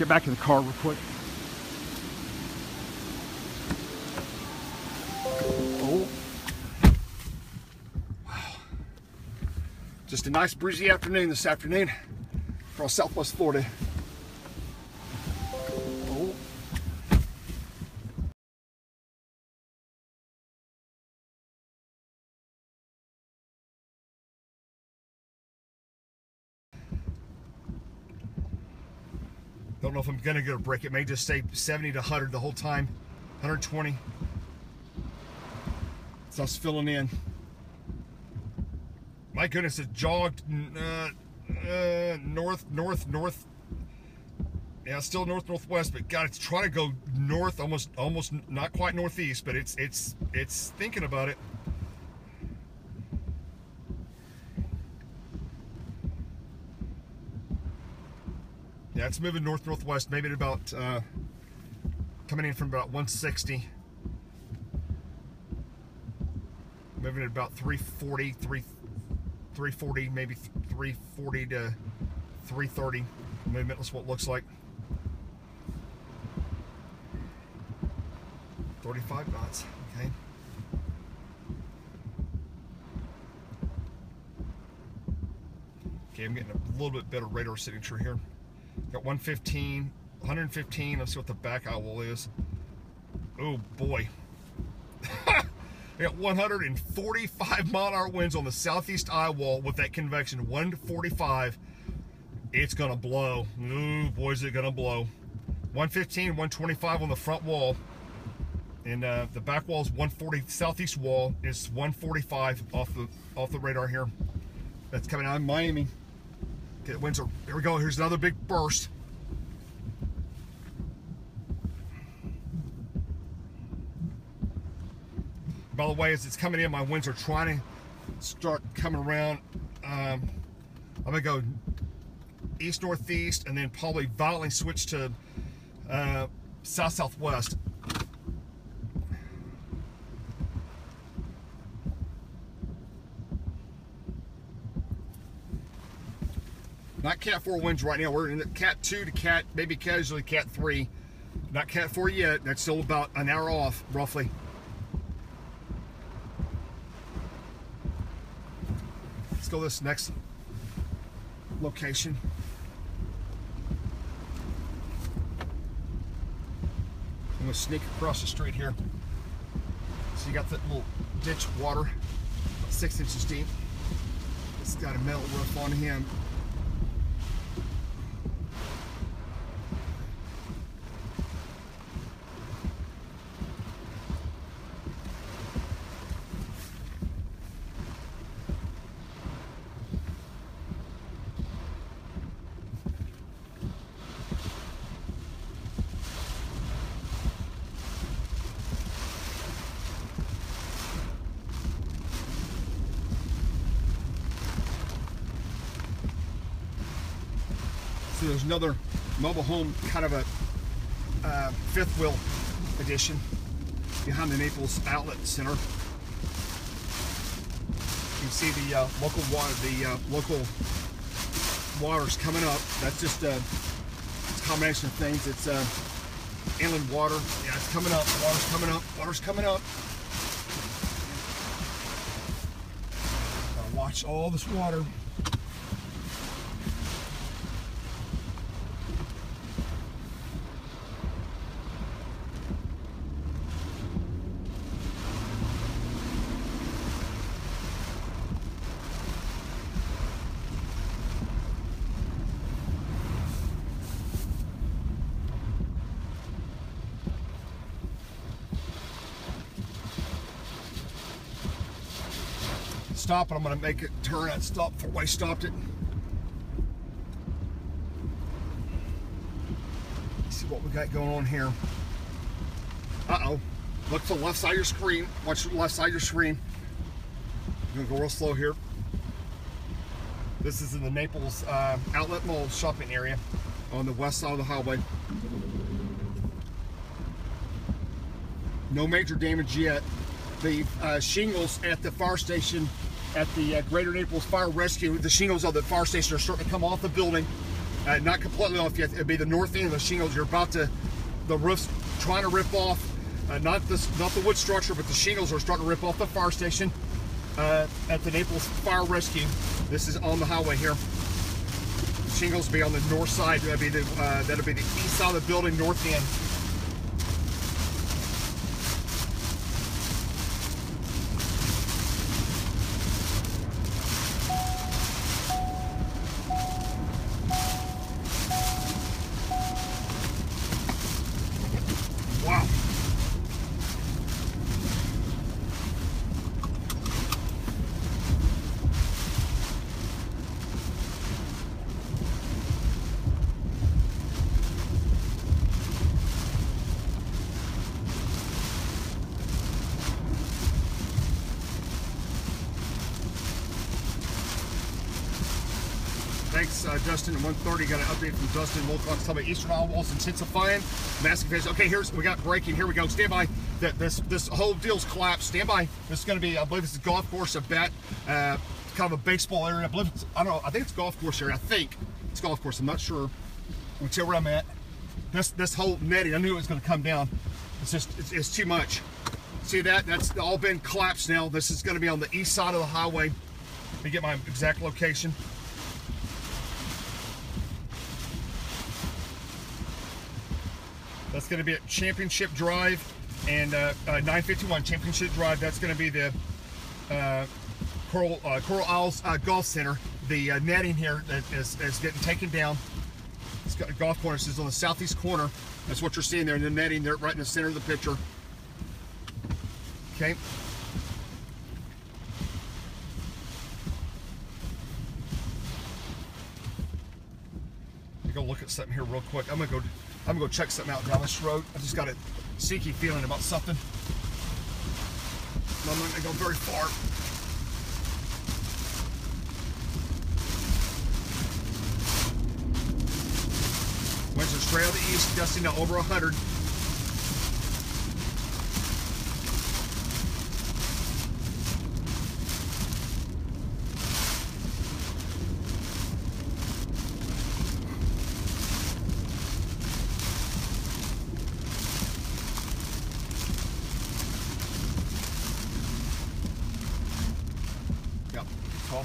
get back in the car real quick. Oh. Wow. Just a nice breezy afternoon this afternoon across Southwest Florida. Oh. Don't know if I'm gonna get a break. It may just stay 70 to 100 the whole time. 120. So I was filling in. My goodness, it jogged north. Yeah, still northwest, but God, it's trying to go north, almost not quite northeast, but it's thinking about it. Yeah, it's moving northwest, maybe at about coming in from about 160. Moving at about 340, maybe 340 to 330 movement. That's what it looks like. 35 knots, okay. Okay, I'm getting a little bit better radar signature here. Got 115, 115. Let's see what the back eye wall is. Oh boy. We got 145 mile-an-hour winds on the southeast eye wall with that convection. 145. It's gonna blow. Ooh, boy, is it gonna blow. 115, 125 on the front wall, and the back wall is 140. Southeast wall is 145 off the radar here. That's coming out of Miami. Okay, the winds are. Here we go. Here's another big burst. By the way, as it's coming in, my winds are trying to start coming around. I'm gonna go east-northeast and then probably violently switch to south-southwest. Not Cat 4 winds right now. We're in Cat 2 to maybe casually Cat 3. Not Cat 4 yet. That's still about an hour off, roughly. Let's go to this next location. I'm going to sneak across the street here. So you got that little ditch water, about 6 inches deep. It's got a metal roof on him. So there's another mobile home, kind of a fifth wheel edition behind the Naples Outlet Center. You can see the local water's coming up. That's just it's a combination of things. It's inland water. Yeah, it's coming up. Water's coming up. Water's coming up. Gotta watch all this water. Stop, and I'm going to make it turn and stop before I stopped it. Let's see what we got going on here. Uh-oh. Look to the left side of your screen. Watch the left side of your screen. I'm going to go real slow here. This is in the Naples Outlet Mall shopping area on the west side of the highway. No major damage yet. The shingles at the fire station, at the Greater Naples Fire Rescue, the shingles of the fire station are starting to come off the building. not completely off yet. It'd be the north end of the shingles. You're about to, the roof's trying to rip off, not the wood structure, but the shingles are starting to rip off the fire station at the Naples Fire Rescue. This is on the highway here. The shingles will be on the north side. That'll be the east side of the building, north end. Wow. Thanks, Dustin. At 1:30, got an update from Dustin Wilcox talking about eastern eye walls intensifying. Massive phase. Okay, we got breaking. Here we go. Stand by. This whole deal's collapsed. Stand by. This is going to be, I believe, it's a golf course, a bet, kind of a baseball area. I believe it's, I don't know. I think it's golf course area. I think it's golf course. I'm not sure. I'm gonna tell you where I'm at. This whole netting, I knew it was going to come down. It's just, it's too much. See that? That's all been collapsed now. This is going to be on the east side of the highway. Let me get my exact location. That's going to be at Championship Drive and 951 Championship Drive. That's going to be the Coral Isles Golf Center. The netting here is getting taken down. It's got a golf course. This is on the southeast corner. That's what you're seeing there. And the netting there right in the center of the picture. Okay. Let me go look at something here real quick. I'm gonna go check something out down this road. I just got a sneaky feeling about something. I'm not gonna go very far. Winds are straight out of the east, gusting to over 100.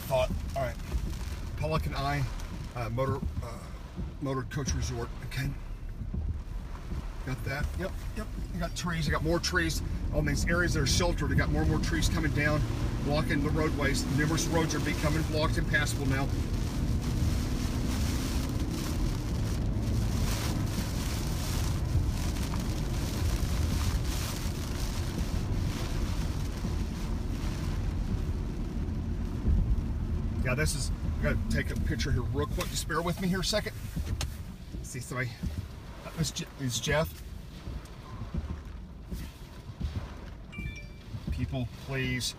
Thought. All right, Pelican Eye Motor Coach Resort. Okay, got that. Yep. I got trees. I got more trees on these areas that are sheltered. I got more and more trees coming down, blocking the roadways. Numerous roads are becoming blocked and passable now. Yeah, this is, I gotta take a picture here real quick. Just bear with me here a second. Let's see, somebody, this is Jeff. People, please.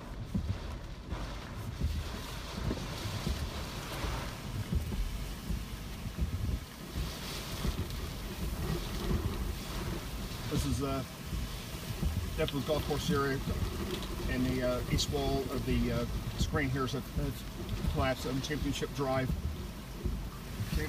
This is Depo's golf course area, and the east wall of the screen here is a collapse on Championship Drive. Okay.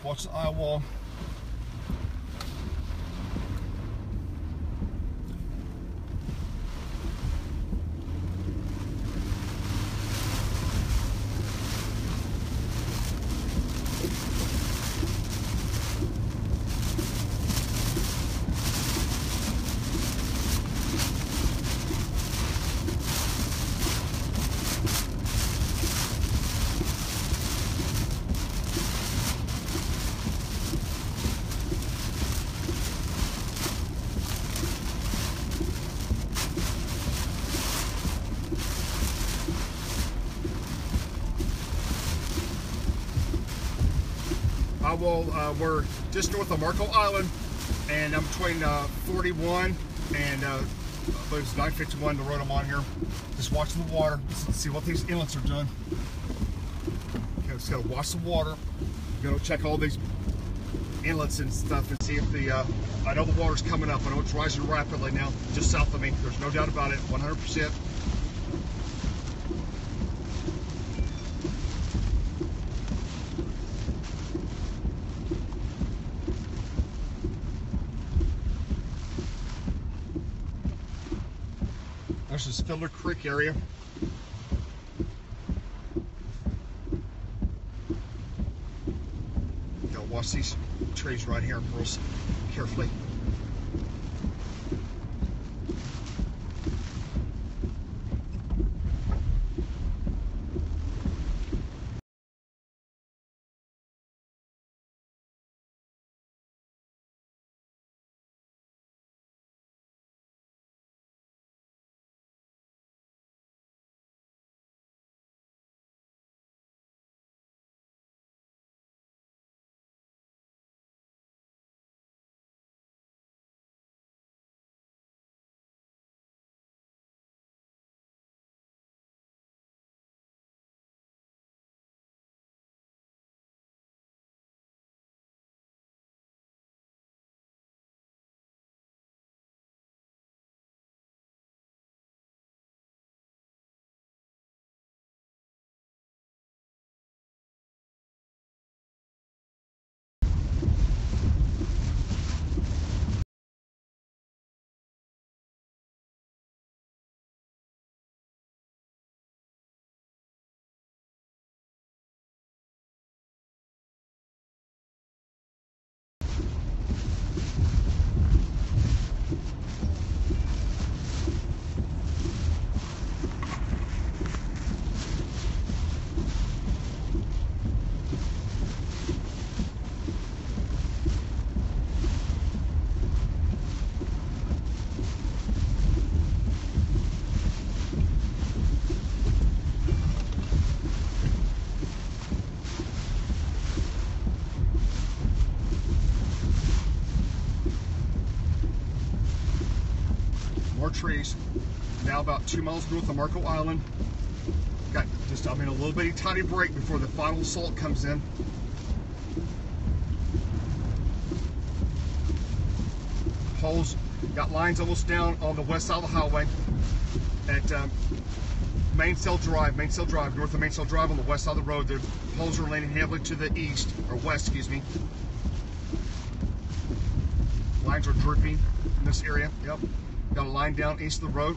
Watch the eye wall. we're just north of Marco Island, and I'm between 41 and I believe it's 951, the road I'm on here. Just watching the water. Let's see what these inlets are doing. Okay, just gotta watch the water. Gonna check all these inlets and stuff and see if the I know the water's coming up. I know it's rising rapidly now, just south of me. There's no doubt about it, 100%. There's this Fiddler Creek area. Gotta watch these trees right here real carefully. More trees. Now about 2 miles north of Marco Island. Got just, I'm in a little bitty tiny break before the final assault comes in. Poles, got lines almost down on the west side of the highway at Mainsail Drive, north of Mainsail Drive on the west side of the road. The poles are leaning heavily to the east, or west, excuse me. Lines are drooping in this area, yep. Got a line down east of the road.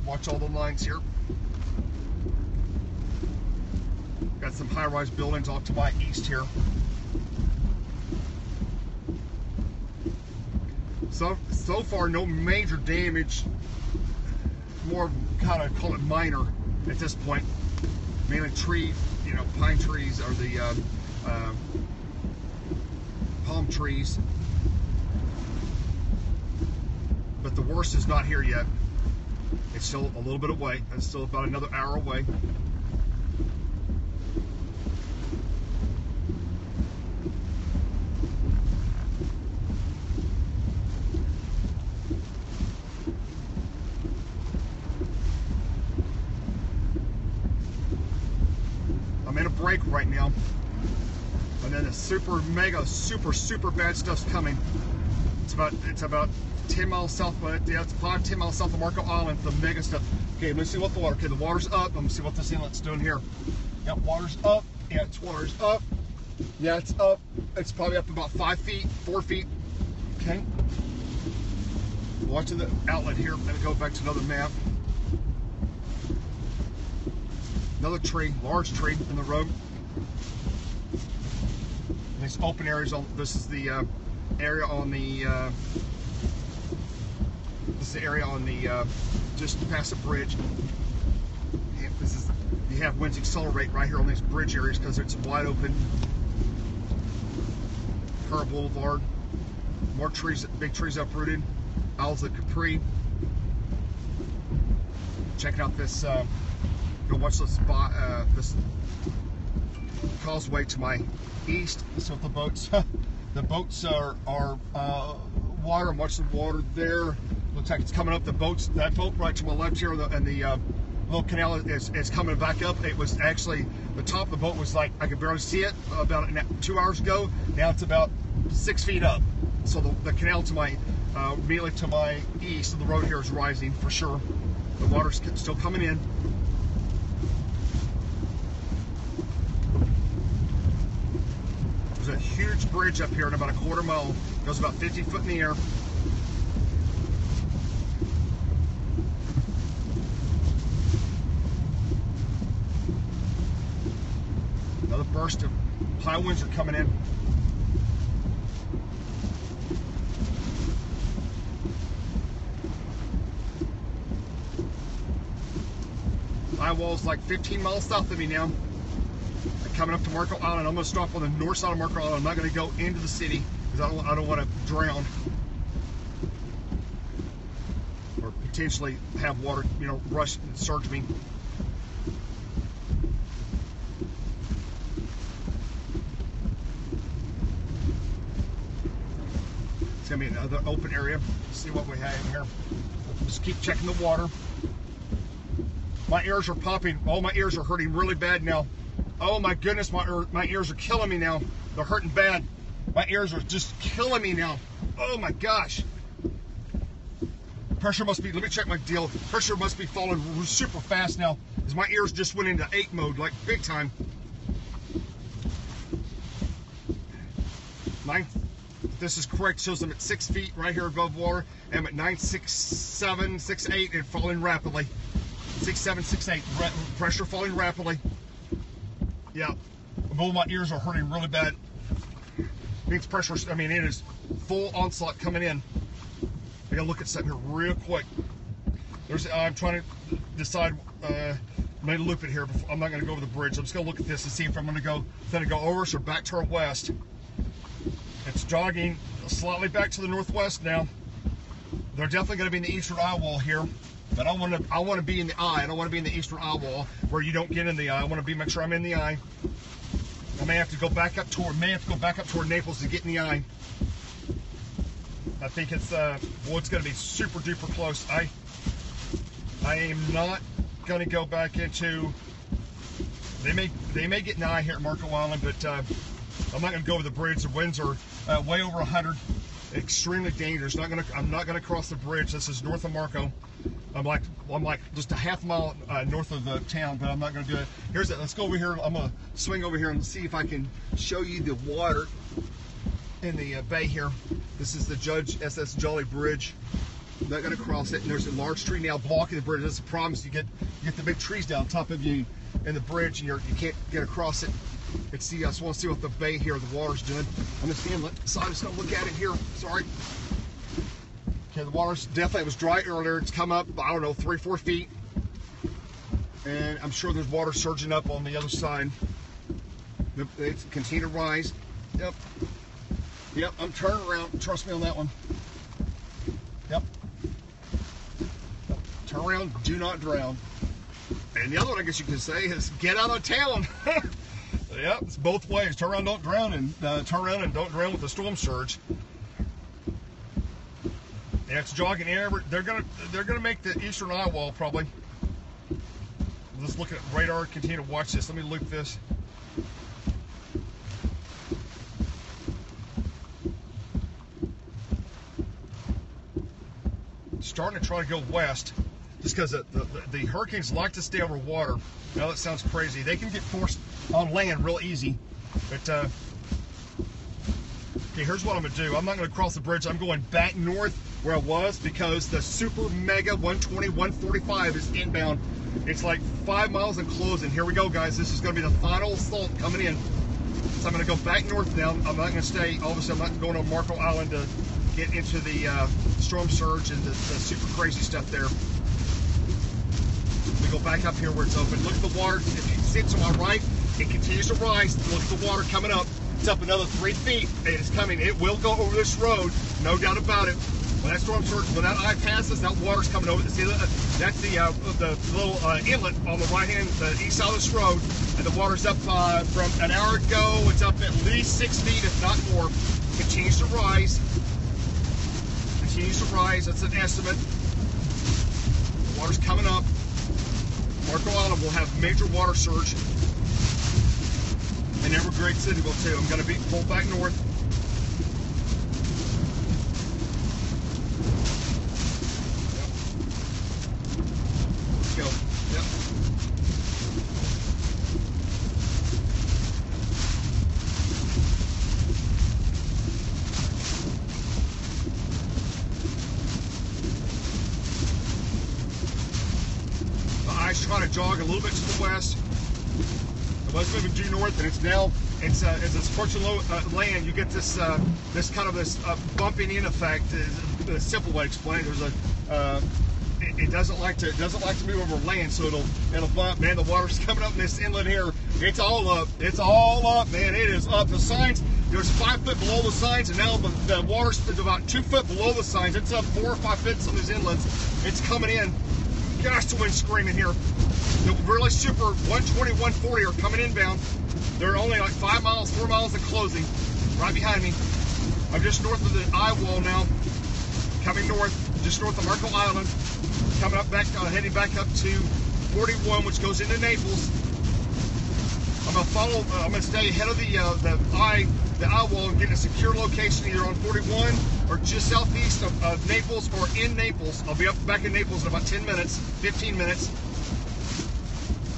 Watch all the lines here. Got some high-rise buildings off to my east here. So far, no major damage. More kind of call it minor at this point. Mainly pine trees or the palm trees. But the worst is not here yet. It's still a little bit away. It's still about another hour away. I'm in a break right now. And then the super bad stuff's coming. It's about 10 miles south, but yeah, it's 5-10 miles south of Marco Island, the mega stuff. Okay, let me see what the water, okay, the water's up. Let me see what this inlet's doing here. Yep, water's up. Yeah, water's up. Yeah, it's up. It's probably up about 5 feet, 4 feet. Okay. Watching the outlet here. I'm gonna go back to another map. Another tree, large tree in the road. These open areas on, this is the area on the just past the bridge. And this is, you have winds accelerate right here on these bridge areas because it's wide open. Car Boulevard. More trees, big trees uprooted. Isles of Capri. Checking out this. Go watch this causeway to my east. So the boats, the boats are water. I'm watching the water there. Looks like it's coming up. The boats, that boat right to my left here, and the little canal is coming back up. It was actually, the top of the boat was like, I could barely see it about 2 hours ago. Now it's about 6 feet up. So the canal to my, immediately to my east of the road here is rising for sure. The water's still coming in. There's a huge bridge up here in about a quarter mile. It goes about 50 foot in the air. Another burst of high winds are coming in. High wall's like 15 miles south of me now. Coming up to Marco Island. I'm going to stop on the north side of Marco Island. I'm not going to go into the city because I don't want to drown or potentially have water, you know, rush and surge me. It's going to be another open area. Let's see what we have in here. Just keep checking the water. My ears are popping. Oh, my ears are hurting really bad now. Oh my goodness, my ears are killing me now. They're hurting bad. My ears are just killing me now. Oh my gosh. Pressure must be, let me check my deal. Pressure must be falling super fast now, because my ears just went into 8 mode, like big time. This is correct, shows I'm at 6 feet right here above water. I'm at 967, 68, and falling rapidly. 67, 68, pressure falling rapidly. Yeah, both of my ears are hurting really bad. Means pressure, I mean, it is full onslaught coming in. I gotta look at something here real quick. I'm trying to decide, I'm gonna loop it here. I'm not gonna go over the bridge. I'm just gonna look at this and see if I'm gonna go over us or back to our west. It's jogging slightly back to the northwest now. They're definitely gonna be in the eastern eye wall here. But I want to be in the eye. I don't want to be in the eastern eye wall where you don't get in the eye. I want to make sure I'm in the eye. I may have to go back up toward Naples to get in the eye. I think it's well, it's going to be super duper close. I am not going to go back into. They may get in the eye here at Marco Island, but I'm not going to go over the bridge. The winds are way over 100. Extremely dangerous. I'm not gonna cross the bridge. This is north of Marco. I'm like just a half mile north of the town, but I'm not gonna do it. Let's go over here. I'm gonna swing over here and see if I can show you the water in the bay here. This is the Judge SS Jolly Bridge. I'm not gonna cross it. And there's a large tree now blocking the bridge. That's the problem. Is you get the big trees down top of you in the bridge, and you can't get across it. I just want to see what the bay here, the water's doing. I'm just going to look at it here. Sorry. Okay, the water's definitely, it was dry earlier. It's come up, I don't know, 3-4 feet. And I'm sure there's water surging up on the other side. It's continue to rise. Yep. Yep, I'm turning around. Trust me on that one. Yep. Turn around, do not drown. And the other one I guess you could say is get out of town. Yep, it's both ways. Turn around, don't drown, and turn around and don't drown with the storm surge. Yeah, it's jogging air. They're gonna make the eastern eye wall probably. Let's look at radar. Continue to watch this. Let me loop this. Starting to try to go west, just because the hurricanes like to stay over water. Now that sounds crazy. They can get forced on land real easy, but okay, here's what I'm gonna do. I'm not gonna cross the bridge. I'm going back north where I was, because the super mega 120 145 is inbound. It's like 5 miles and closing. Here we go, guys. This is gonna be the final assault coming in. So I'm gonna go back north now. I'm not gonna stay, obviously I'm not going on Marco Island to get into the storm surge and the super crazy stuff there. We go back up here where it's open. Look at the water. If you see it to my right, it continues to rise. Look at the water coming up. It's up another 3 feet. It is coming. It will go over this road, no doubt about it. When that storm surge, when that eye passes, that water's coming over. See, that's the little inlet on the right hand, the east side of this road, and the water's up from an hour ago. It's up at least 6 feet, if not more. Continues to rise. Continues to rise. That's an estimate. The water's coming up. Marco Island will have major water surge, and Evergreen City will too. I'm going to pull back north. Go. Yep. The ice trying to jog a little bit to the west. It was moving due north, and it's now as it's approaching low land. You get this this kind of bumping in effect. The simple way to explain it. There's a it doesn't like to move over land, so it'll bump. Man, the water's coming up in this inlet here. It's all up. It's all up, man. It is up. The signs, there's 5 foot below the signs, and now the water's about 2 foot below the signs. It's up 4 or 5 feet on these inlets. It's coming in. Gosh, the wind's screaming here. The really super 120, 140 are coming inbound. They're only like 5 miles, 4 miles of closing. Right behind me. I'm just north of the eye wall now. Coming north, just north of Marco Island. Coming up back, heading back up to 41, which goes into Naples. I'm gonna follow. I'm gonna stay ahead of the eye wall and get a secure location either on 41 or just southeast of Naples or in Naples. I'll be back in Naples in about 10 minutes, 15 minutes.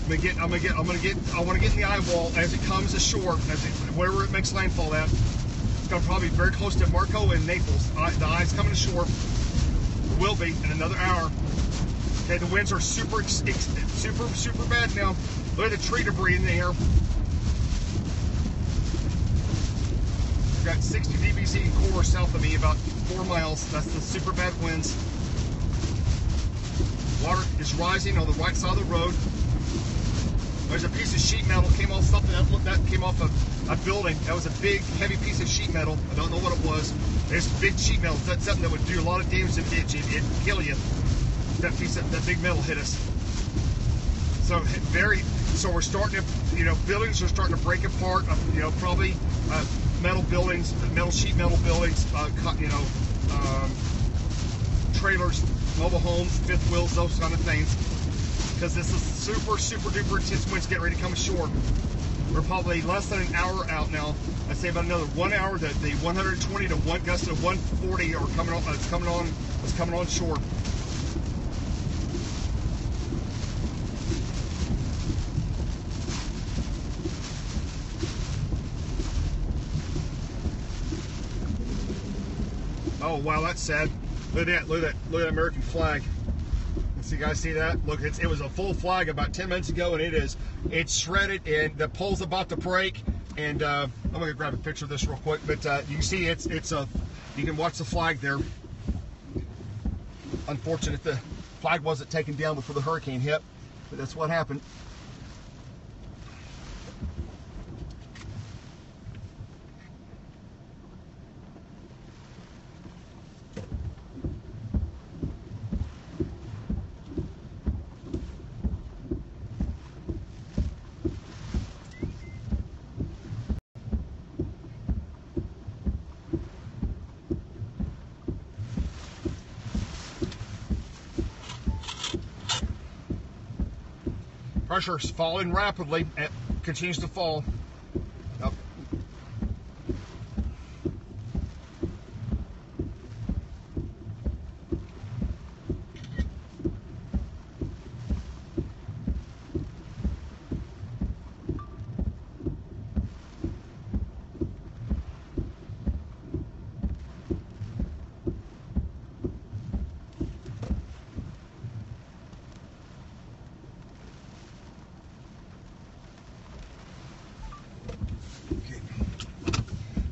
I want to get in the eye wall as it comes ashore, wherever it makes landfall at. It's gonna probably be very close to Marco and Naples. The eye's coming ashore. It will be in another hour. Okay, the winds are super bad now. Look at the tree debris in the air. I've got 60 dBc core south of me, about 4 miles. That's the super bad winds. Water is rising on the right side of the road. There's a piece of sheet metal came off something that came off a building. That was a big, heavy piece of sheet metal. I don't know what it was. It's big sheet metal. That's something that would do a lot of damage to the ditch. It'd kill you. That big metal hit us. So we're starting to, buildings are starting to break apart. Probably metal buildings, sheet metal buildings. Trailers, mobile homes, fifth wheels, those kind of things. Because this is super duper intense winds getting ready to come ashore. We're probably less than an hour out now. I'd say about another 1 hour. The 120 to one gust of 140 are coming on. It's coming on shore. Oh wow, that's sad. Look at that American flag. So you guys see that? Look, it was a full flag about 10 minutes ago, and it's shredded, and the pole's about to break. And I'm gonna grab a picture of this real quick, but you can see you can watch the flag there. Unfortunate the flag wasn't taken down before the hurricane hit, but that's what happened. Pressure is falling rapidly. It continues to fall. Up.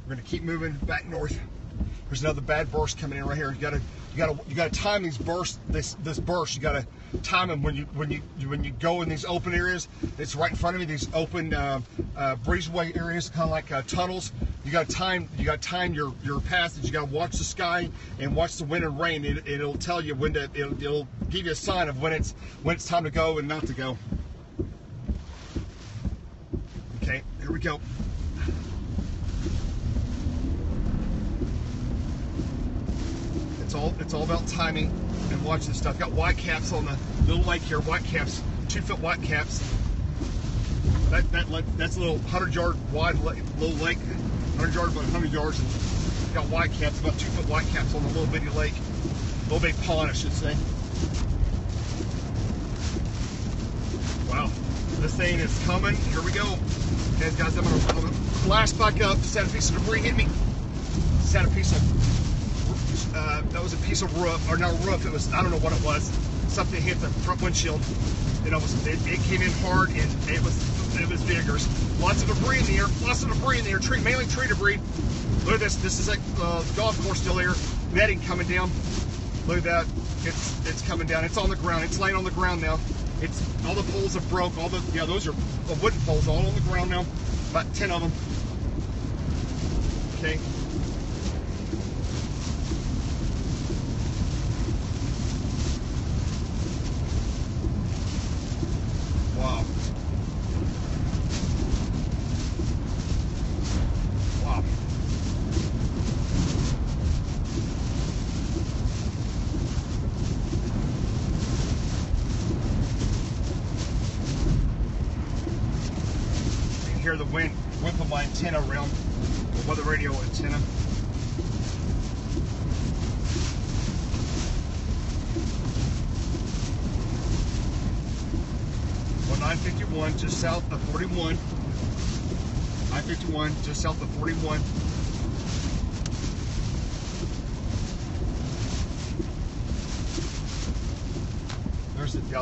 We're gonna keep moving back north. There's another bad burst coming in right here. You gotta time these bursts. This burst. You gotta timing when you go in these open areas. It's right in front of me. These open breezeway areas, kind of like tunnels. You got to time your passage. You got to watch the sky and watch the wind and rain. It'll tell you when to. It'll give you a sign of when it's time to go and not to go. Okay, here we go. It's all about timing and watching this stuff. Got white caps on the little lake here. White caps, 2-foot white caps. That's a little 100-yard wide little lake. 100 yards, about 100 yards. And got white caps, about 2-foot white caps on the little bitty lake. Little bitty pond, I should say. Wow, this thing is coming. Here we go. Okay, guys, I'm gonna flash back up. Just had a piece of debris hit me. Just had a piece of. That was a piece of roof, or not a roof. It was, I don't know what it was. Something hit the front windshield. It came in hard, and it was vigorous. Lots of debris in the air. Lots of debris in the air. Mainly tree debris. Look at this. This is like the golf course still here. Netting coming down. Look at that. It's coming down. It's on the ground. It's laying on the ground now. It's all the poles have broke. Those are wooden poles all on the ground now. About 10 of them. Okay. Wow. Wow. You can hear the wind whipping my antenna around, the weather radio antenna. Well, 951 just south of 41. 951 just south of 41.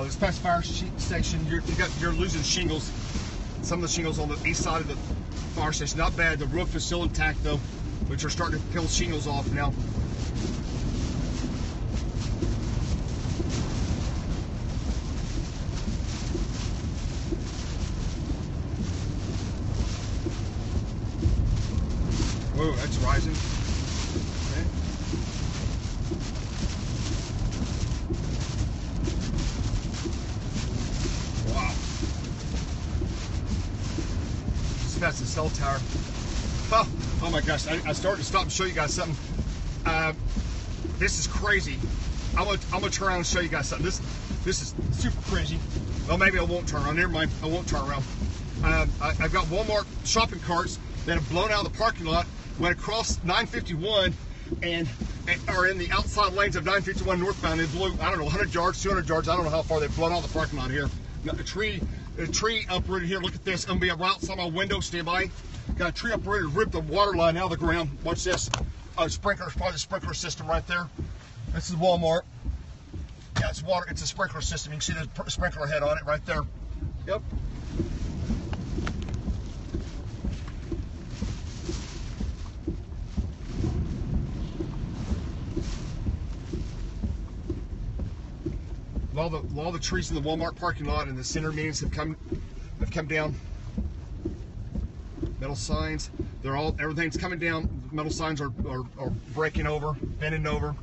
This past fire station, you're losing shingles. Some of the shingles on the east side of the fire station, not bad. The roof is still intact though, but you're starting to peel shingles off now. Whoa, that's rising. Okay. Wow. That's the cell tower. Oh my gosh, I started to stop and show you guys something. This is crazy. I'm gonna turn around and show you guys something. This is super crazy. Well, maybe I won't turn around. Never mind, I won't turn around. I've got Walmart shopping carts that have blown out of the parking lot, went across 951 and are in the outside lanes of 951 northbound. They blew, I don't know, 100 yards, 200 yards. I don't know how far they've blown out of the parking lot here. A tree uprooted here. Look at this. I'm gonna be right outside my window. Stand by. Got a tree uprooted, ripped the water line out of the ground. Watch this. Sprinkler, probably the sprinkler system right there. This is Walmart. Yeah, it's water. It's a sprinkler system. You can see the sprinkler head on it right there. Yep. All the trees in the Walmart parking lot and the center meetings have come down. Metal signs, everything's coming down. Metal signs are breaking over, bending over.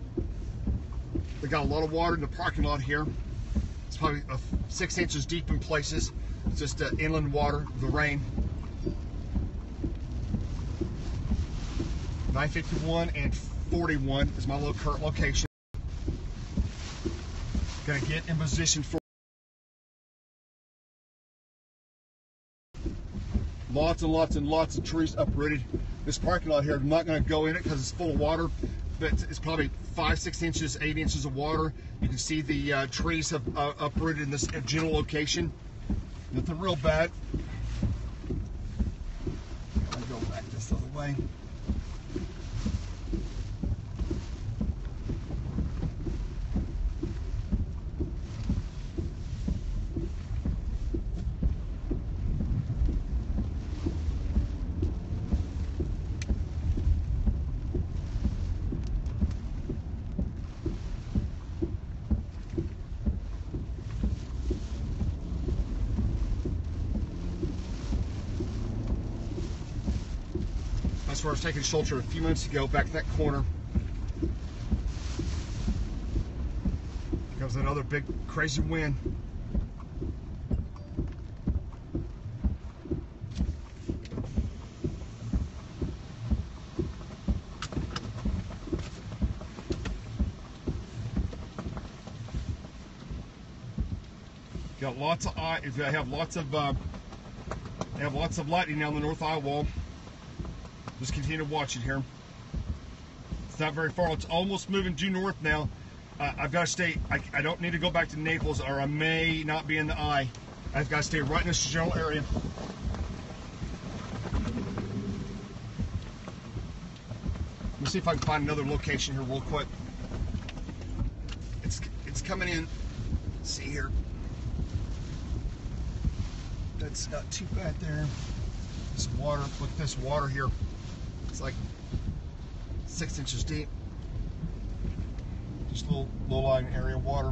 They got a lot of water in the parking lot here. It's probably 6 inches deep in places. It's just inland water, the rain. 951 and 41 is my current location. Gonna get in position for lots and lots and lots of trees uprooted. This parking lot here, I'm not gonna go in it because it's full of water, but it's probably 5-6 inches, 8 inches of water. You can see the trees have uprooted in this general location. Nothing real bad. I'll go back this other way. That's where I was taking shelter a few minutes ago, back in that corner. Comes another big crazy wind. Got lots of have lots of lightning down the north eye wall. Just continue to watch it here. It's not very far. It's almost moving due north now. I've got to stay. I don't need to go back to Naples, or I may not be in the eye. I've got to stay right in this general area. Let me see if I can find another location here real quick. It's coming in. Let's see here. That's not too bad there. This water, look at this water here. It's like 6 inches deep. Just a little low-lying area of water.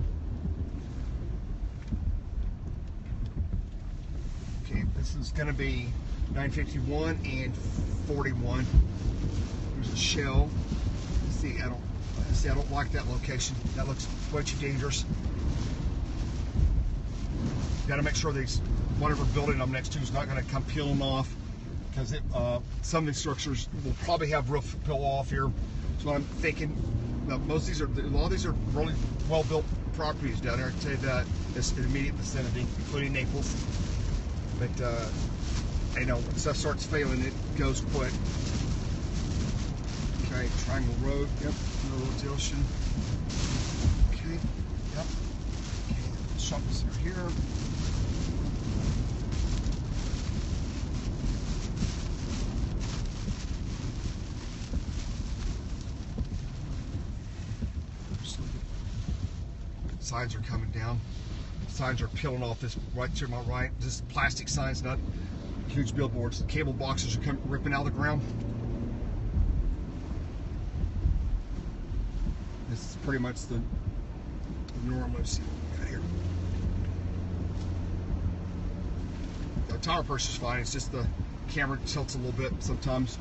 Okay, this is going to be 951 and 41. There's a shell. See, I don't like that location. That looks way too dangerous. Got to make sure these whatever building I'm next to is not going to come peeling off, because some of these structures will probably have roof peel off here. So I'm thinking a lot of these are really well built properties down there. I'd say that it's in immediate vicinity, including Naples. But you know, when stuff starts failing, it goes quick. Okay, Triangle Road. Yep, middle of the ocean. Okay, yep. Okay, the shovels are here. Signs are coming down. Signs are peeling off this right to my right. This plastic signs, not huge billboards. The cable boxes are ripping out of the ground. This is pretty much the norm. Let's see what we got here. The tower pressure is fine. It's just the camera tilts a little bit sometimes.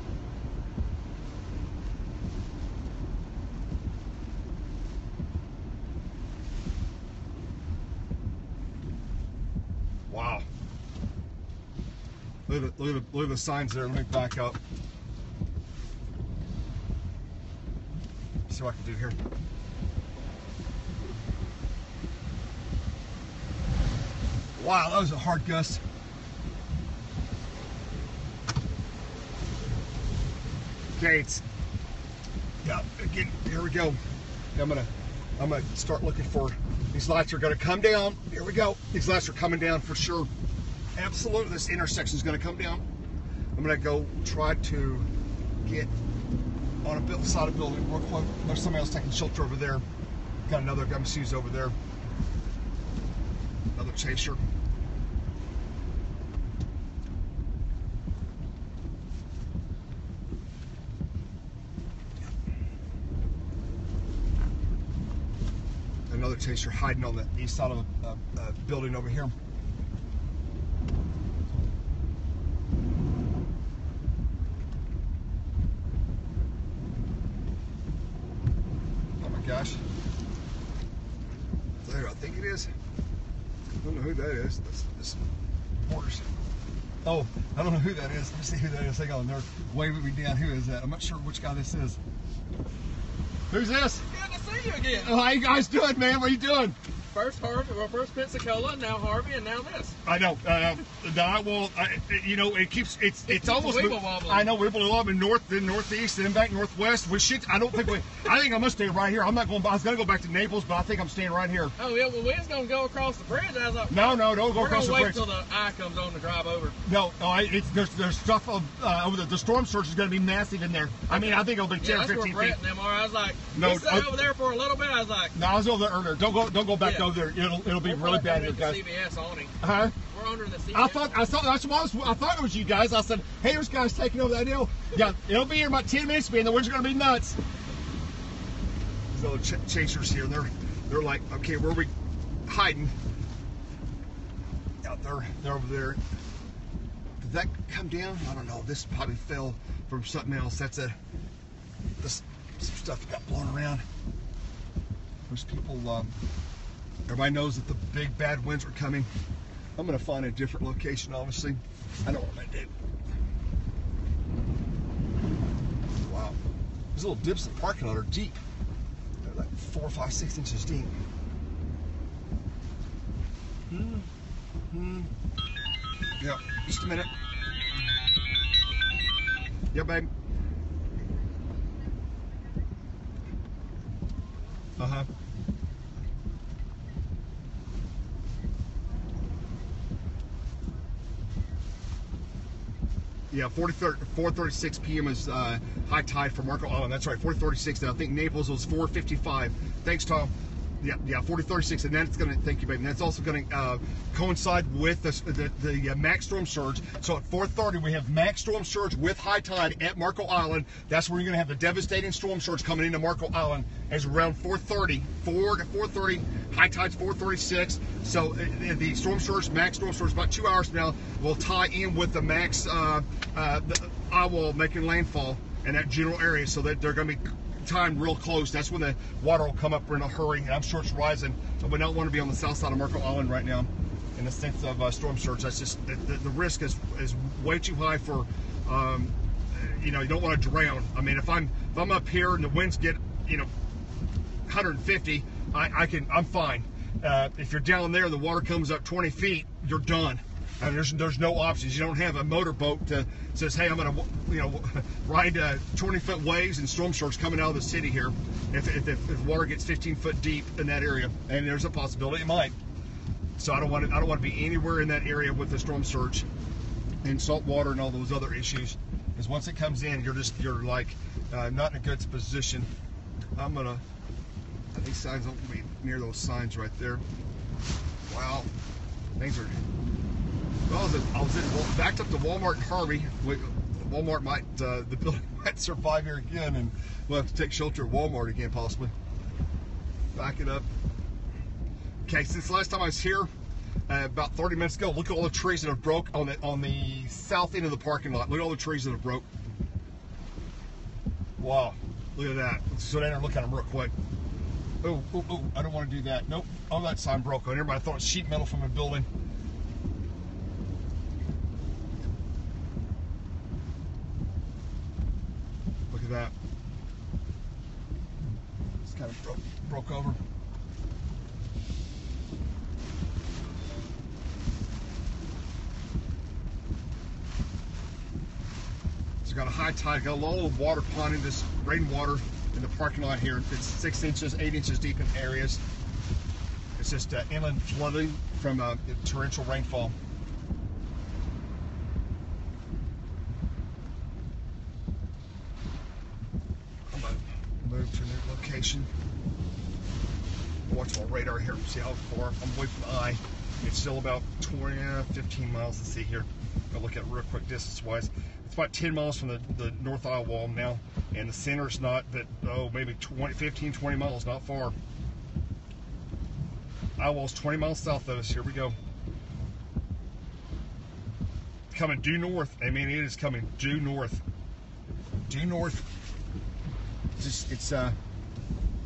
Wow. Look at the signs there. Let me back up. See what I can do here. Wow, that was a hard gust. Okay, yeah, again, here we go. I'm gonna start looking for these lights are gonna come down. Here we go. These lights are coming down for sure. Absolutely, this intersection is gonna come down. I'm gonna go try to get on a side of the building real quick. There's somebody else taking shelter over there. Got another gumshoes over there. Another chaser. Another chaser hiding on the east side of a building over here. Oh my gosh. There, I think it is. I don't know who that is. This Mortars. Oh, I don't know who that is. Let me see who that is. Hang on, they're waving me down. Who is that? I'm not sure which guy this is. Who's this? Good to see you again. Oh, how you guys doing, man? What are you doing? First Harvey, well, first Pensacola, now Harvey, and now this. I know. You know, it's almost. Wibble-wobbling. I know, wibble wobbling north, then northeast, then back northwest. I think I'm gonna stay right here. I'm not going. I was gonna go back to Naples, but I think I'm staying right here. Oh yeah, well we was gonna go across the bridge. I was like, no, don't go across the bridge. We're gonna wait till the eye comes on to drive over. No, there's stuff over the storm surge is gonna be massive in there. I mean, I think it'll be 10 or 15 feet. Brett and them are. I was like, no, we stayed over there for a little bit. I was like, no, I was over there earlier. Don't go back over there. It'll be really bad here, guys. CBS awning. Huh? We're under the CBS. I thought it was you guys. I said, hey, there's guys taking over that hill. Yeah, it'll be here in about 10 minutes, man. The winds are gonna be nuts. So chasers here, they're like, okay, where are we hiding? Out there, they're over there. Did that come down? I don't know. This probably fell from something else. That's some stuff that got blown around. There's people, everybody knows that the big bad winds are coming. I'm going to find a different location, obviously. I know what I'm going to do. Wow. These little dips in the parking lot are deep. They're like 4, 5, 6 inches deep. Yeah, just a minute. Yeah, babe. Uh-huh. Yeah, 4:36 p.m. is high tide for Marco Island. That's right, 4:36. And I think Naples was 4:55. Thanks, Tom. Yeah, 40:36, and that's going to, thank you, baby. And that's also going to coincide with the max storm surge. So at 4:30, we have max storm surge with high tide at Marco Island. That's where you're going to have the devastating storm surge coming into Marco Island. As around 4:30, 4 to 4:30, high tide's 4:36. So the storm surge, max storm surge, about 2 hours from now, will tie in with the max the eye wall making landfall in that general area. So that they're going to be time real close. That's when the water will come up in a hurry, and I'm sure it's rising. So we don't want to be on the south side of Marco Island right now in the sense of storm surge. That's just the risk is way too high for you know, you don't want to drown. I mean, if I'm up here and the winds get 150, I'm fine. If you're down there, the water comes up 20 feet, you're done. I mean, there's no options. You don't have a motorboat that says, hey, I'm going to ride 20-foot waves and storm surge coming out of the city here if water gets 15 foot deep in that area, and there's a possibility it might. So I don't want to be anywhere in that area with the storm surge and salt water and all those other issues. Because once it comes in, you're like not in a good position. These signs don't be near those signs right there. Wow, things are. Well, I was backed up to Walmart in Harvey. Walmart might, the building might survive here again, and we'll have to take shelter at Walmart again, possibly. Back it up. Okay, since the last time I was here, about 30 minutes ago, look at all the trees that have broke on the south end of the parking lot. Look at all the trees that have broke. Wow, look at that. Let's go down there and look at them real quick. Oh, I don't want to do that. Nope. Oh, that sign broke. Everybody thought it was sheet metal from a building. Look at that. It's kind of broke over. So got a high tide, got a lot of water ponding, this rainwater in the parking lot here. It's 6 inches, 8 inches deep in areas. It's just inland flooding from torrential rainfall. I'm going to move to a new location. Watch my radar here, see how far I'm away from the eye. It's still about 15 miles to see here. I'll look at it real quick distance-wise. It's about 10 miles from the north eye wall now, and the center's not but maybe 15, 20 miles, not far. Eye wall's 20 miles south of us. Here we go. Coming due north. I mean, it is coming due north. Due north. It's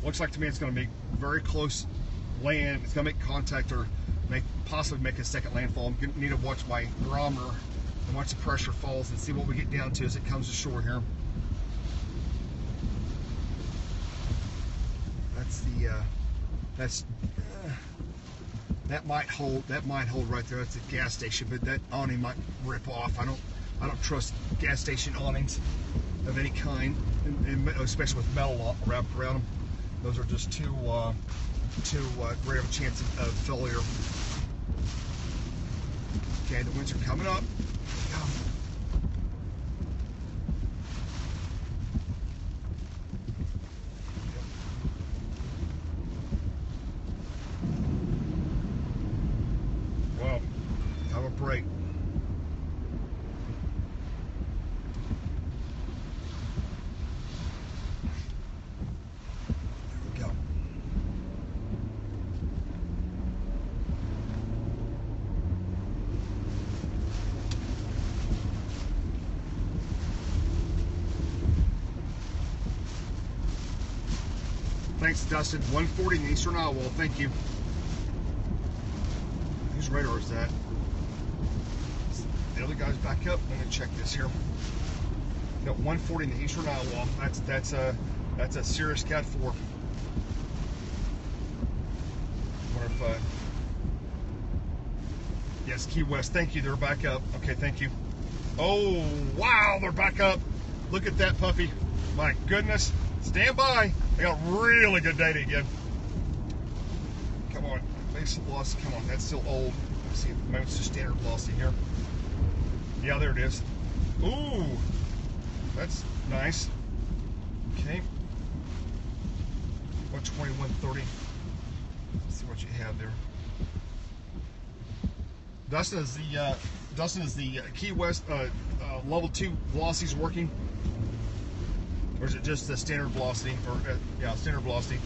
looks like to me it's going to be very close land. It's going to make contact or possibly make a second landfall. I'm going to need to watch my barometer and watch the pressure falls and see what we get down to as it comes to shore here. That might hold right there. That's a gas station, but that awning might rip off. I don't trust gas station awnings of any kind, and especially with metal wrapped around them. Those are just too great of a chance of failure. Okay, the winds are coming up. Wow, have a break. Thanks, Dustin. 140 in the eastern eye wall. Thank you. Whose radar is that? The other guy's back up. Let me check this here. Got 140 in the eastern eye wall. That's a Cirrus Cat 4. Wonder if yes, Key West. Thank you. They're back up. Okay, thank you. Oh wow, they're back up. Look at that puppy. My goodness. Stand by. I got really good data again. Come on. Base velocity. Come on. That's still old. Let's see. Maybe it's just standard velocity here. Yeah, there it is. Ooh. That's nice. Okay. 120, 130. Let's see what you have there. Dustin is the Key West level 2 velocities working? Or is it just the standard velocity? Or yeah, standard velocity.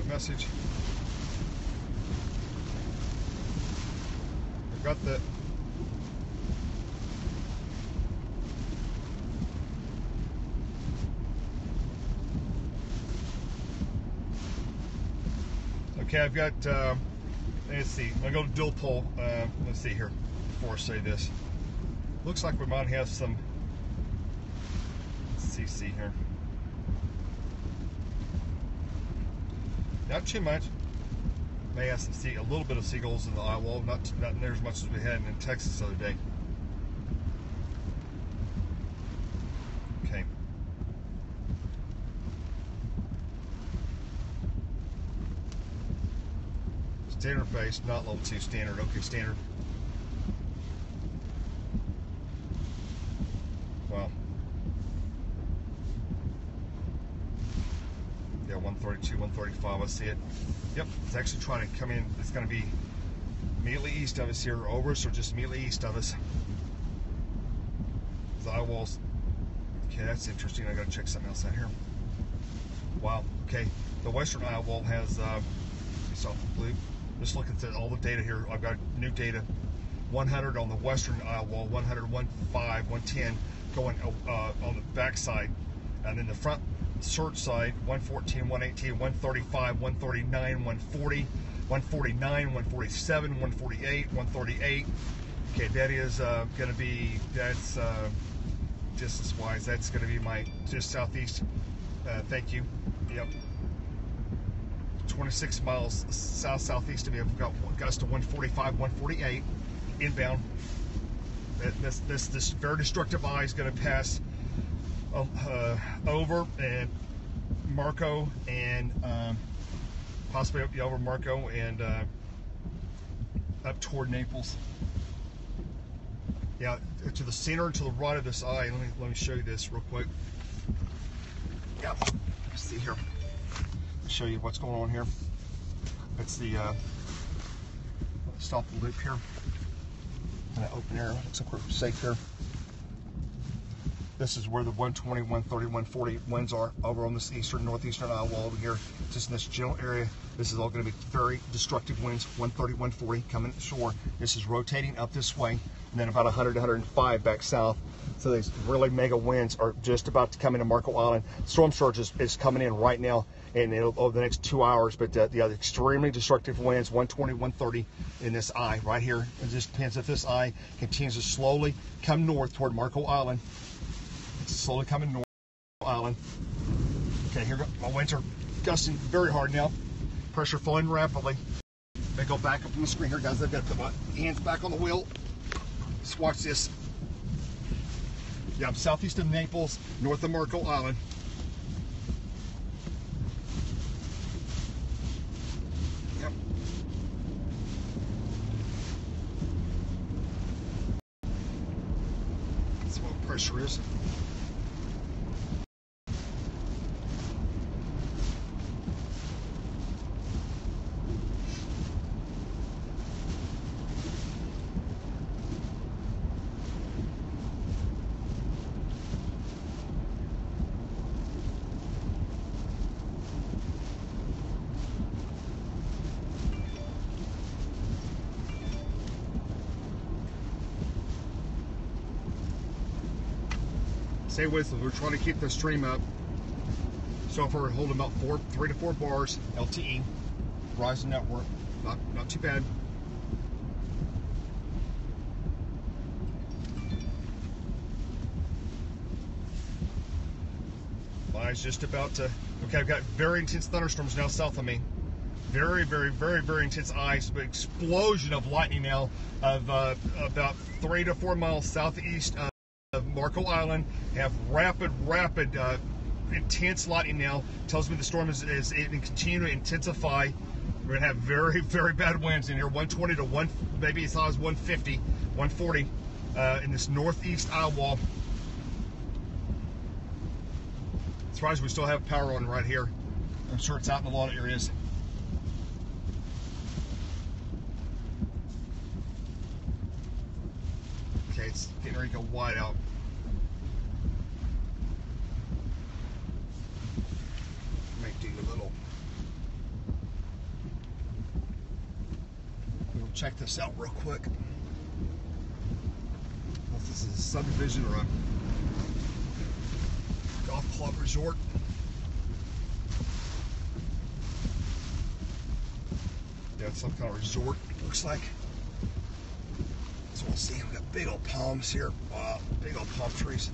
Message. I've got the okay. I've got let's see. I go to dual pole. Let's see here before I say this. Looks like we might have some CC here. Not too much. May have a little bit of seagulls in the eye wall, not near as much as we had in Texas the other day. Okay. Standard base, not level 2 standard. Okay, standard. Wow. 132, 135, I see it. Yep, it's actually trying to come in. It's going to be immediately east of us here, over us, or just immediately east of us. The eye walls. Okay, that's interesting. I got to check something else out here. Wow. Okay, the western eye wall has. Just looking at all the data here. I've got new data. 100 on the western eye wall, 100, 105, 110 going on the back side, and then the front search side 114, 118, 135, 139, 140, 149, 147, 148, 138. Okay, that is going to be, that's distance wise, that's going to be my just southeast. Thank you. Yep. 26 miles southeast of me. I've got gusts to 145, 148 inbound. This very destructive eye is going to pass over and Marco and possibly over Marco and up toward Naples. Yeah, to the center and to the right of this eye. Let me show you this real quick. Yeah, let's see here. I'll show you what's going on here. It's the stop the loop here. Kind of open air. Looks like we're safe here. This is where the 120, 130, 140 winds are over on this northeastern eye wall over here. Just in this general area. This is all going to be very destructive winds. 130, 140 coming shore. This is rotating up this way, and then about 100 to 105 back south. So these really mega winds are just about to come into Marco Island. Storm surge is coming in right now, and over the next 2 hours. But the other extremely destructive winds, 120, 130 in this eye right here. It just depends if this eye continues to slowly come north toward Marco Island. It's slowly coming north Island. Okay, here my winds are gusting very hard now. Pressure falling rapidly. They go back up on the screen here, guys. I've got to put my hands back on the wheel. Just watch this. Yeah, I'm southeast of Naples, north of Marco Island. Yep. That's what pressure is. Stay with us. We're trying to keep the stream up. So far, we're holding about 3 to 4 bars LTE. Verizon network, not too bad. Mine's just about to. Okay, I've got very intense thunderstorms now south of me. Very, very, very, very intense ice, but explosion of lightning now of about 3 to 4 miles southeast of Marco Island. Have rapid, intense lightning now. Tells me the storm is continuing to intensify. We're gonna have very, very bad winds in here. 120 to maybe as high as 150, 140 in this northeast eye wall. Surprised we still have power on right here. I'm sure it's out in a lot of areas. Okay, it's getting ready to go wide out. Might do a little. We'll check this out real quick. If this is a subdivision or a golf club resort. Yeah, it's some kind of resort, it looks like. So we'll see. We've got big old palms here. Wow, big old palm trees.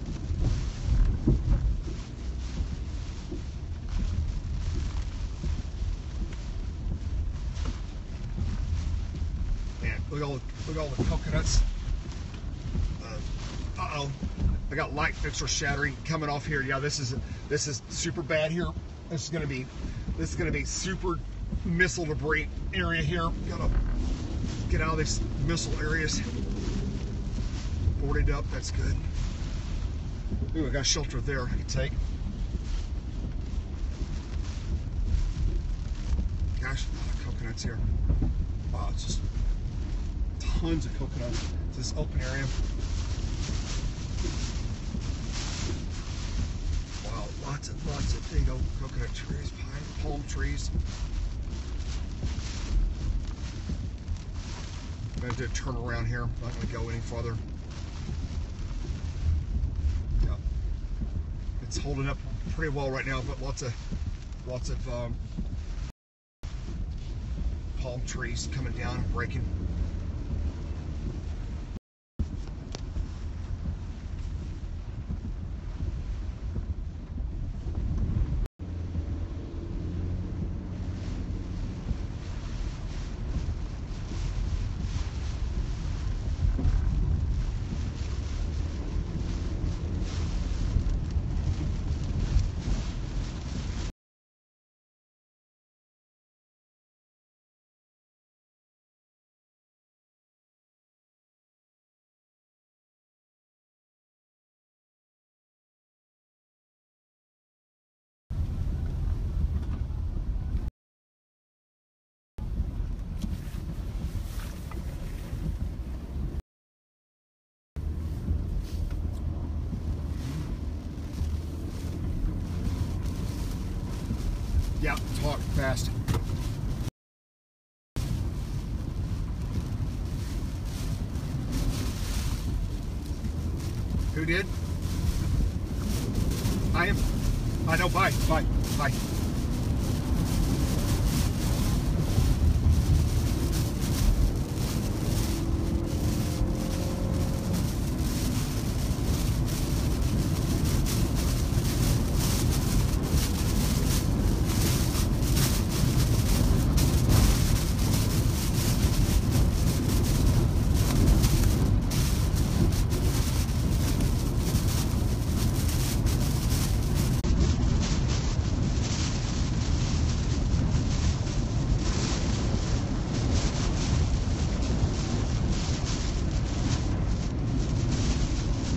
Man, look at all the coconuts. Uh-oh. I got light fixture shattering coming off here. Yeah, this is super bad here. This is gonna be super missile debris area here. Gotta get out of these missile areas. Boarded up, that's good. Ooh, I got a shelter there I can take. Gosh, a lot of coconuts here. Wow, it's just tons of coconuts. It's this open area. Wow, lots of big old coconut trees, palm trees. I'm going to do a turn around here. I'm not going to go any farther. Yeah. It's holding up pretty well right now, but lots of palm trees coming down and breaking. Yeah, talk fast. Who did? I am. I know. Bye.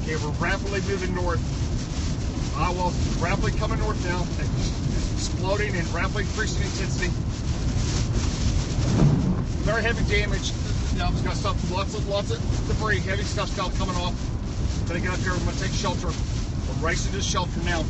Okay, we're rapidly moving north. Well, rapidly coming north now. Exploding and rapidly increasing intensity. Very heavy damage. Now it's got stuff, lots of debris, heavy stuff still coming off. Gonna get up here. I'm gonna take shelter. We're racing to shelter now.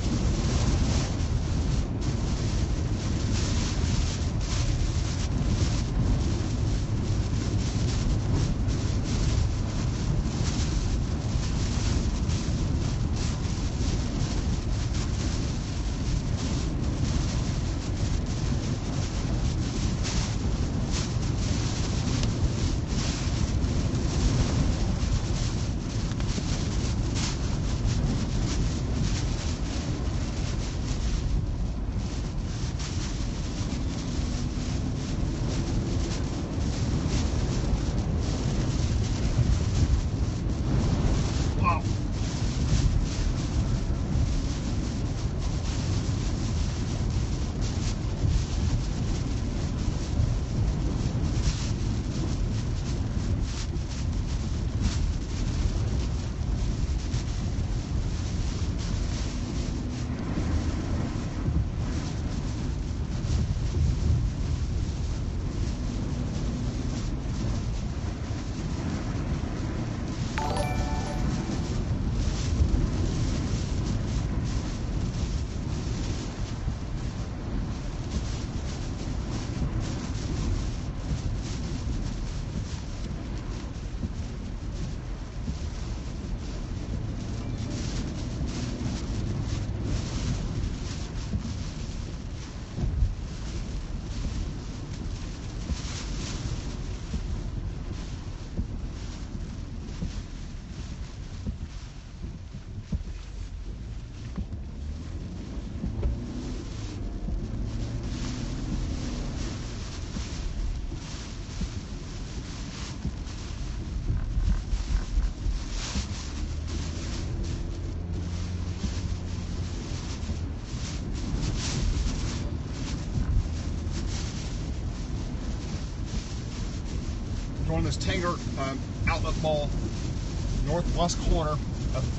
going to this Tanger outlet mall, northwest corner of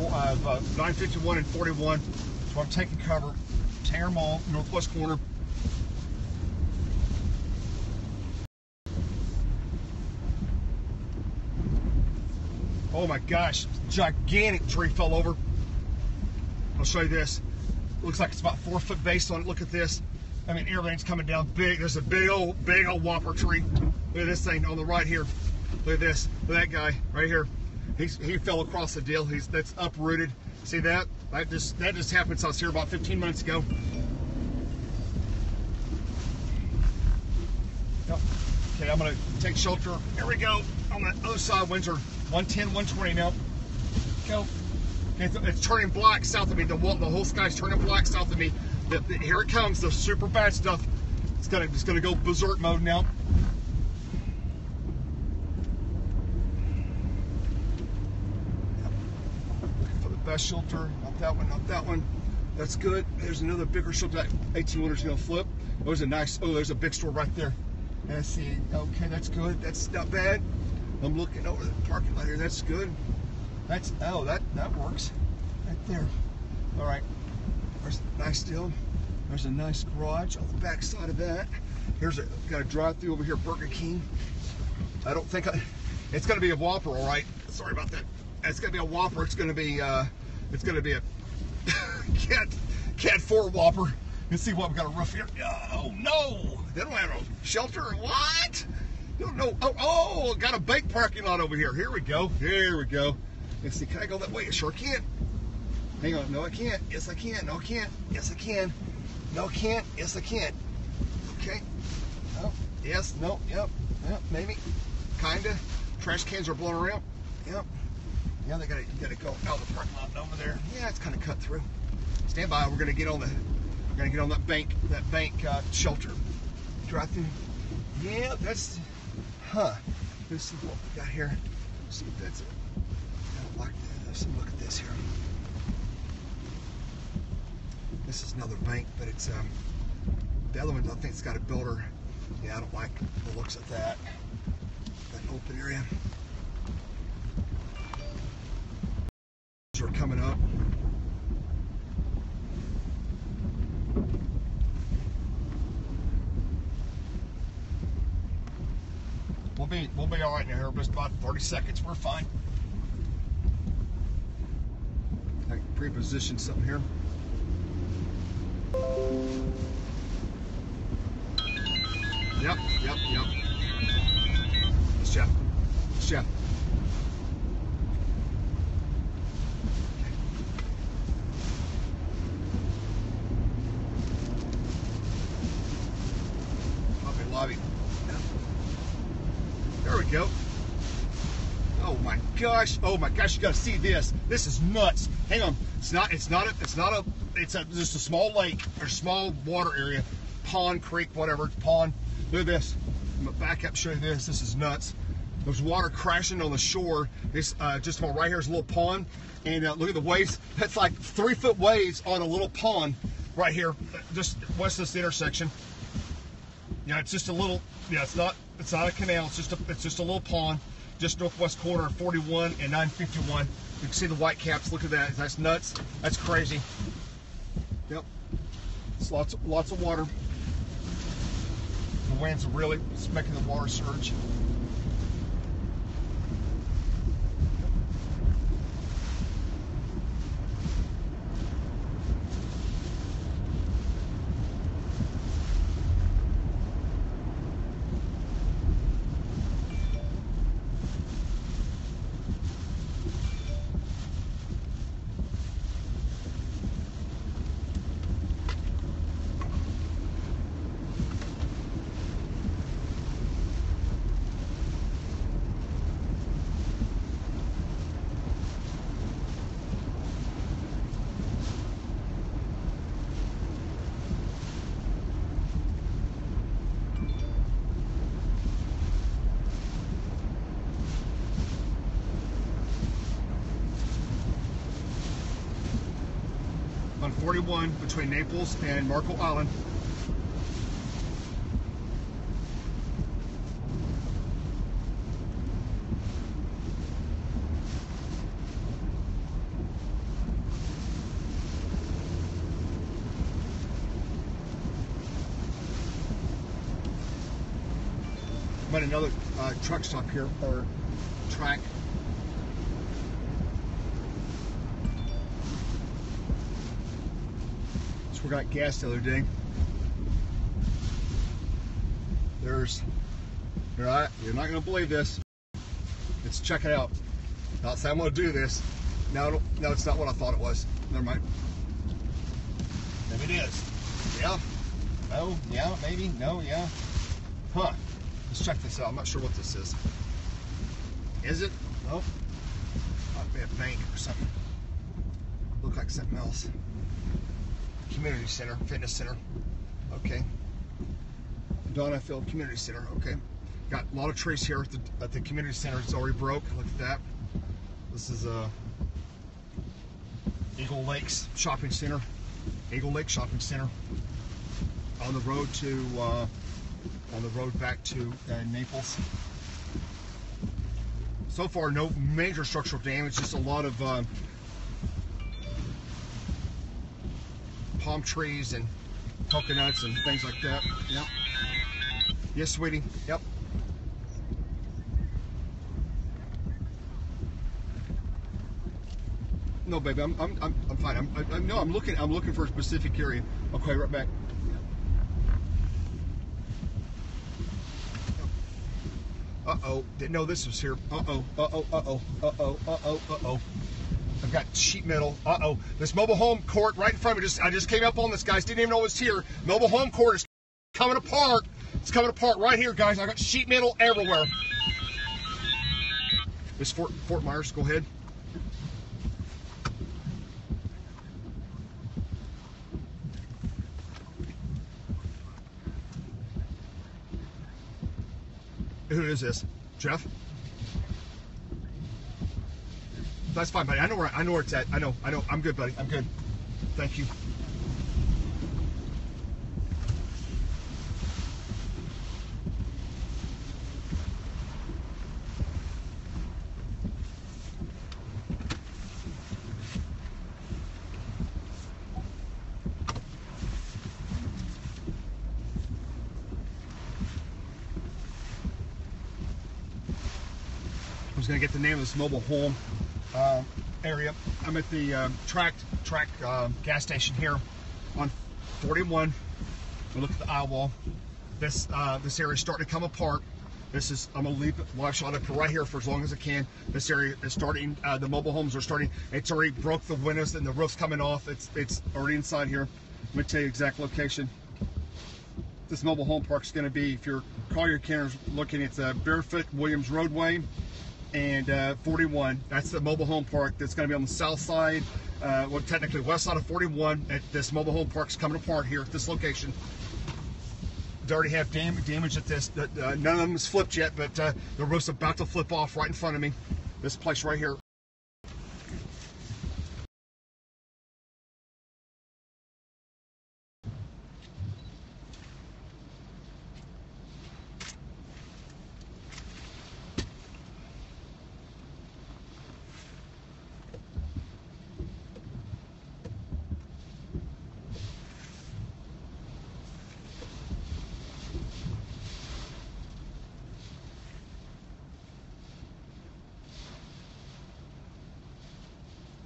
951 and 41. So I'm taking cover. Tanger Mall, northwest corner. Oh my gosh, gigantic tree fell over. I'll show you this. Looks like it's about 4 foot base on it. Look at this. I mean, everything's coming down big. There's a big old whopper tree. Look at this thing on the right here. Look at this. Look at that guy right here. He fell across the deal. That's uprooted. See that? That just happened. So I was here about 15 minutes ago. Yep. Okay, I'm gonna take shelter. Here we go. On the other side, winds are 110, 120 now. Go. Okay, it's turning black south of me. The whole sky's turning black south of me. Here it comes. The super bad stuff. It's gonna go berserk mode now. Looking for the best shelter. Not that one. Not that one. That's good. There's another bigger shelter. That 18-wheeler's gonna flip. There's a nice. Oh, there's a big store right there. And I see. Okay, that's good. That's not bad. I'm looking over the parking lot here. That's good. That works. Right there. All right. There's a nice deal. There's a nice garage on the back side of that. Got a drive-through over here, Burger King. I don't think it's gonna be a Whopper, all right. Sorry about that. It's gonna be a Whopper. It's gonna be a Cat 4 Whopper. Let's see what we got a roof here. Oh no! They don't have a shelter. What? No. Oh, got a bike parking lot over here. Here we go. Here we go. Let's see. Can I go that way? I sure can. Hang on. No, I can't. Yes, I can. No, I can't. Yes, I can. No, I can't. Yes, I can. Okay. No. Yes. No. Yep. Yep. Maybe. Kinda. Trash cans are blowing around. Yep. Yeah, you gotta go out the parking lot over there. Yeah, it's kind of cut through. Stand by. We're gonna get on that bank shelter. Drive through. Yeah, that's. Let's see what we got here. Let's see if that's it. I don't like that. Let's look at this here. This is another bank, but it's the other one. I think it's got a builder. Yeah, I don't like the looks of that. That open area. Are coming up. We'll be all right now. Just about 30 seconds. We're fine. I can pre-position something here. Yep. It's Jeff. Lobby. Yep. There we go. Oh my gosh, you gotta see this. This is nuts. Hang on. It's just a small lake or small water area. Pond, creek, whatever, pond. Look at this. I'm gonna back up and show you this. This is nuts. There's water crashing on the shore. This just about right here is a little pond. And look at the waves. That's like 3 foot waves on a little pond right here, just west of this intersection. Yeah, it's just a little. Yeah, it's not a canal. It's just a little pond, just northwest corner of 41 and 951. You can see the white caps. Look at that. That's nuts. That's crazy. Yep. It's lots of water. The winds are really making the water surge. On 41 between Naples and Marco Island. I'm at another truck stop here, or track. So we got gas the other day. You're not going to believe this. Let's check it out. Not saying I'm going to do this. No, it's not what I thought it was. Never mind. Maybe it is. Yeah. No. Yeah. Maybe. No. Yeah. Huh. Let's check this out. I'm not sure what this is. Is it? Nope. Might be a bank or something. Look like something else. Community center, fitness center. Okay. Donna Field Community Center. Okay. Got a lot of trees here at the community center. It's already broke. Look at that. This is Eagle Lakes Shopping Center. Eagle Lake Shopping Center. On the road back to Naples. So far, no major structural damage. Just a lot of palm trees and coconuts and things like that. Yep. Yes, sweetie. Yep. No, baby, I'm fine. I'm looking for a specific area. Okay, right back. Uh-oh. Didn't know this was here. Uh-oh. I've got sheet metal. Uh-oh. This mobile home court right in front of me. I just came up on this, guys. Didn't even know it was here. Mobile home court is coming apart. It's coming apart right here, guys. I got sheet metal everywhere. Miss Fort Myers, go ahead. Who is this? Jeff? That's fine, buddy. I know where it's at. I know. I'm good, buddy. I'm good. Thank you. I was going to get the name of this mobile home area. I'm at the track gas station here on 41. We look at the eye wall. This area is starting to come apart. I'm going to leave the live shot up right here for as long as I can. This area is starting. The mobile homes are starting. It's already broke the windows and the roof's coming off. It's already inside here. Let me tell you exact location. This mobile home park is going to be, if your Collier Kenner's looking, it's Barefoot Williams Roadway and 41. That's the mobile home park that's going to be on the south side, well, technically west side of 41. This mobile home park is coming apart here at this location. They already have damage at this. None of them is flipped yet, but the roof's about to flip off right in front of me. This place right here.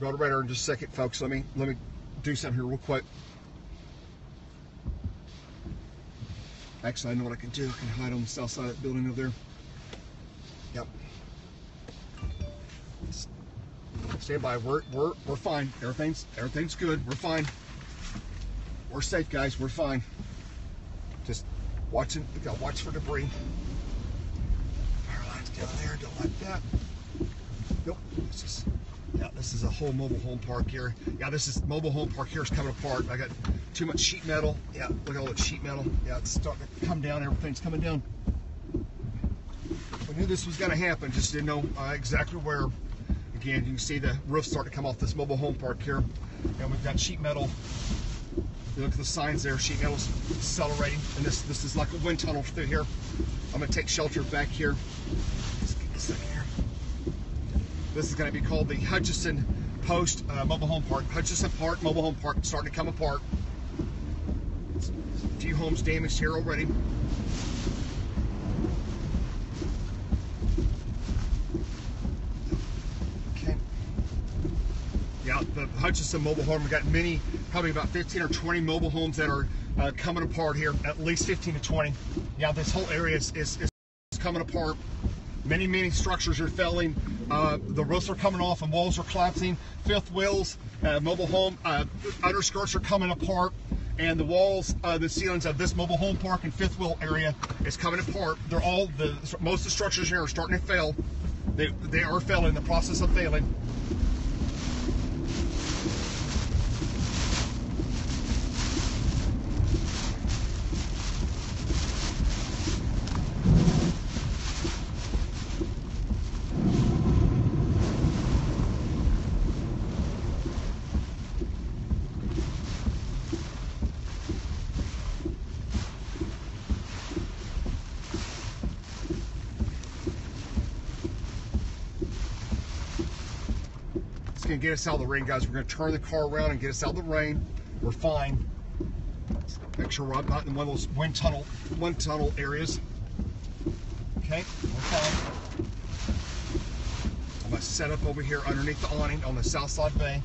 Go to radar in just a second, folks. Let me do something here real quick. Actually, I know what I can do. I can hide on the south side of that building over there. Yep. Stand by. We're fine. Everything's good. We're fine. We're safe, guys. We're fine. Just watching. We got to watch for debris. Power lines down there. Don't like that. Nope. This is a whole mobile home park here. Yeah, this is mobile home park here is coming apart. I got too much sheet metal. Yeah, look at all that sheet metal. Yeah, it's starting to come down. Everything's coming down. I knew this was going to happen. Just didn't know exactly where. Again, you can see the roof starting to come off this mobile home park here. And we've got sheet metal. You look at the signs there. Sheet metal's accelerating. And this is like a wind tunnel through here. I'm going to take shelter back here. Just give me a second here. This is going to be called the Hutchison Post Mobile Home Park. Hutchison Park Mobile Home Park starting to come apart. A few homes damaged here already. the Hutchinson mobile home. We've got many, probably about 15 or 20 mobile homes that are coming apart here, at least 15 to 20. Yeah, this whole area is coming apart. Many structures are failing. The roofs are coming off and walls are collapsing. Fifth wheels, mobile home underskirts are coming apart, and the walls, the ceilings of this mobile home park and fifth wheel area is coming apart. They're all most of the structures here are starting to fail. They are failing, in the process of failing. Gonna get us out of the rain, guys. We're gonna turn the car around and get us out of the rain. We're fine. Let's make sure we're not in one of those wind tunnel areas. Okay, we're fine. I'm gonna set up over here underneath the awning on the south side bay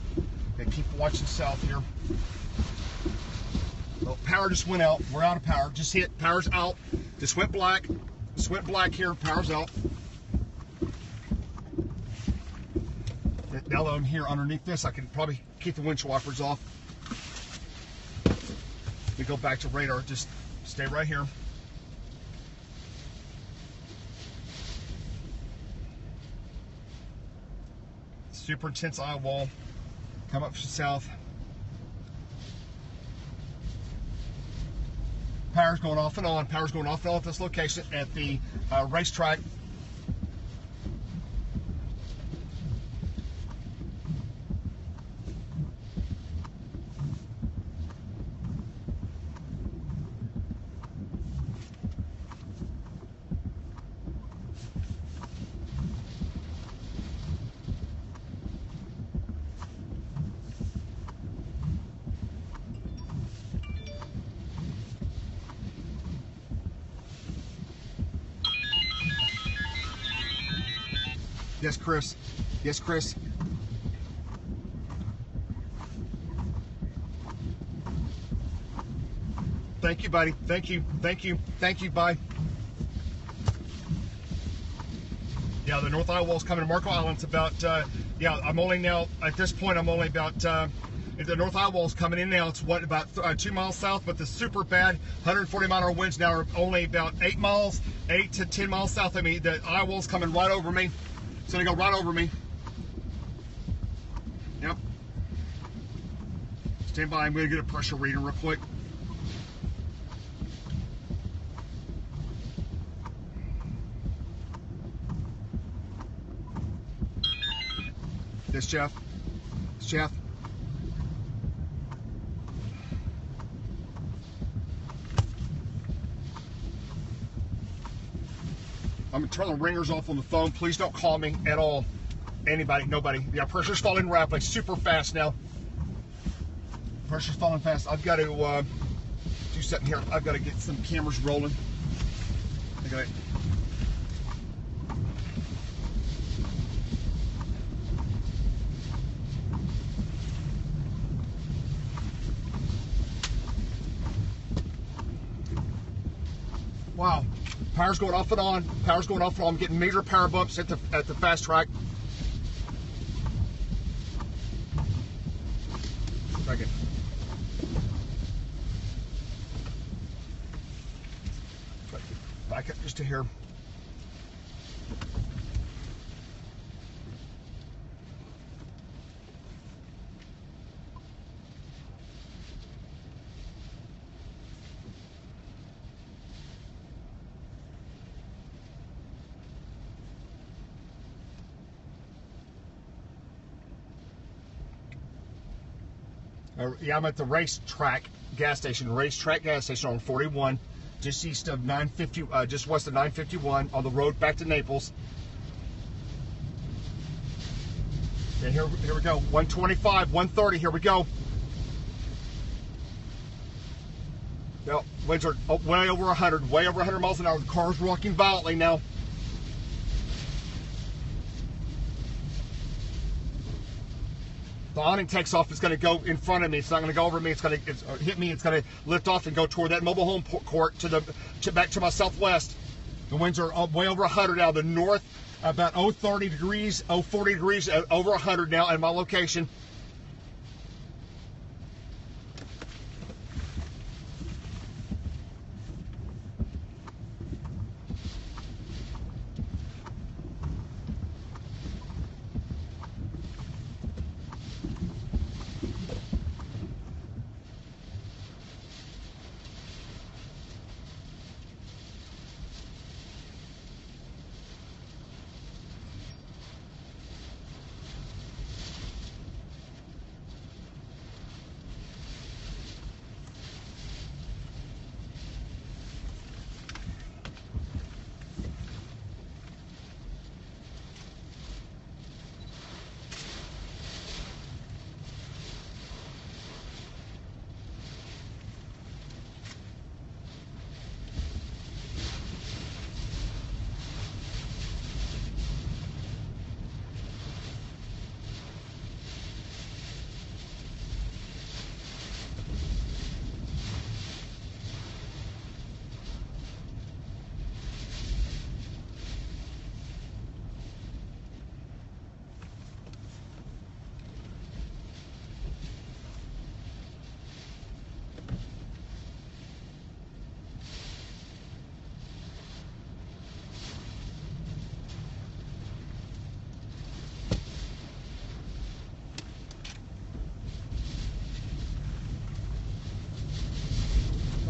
and keep watching south here. Well, power just went out. We're out of power. Just hit. Power's out. Just went black. Just went black here. Power's out. Now that I'm here underneath this, I can probably keep the windshield wipers off. We go back to radar. Just stay right here. Super intense eye wall. Come up to south. Power's going off and on. Power's going off and on at this location at the racetrack. Yes, Chris. Yes, Chris. Thank you, buddy. Thank you. Thank you. Thank you. Bye. Yeah, the North Eye Wall's coming to Marco Island. It's about, yeah, I'm only now, at this point, I'm only about, if the North Eye Wall's coming in now, it's what, about 2 miles south, but the super bad 140-mile-an-hour winds now are only about 8 to 10 miles south of me. The eye wall's coming right over me. It's gonna go right over me. Yep. Stand by, I'm gonna get a pressure reading real quick. This Jeff. It's Jeff. I'm gonna turn the ringers off on the phone. Please don't call me at all. Anybody, nobody. Yeah, pressure's falling rapidly, super fast now. Pressure's falling fast. I've got to do something here. I've got to get some cameras rolling. I got it. Wow. Power's going off and on. Power's going off and on. I'm getting major power bumps at the fast track. Second. Back up just to here. Yeah, I'm at the racetrack gas station on 41, just east of 950, just west of 951 on the road back to Naples. And here we go, 125, 130, here we go. Yep, winds are way over 100 miles an hour. The car's rocking violently now. the awning takes off, it's going to go in front of me. It's not going to go over me. It's going to hit me. It's going to lift off and go toward that mobile home court back to my southwest. The winds are way over 100 out of the north, about 030 degrees, 040 degrees, over 100 now at my location.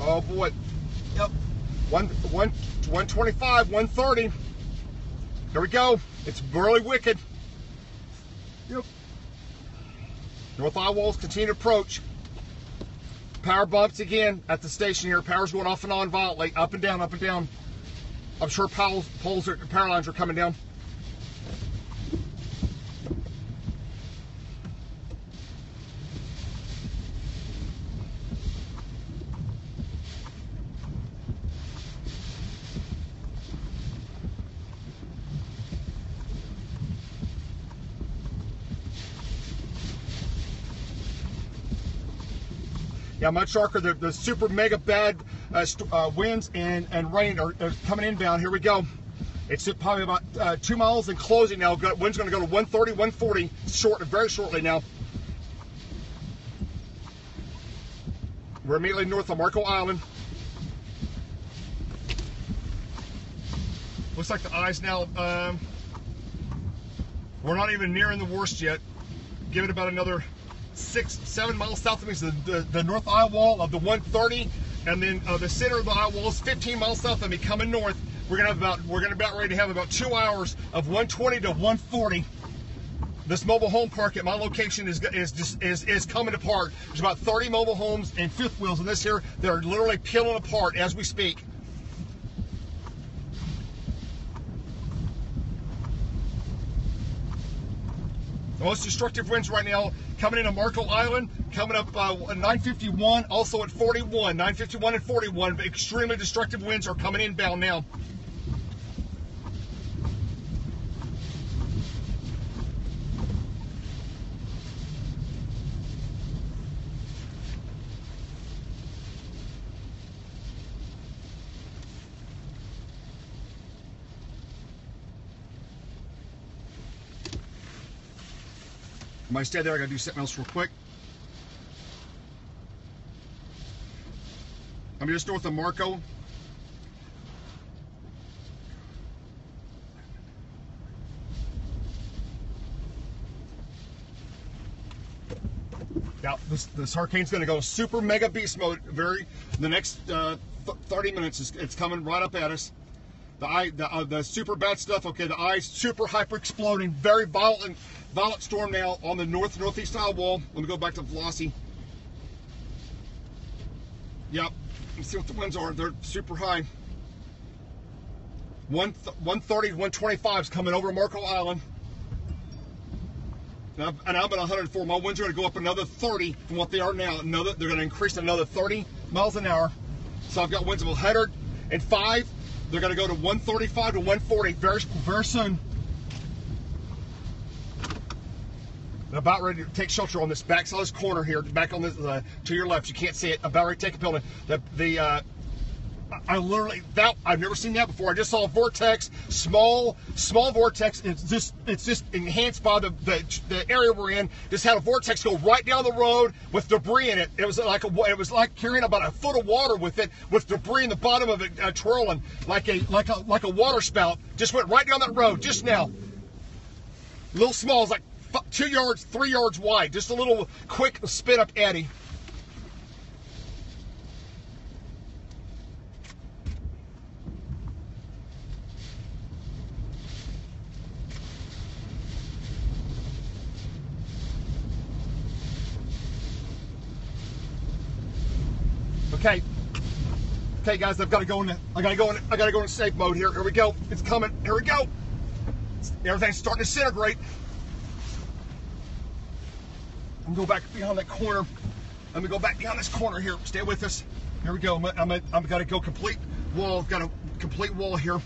Oh boy, yep, 125, 130. Here we go. It's really wicked. Yep. North eye walls continue to approach. Power bumps again at the station here. Power's going off and on violently, up and down, up and down. I'm sure power lines are coming down. Yeah, much darker. The super mega bad winds and rain are coming inbound. Here we go. It's probably about 2 miles and closing now. Wind's going to go to 130, 140 very shortly now. We're immediately north of Marco Island. Looks like the eyes now, we're not even nearing the worst yet. Give it about another 6-7 miles south of me is the north eye wall of the 130, and then the center of the eye wall is 15 miles south of me coming north. We're gonna about ready to have about 2 hours of 120 to 140. This mobile home park at my location is coming apart. There's about 30 mobile homes and fifth wheels in this here that are literally peeling apart as we speak. The most destructive winds right now coming into Marco Island, coming up 951, also at 41, 951 and 41. Extremely destructive winds are coming inbound now. Might stay there. I gotta do something else real quick. I'm just north of Marco. Now this hurricane's gonna go super mega beast mode. The next 30 minutes it's coming right up at us. The super bad stuff. Okay, the eyes super hyper exploding. Very violent storm now on the northeast eye wall. Let me go back to velocity. Yep. Let's see what the winds are. They're super high. 130 to 125 is coming over Marco Island. And I'm at 104. My winds are going to go up another 30 from what they are now. They're going to increase another 30 miles an hour. So I've got winds of 105. They're going to go to 135 to 140 very soon. I'm about ready to take shelter on this backside of this corner here, back on this to your left. You can't see it. I'm about ready to take a building. I literally, I've never seen that before. I just saw a vortex, small vortex. It's just enhanced by the area we're in. Just had a vortex go right down the road with debris in it. It was like carrying about a foot of water with it, with debris in the bottom of it twirling like a water spout. Just went right down that road just now. Little small, it's like 2 yards, 3 yards wide. Just a little quick spin up eddy. Okay, guys, I gotta go in safe mode here. Here we go. It's coming. Here we go. Everything's starting to disintegrate. I'm gonna go back behind that corner. Let me go back behind this corner here. Stay with us. Here we go. I'm gotta go complete wall. Got a complete wall here.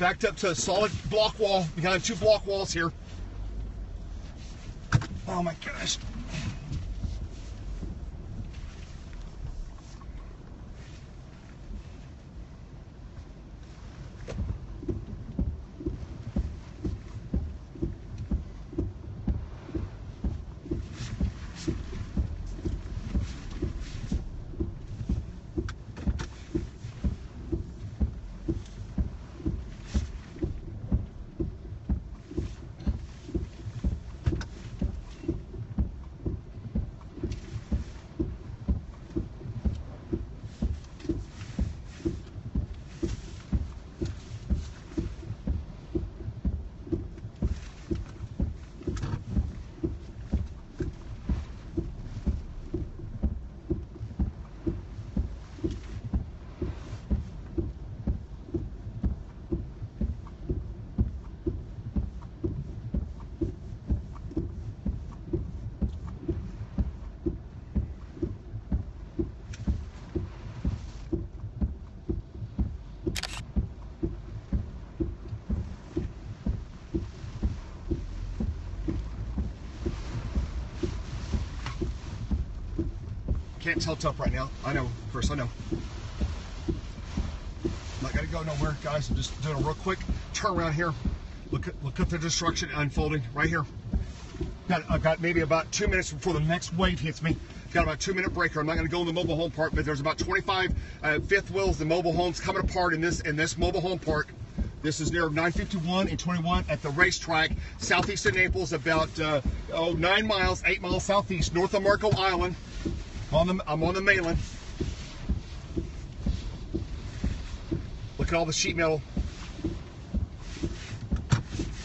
Backed up to a solid block wall. Behind 2 block walls here. Oh my gosh. Can't tilt up right now. I know, of course, I know. I'm not gonna go nowhere, guys. I'm just doing a real quick turn around here. Look at the destruction unfolding right here. I've got maybe about 2 minutes before the next wave hits me. I've got about a 2-minute breaker. I'm not gonna go in the mobile home park, but there's about 25 fifth wheels, the mobile homes coming apart in this mobile home park. This is near 951 and 21 at the racetrack, southeast of Naples, about 9 miles, 8 miles southeast, north of Marco Island. I'm on the mainland. Look at all the sheet metal.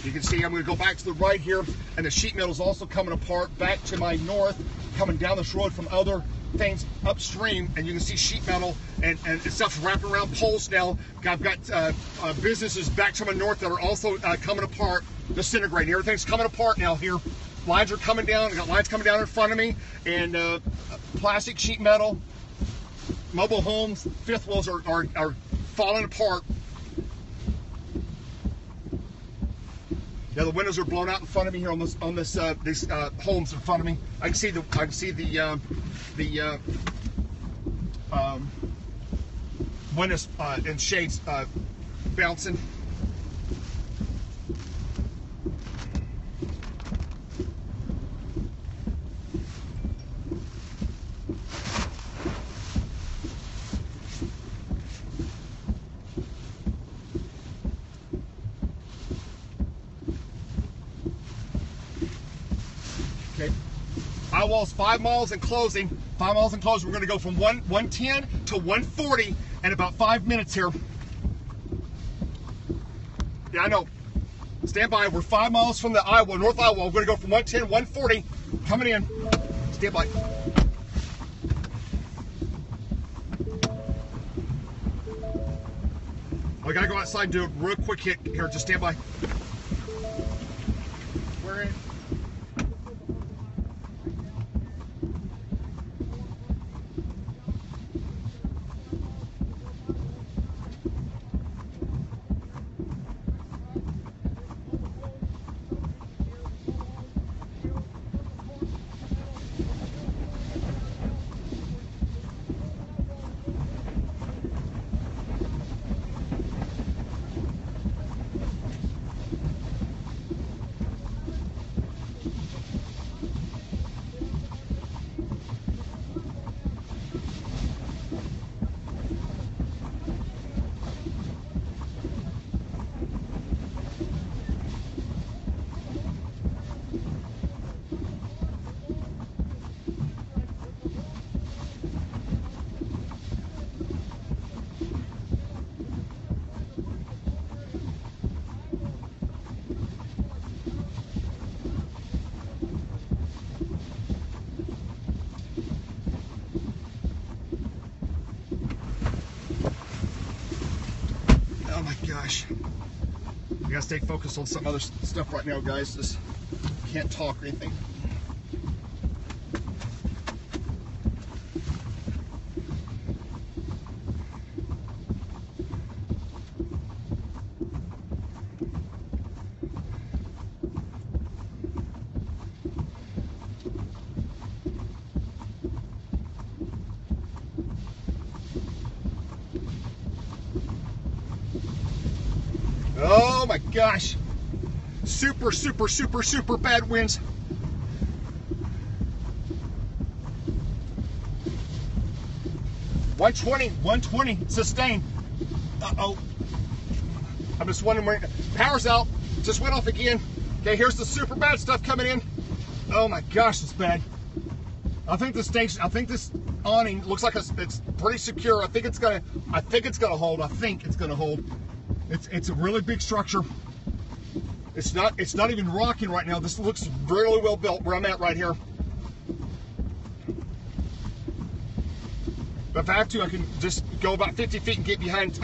You can see I'm going to go back to the right here, and the sheet metal is also coming apart back to my north, coming down this road from other things upstream, and you can see sheet metal and stuff's wrapping around poles now. I've got businesses back to my north that are also coming apart, disintegrating. Everything's coming apart now here. Lines are coming down. I got lines coming down in front of me, and plastic, sheet metal, mobile homes, fifth wheels are falling apart. Yeah, the windows are blown out in front of me here on these homes in front of me. I can see the windows and shades bouncing. Wall's 5 miles and closing. 5 miles and closing. We're going to go from 110 to 140 in about 5 minutes here. Yeah, I know. Stand by. We're 5 miles from the Iowa, North Iowa. We're going to go from 110 to 140. Coming in. Stand by. I got to go outside and do a real quick hit here. Just stand by. We're in. my gosh. I gotta stay focused on some other stuff right now, guys. Just can't talk or anything. Oh my gosh. Super, super, super, super bad winds. One twenty sustained. Uh-oh. I'm just wondering where power's out. Just went off again. Okay, here's the super bad stuff coming in. Oh my gosh, it's bad. I think this awning looks like it's pretty secure. I think it's gonna hold. It's a really big structure. It's not even rocking right now. This looks really well built where I'm at right here. But if I have to, I can just go about 50 feet and get behind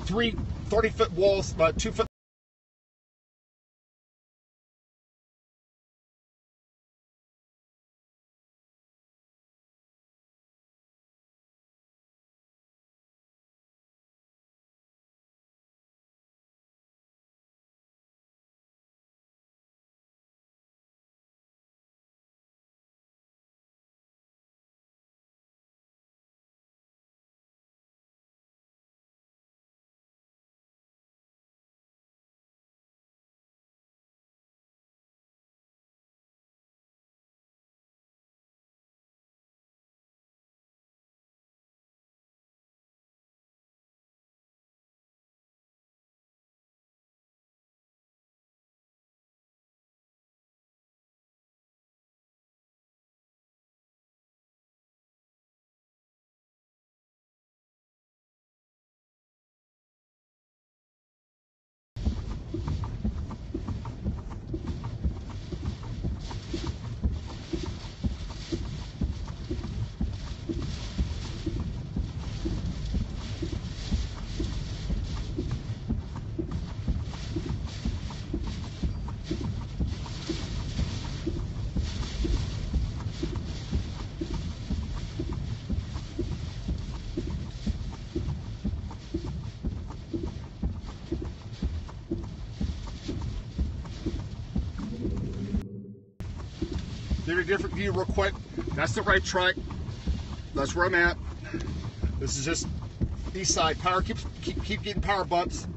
three 30-foot walls, 2 foot. Give you a different view real quick. That's the right track. That's where I'm at. This is just east side. Power keep getting power bumps.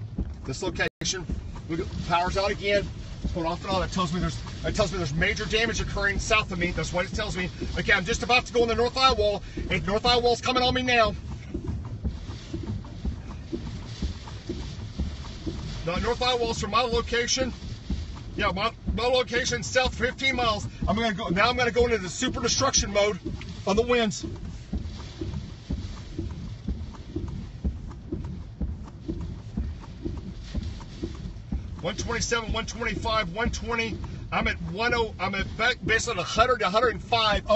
This location. Look, power's out again. It's going off and on. That tells me there's major damage occurring south of me. That's what it tells me. Okay, I'm just about to go in the north eye wall. And north eye wall's coming on me now. The north eye wall's from my location. Yeah, my location south 15 miles. I'm gonna go into the super destruction mode on the winds. $127, 125, 120. I'm at basically 100 to 105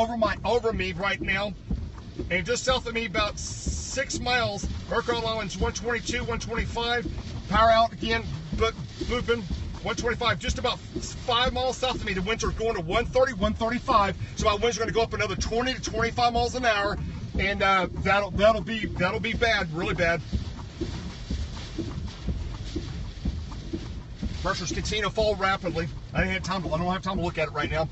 over me right now. And just south of me about 6 miles, Mercantile Island's 122, 125. Power out again, but looping. 125, just about 5 miles south of me. The winds are going to 130, 135. So my winds are going to go up another 20 to 25 miles an hour, and that'll be bad, really bad. Pressures continue to fall rapidly. I don't have time to look at it right now.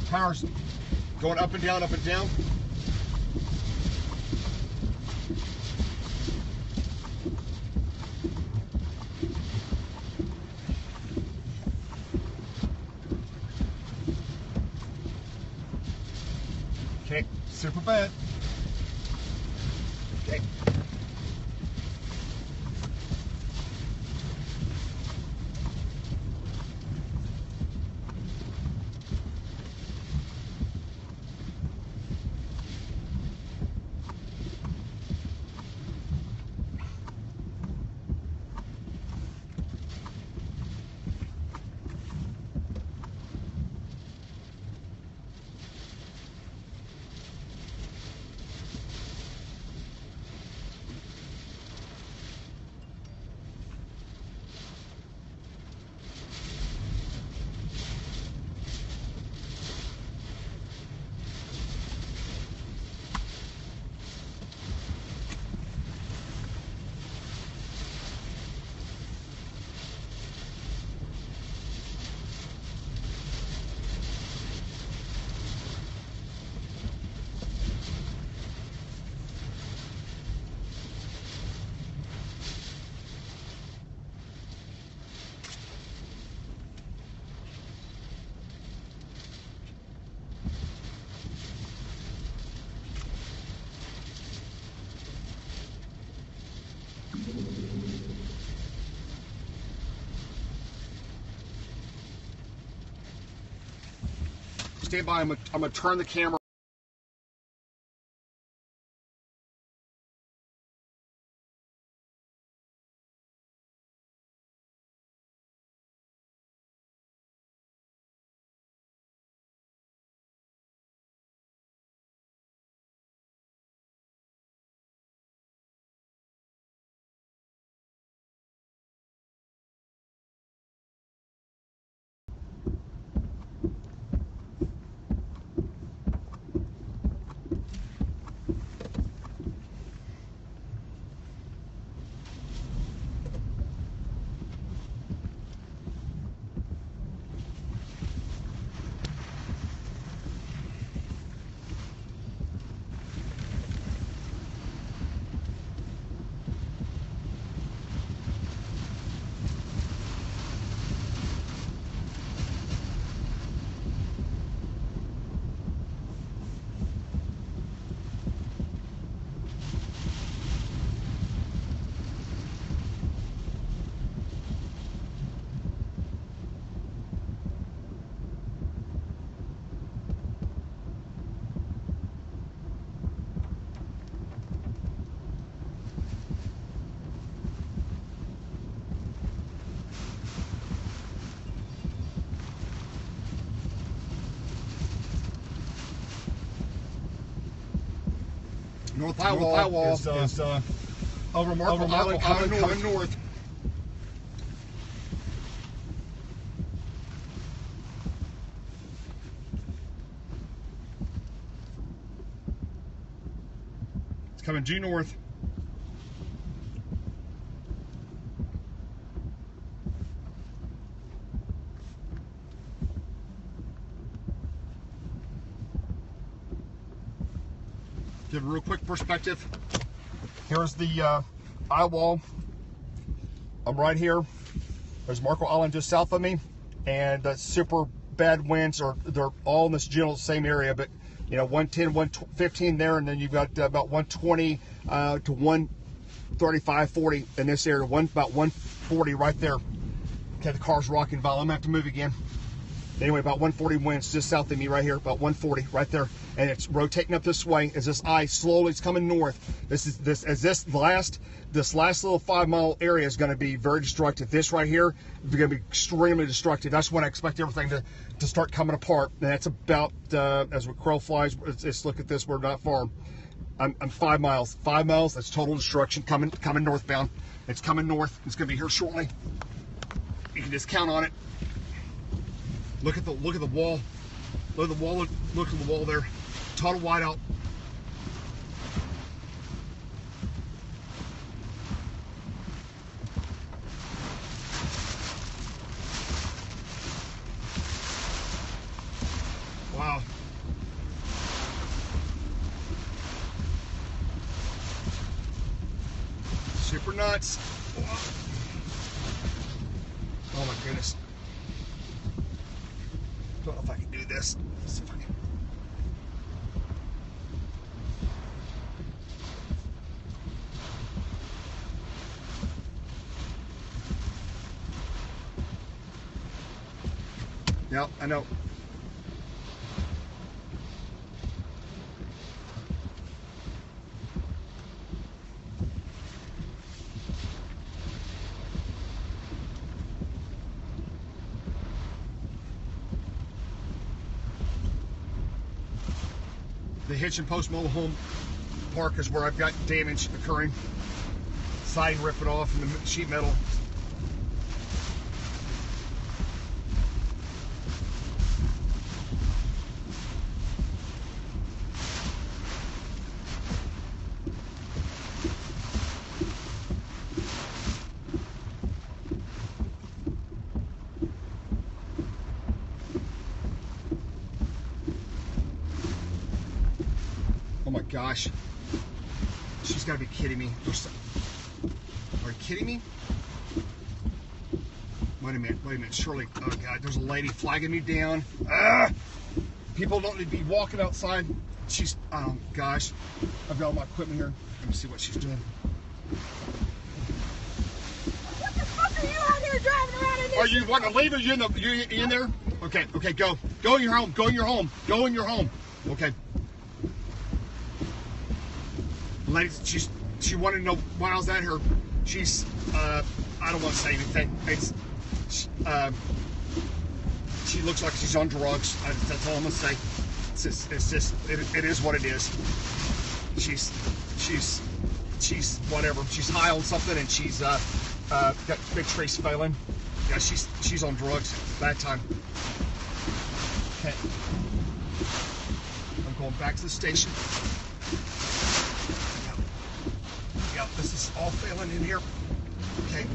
Power's going up and down, up and down. Okay, super bad. Okay. Stand by. I'm gonna turn the camera. North Highwall is over Marco Island coming north. It's coming due north. Give a real quick perspective. Here's the eye wall. I'm right here. There's Marco Island just south of me, and the super bad winds they're all in this general same area, but you know, 110, 115 there, and then you've got about 120 to 135, 40 in this area. About 140 right there. Okay, the car's rocking. Val, I'm gonna have to move again. Anyway, about 140 winds just south of me right here, about 140 right there, and it's rotating up this way as this eye slowly is coming north. This last little 5-mile area is going to be very destructive. This right here is going to be extremely destructive. That's when I expect everything to start coming apart. And that's about as the crow flies. Let's look at this. We're not far. I'm 5 miles. 5 miles. That's total destruction coming northbound. It's coming north. It's going to be here shortly. You can just count on it. Look at the wall. Look at the wall. Look at the wall there. Total whiteout. Wow. Super nuts. Oh my goodness. Don't know if I can do this. Let's see if I can. Yeah, I know. The Hitch and Post Mobile Home Park is where I've got damage occurring. Siding ripping off and the sheet metal. Oh my gosh. She's got to be kidding me. Are you kidding me? Wait a minute. Surely, oh God, there's a lady flagging me down. People don't need to be walking outside. She's, oh gosh. I've got all my equipment here. Let me see what she's doing. What the fuck are you out here driving around in this? Are you wanting to leave? Are you in there? Okay, okay, go. Go in your home. Go in your home. Go in your home. Okay. Ladies, she wanted to know why I was at her. She's, I don't want to say anything. It's, she looks like she's on drugs. That's all I'm going to say. It is what it is. She's whatever. She's high on something, and she's got big trace failing. Yeah, she's on drugs. Bad time. Okay. I'm going back to the station. Yeah, this is all failing in here. Okay.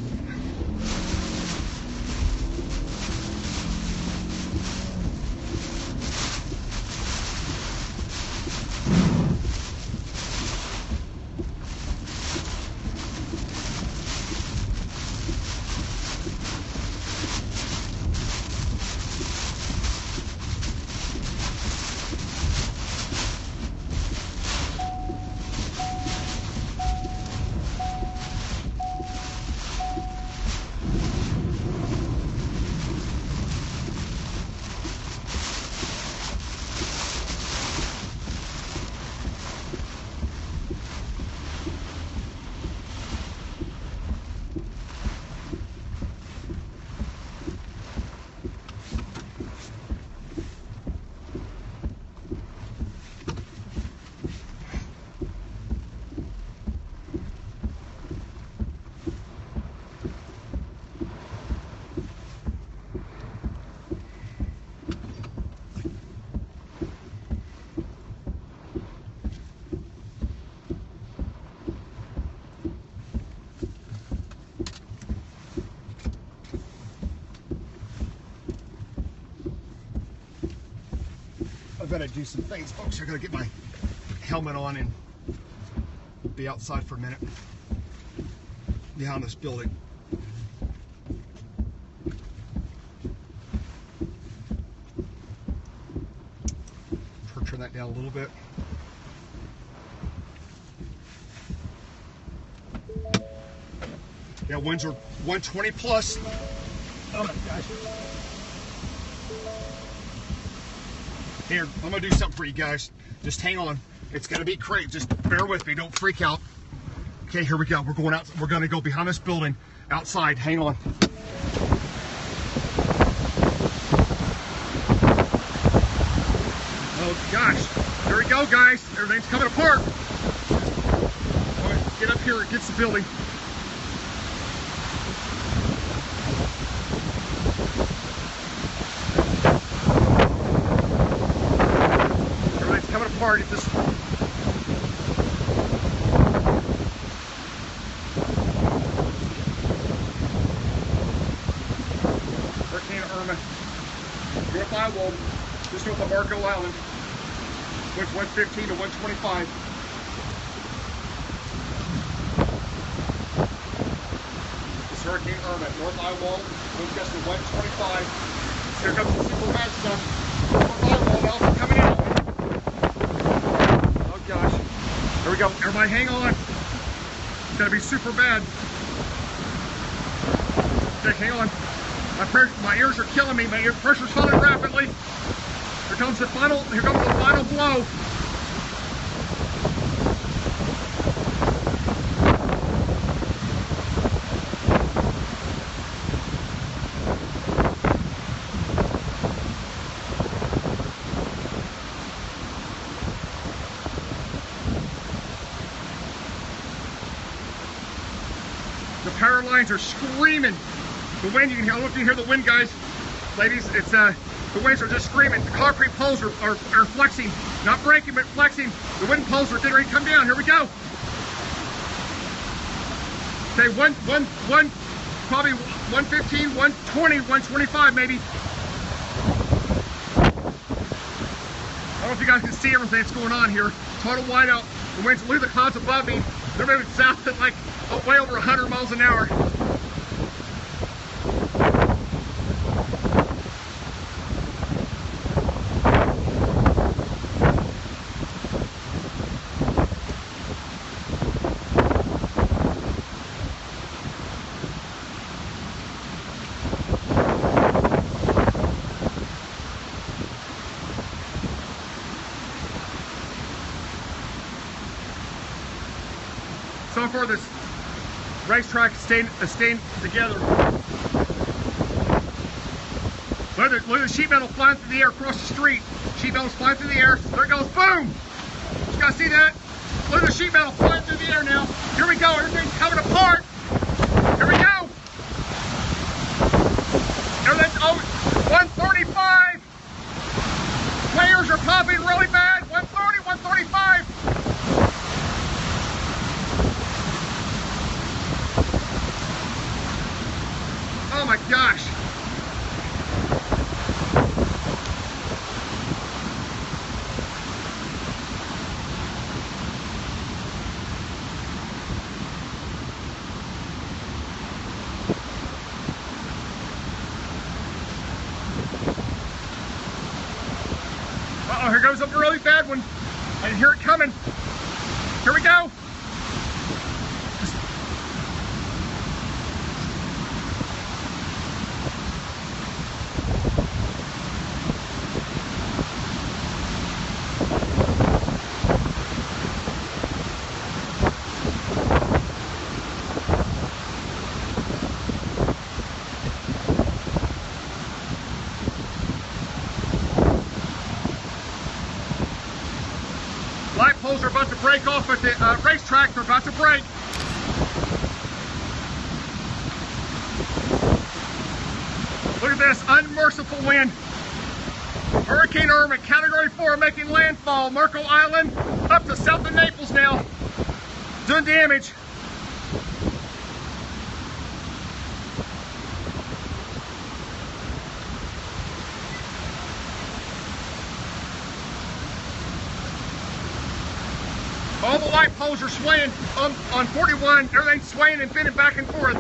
I gotta do some things, folks. I gotta get my helmet on and be outside for a minute behind this building. Turn that down a little bit. Yeah, winds are 120 plus. Oh my gosh. Here, I'm gonna do something for you guys. Just hang on. It's gonna be crazy. Just bear with me. Don't freak out. Okay, here we go. We're going out. We're gonna go behind this building, outside. Hang on. Oh gosh. Here we go, guys. Everything's coming apart. All right, get up here against the building. At this Hurricane Irma, North Iowa, just north of Marco Island, winds 115 to 125. This Hurricane Irma, North Iowa, winds gusting 125. Here comes the super bad stuff. North Iowa now coming out. Gosh. There we go. Everybody hang on. It's going to be super bad. Okay, hang on. My ears are killing me. My ear pressure's falling rapidly. Here comes the final blow. The power lines are screaming. The wind, you can hear, I don't know if you can hear the wind, guys. Ladies, it's the winds are just screaming. The concrete poles are flexing. Not breaking, but flexing. The wind poles are getting ready to come down. Here we go. Okay, probably 115, 120, 125 maybe. I don't know if you guys can see everything that's going on here. Total whiteout. The winds, look at the clouds above me. They're moving south at like way over 100 miles an hour. so far this racetrack is staying together. Look at the sheet metal flying through the air across the street. Sheet metal's flying through the air. There it goes, boom! You guys see that? Look at the sheet metal flying through the air now. Here we go, everything's coming apart. Here we go. Everything's, oh, 135. Players are popping really bad. 130, 135. Oh my gosh. Uh-oh, here goes a really bad one. I can hear it coming. Here we go. Light poles are about to break off at the racetrack. They're about to break. Look at this unmerciful wind. Hurricane Irma, Category 4, making landfall. Marco Island up to south of Naples now. Doing damage. All the light poles are swaying on 41. Everything's swaying and bending back and forth.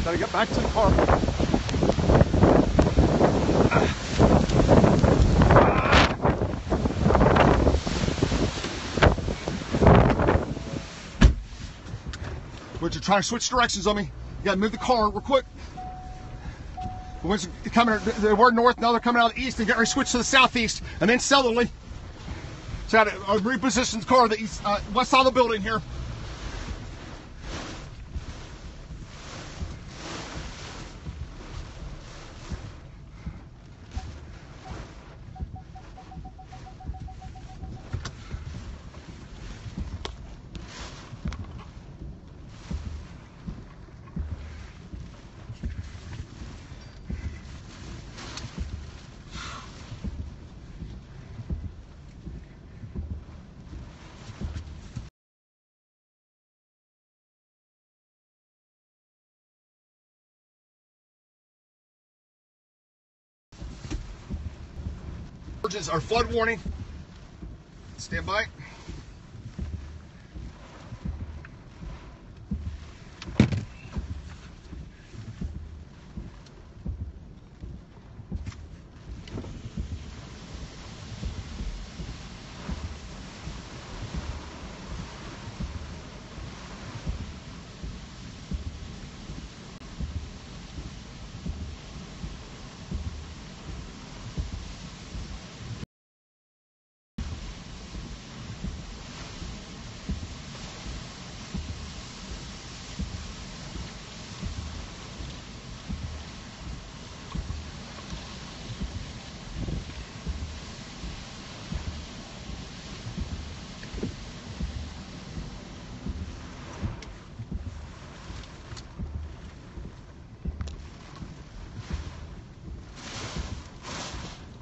Gotta get back to the car. Would you try to switch directions on me? You gotta move the car real quick. The winds are coming, they were north, now they're coming out of the east and get ready to switch to the southeast and then southerly. So I gotta reposition the car to the east, west side of the building here. Our flood warning. Stand by.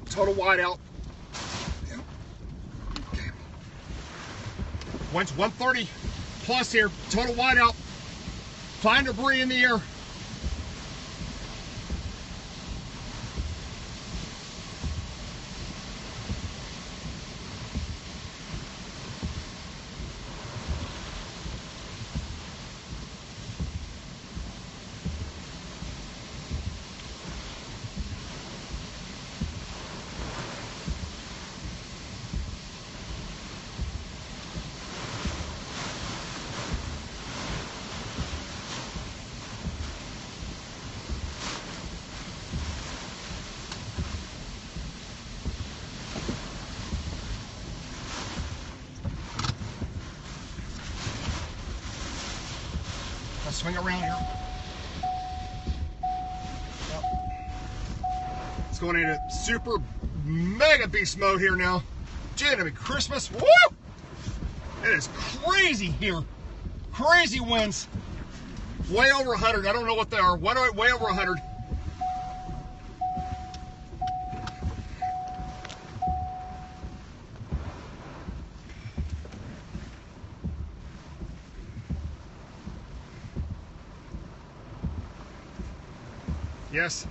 Total whiteout. Yep. Okay. Winds 130 plus here. Total whiteout. Flying debris in the air. to swing around here. Yep. It's going into super mega beast mode here now. Gee, Christmas. Woo! It is crazy here. Crazy winds. Way over 100. I don't know what they are. Way over 100. Yes.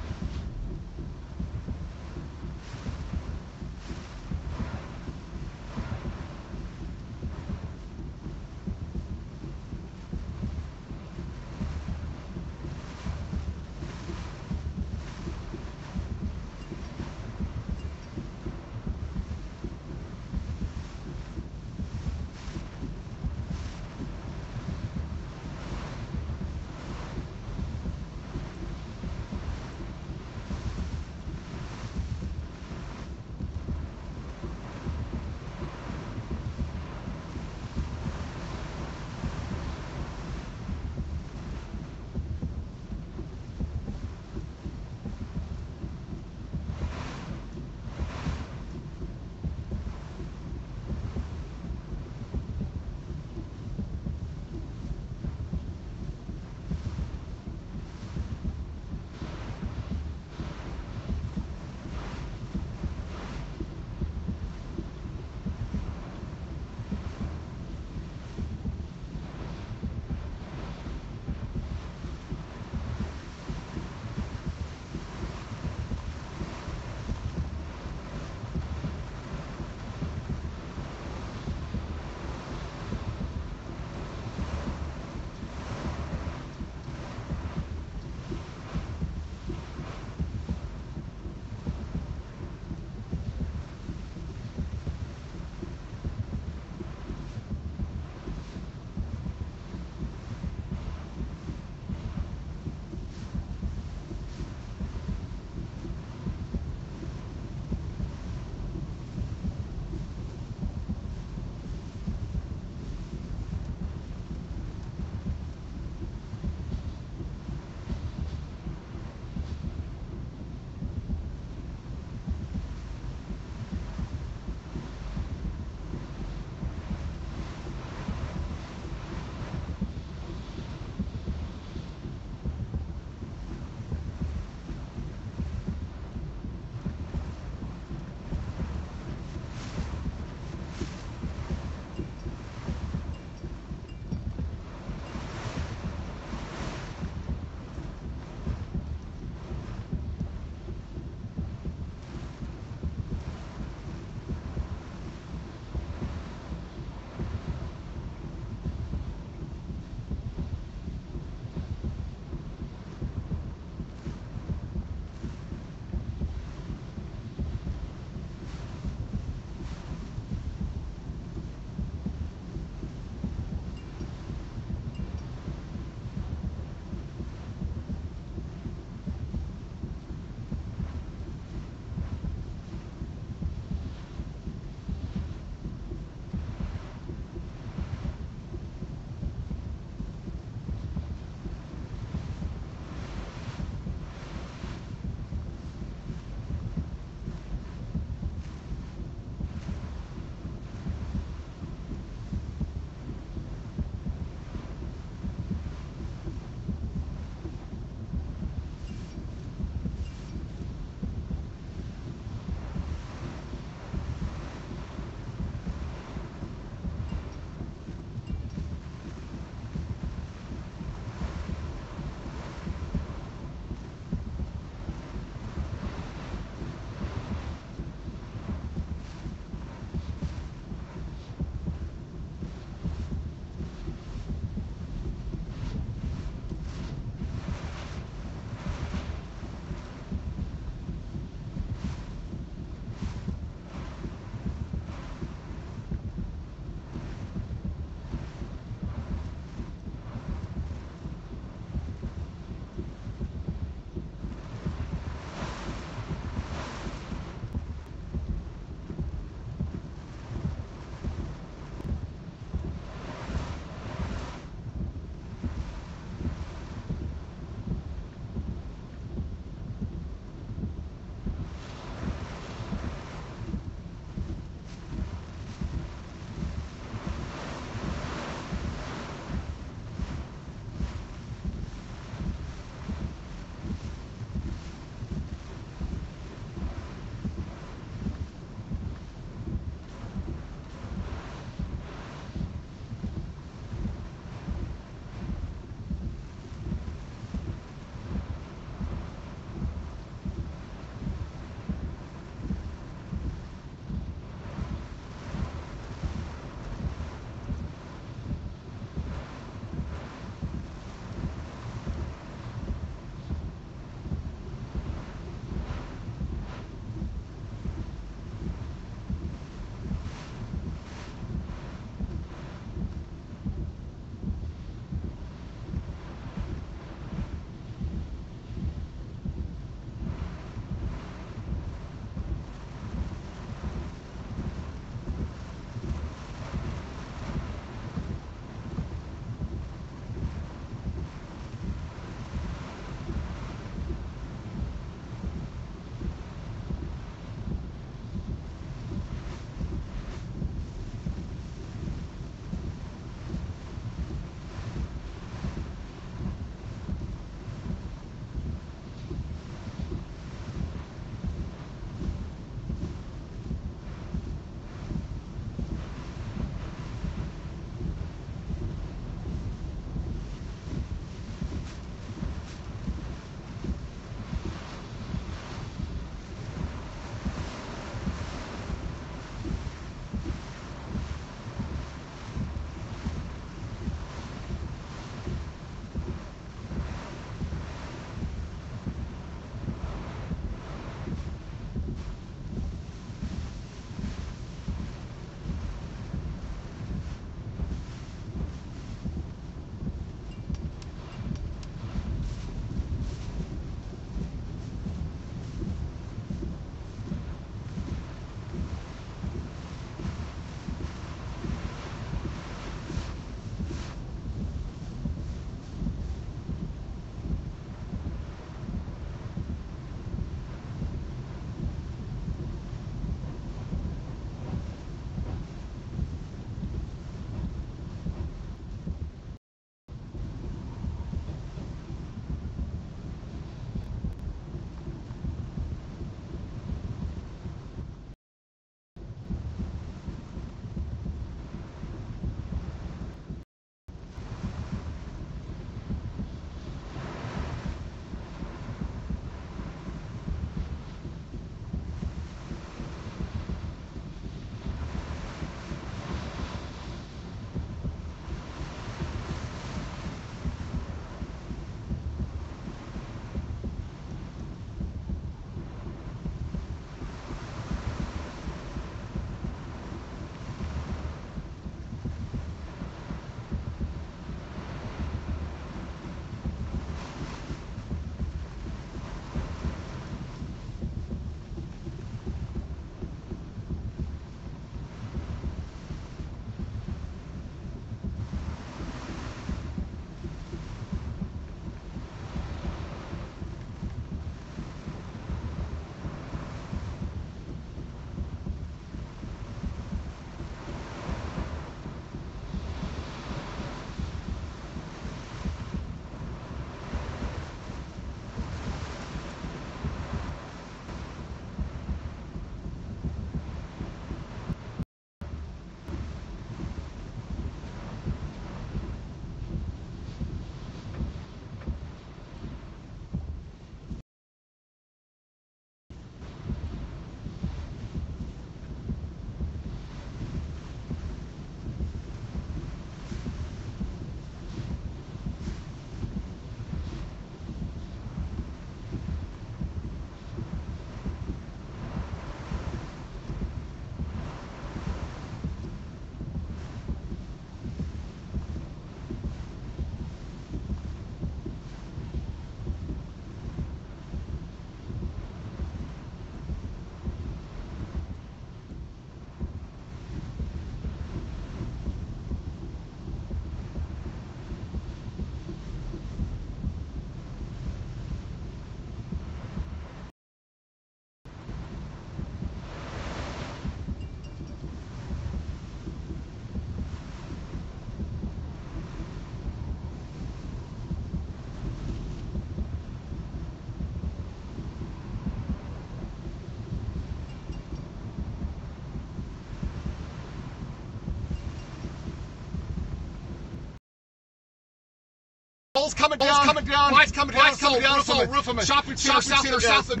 coming down. Lights coming down. It's all roof of a shopping center south of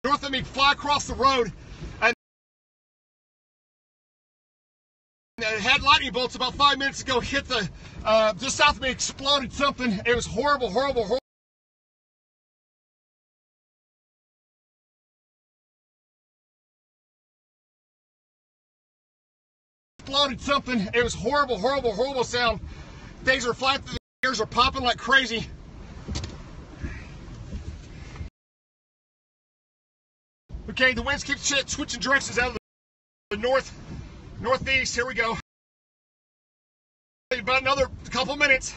north of me. Fly across the road, and it had lightning bolts about 5 minutes ago. Hit the just south of me. Exploded something. It was horrible. Exploded something. It was horrible sound. Things are flying through the ears, are popping like crazy. Okay, the winds keep switching directions out of the northeast. Here we go. About another couple minutes.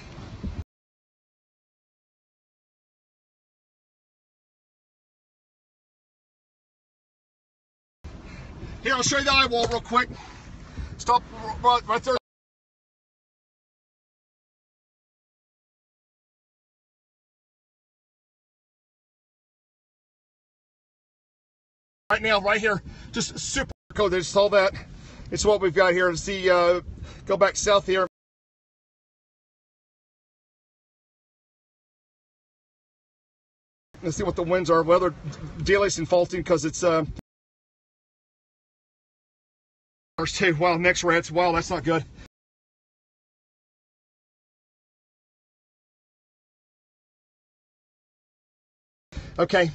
Here, I'll show you the eye wall real quick. Stop right there. Right now, right here, just super cold. They just saw that. It's what we've got here. See, go back south here. Let's see what the winds are. Weather delaying faulting because it's too. Wow, next rats. Wow, that's not good. Okay.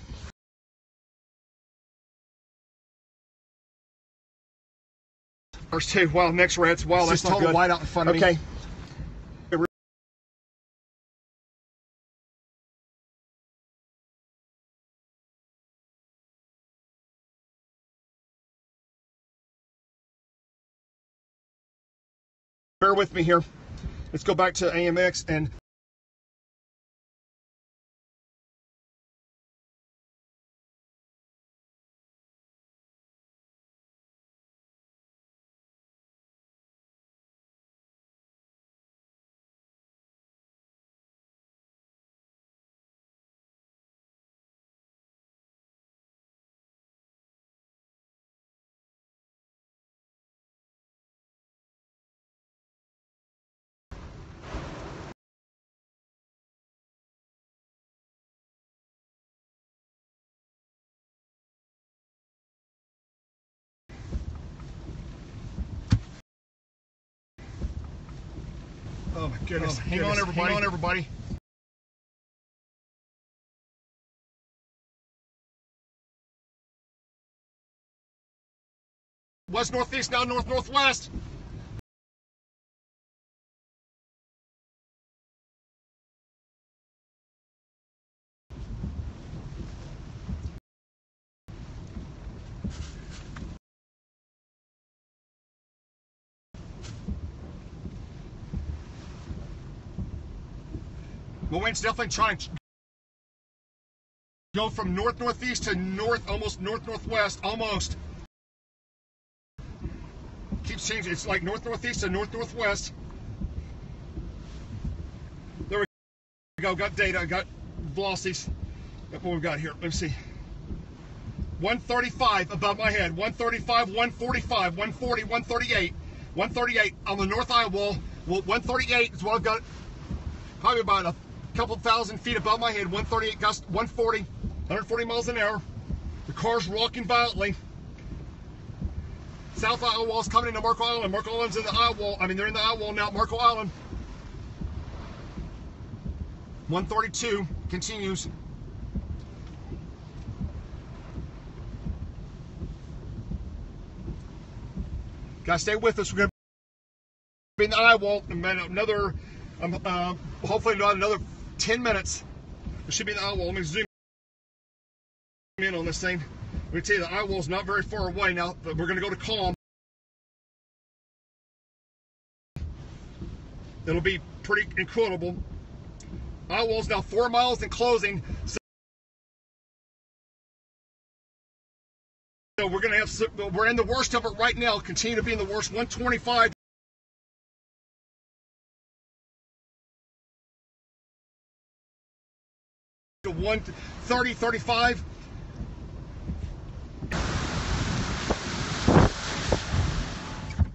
There's two. Wow, next rats. Wow, that's not good. White out in front of me. Okay. Bear with me here. Let's go back to AMX and oh my goodness. Hang on, everybody. West northeast, now northwest. The wind's definitely trying to go from northeast to almost northwest, almost. Keeps changing. It's like northeast to northwest. There we go. Got data. Got velocities. That's what we've got here. Let me see. 135 above my head. 135, 145, 140, 138. 138 on the north eye wall. Well, 138 is what I've got. Probably about a couple thousand feet above my head. 138 gust, 140 miles an hour. The car's rocking violently. South eye wall's coming into Marco Island. Marco Island's in the eye wall. I mean, they're in the eye wall now. Marco Island. 132 continues. Gotta stay with us. We're gonna be in the eye wall another, hopefully not another 10 minutes. We should be in the eye wall. Let me zoom in on this thing. Let me tell you, the eye wall's not very far away now, but we're gonna go to calm. It'll be pretty incredible. Eye wall's now 4 miles and closing. So we're gonna have, we're in the worst of it right now. Continue to be in the worst. 125. To 130, 35.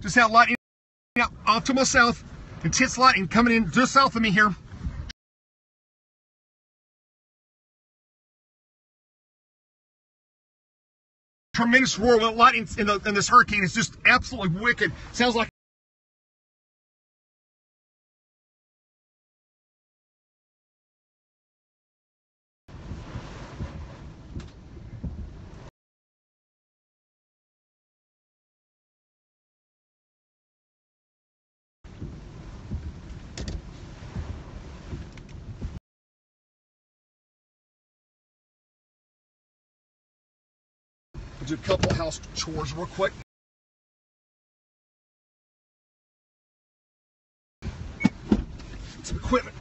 Just had lightning off to my south. Intense lightning coming in just south of me here. tremendous roar with lightning in this hurricane is just absolutely wicked. Sounds like I'll do a couple of house chores real quick. Some equipment.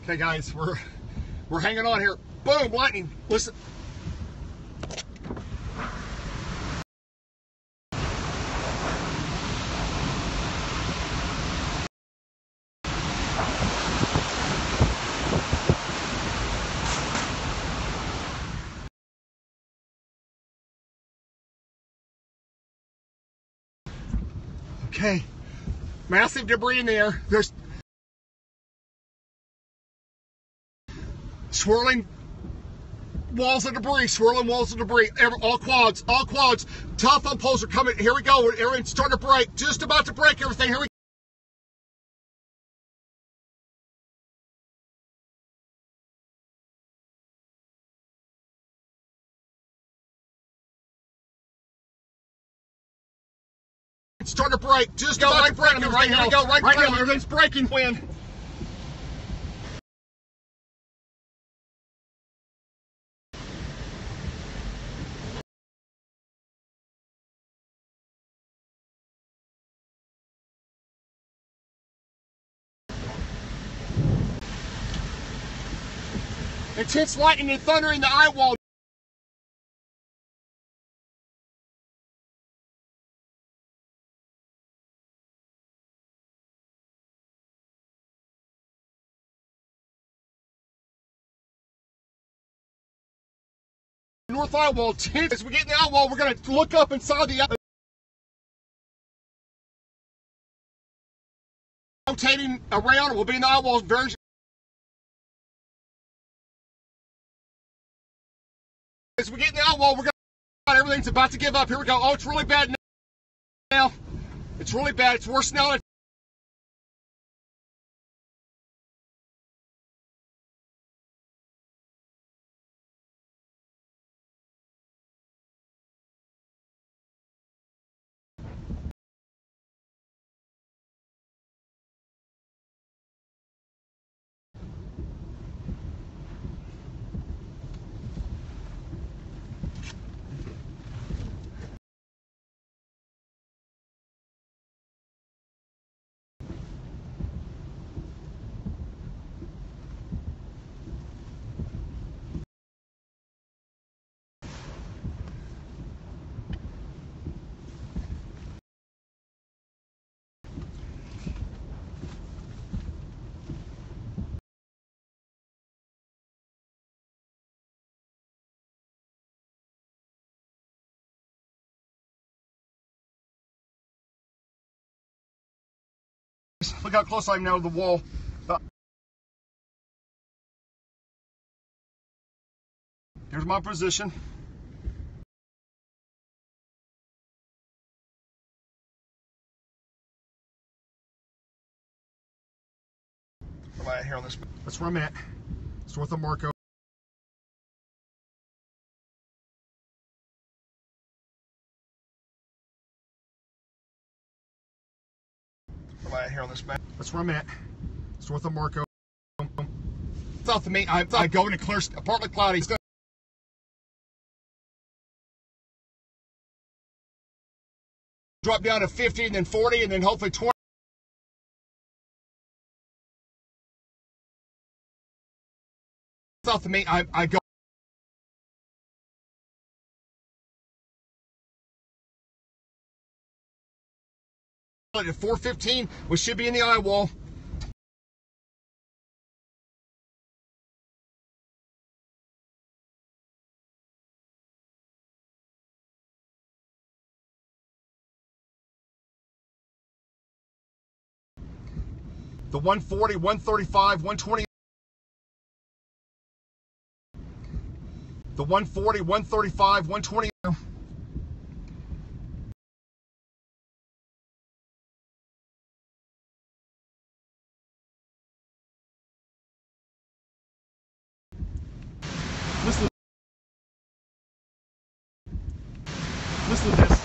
Okay, guys, we're hanging on here. Boom, lightning. Listen. Okay, massive debris in the air. There's swirling walls of debris, all quads. Telephone poles are coming. Here we go. Everything's starting to break. Just about to break everything. Here we go. It's starting to break. Just about to break everything. Right here we go. Right now. Everything's breaking. Wind. Intense lightning and thunder in the eye wall. North eye wall. As we get in the eye wall, we're going to look up inside the rotating around. We'll be in the eye wall very. As we get in the eye wall, we're going to. Everything's about to give up. Here we go. Oh, it's really bad now. It's really bad. It's worse now. Look how close I am now to the wall. Here's my position. Where am I at here on this? That's where I'm at. It's north of Marco. Where am I at here on this map? That's where I'm at. It's north of Marco. South of me, I go into clear, partly cloudy. Drop down to 50 and then 40 and then hopefully 20. South of me, I go at 415, we should be in the eye wall. The 140, 135, 120. The 140, 135, 120. Listen to this.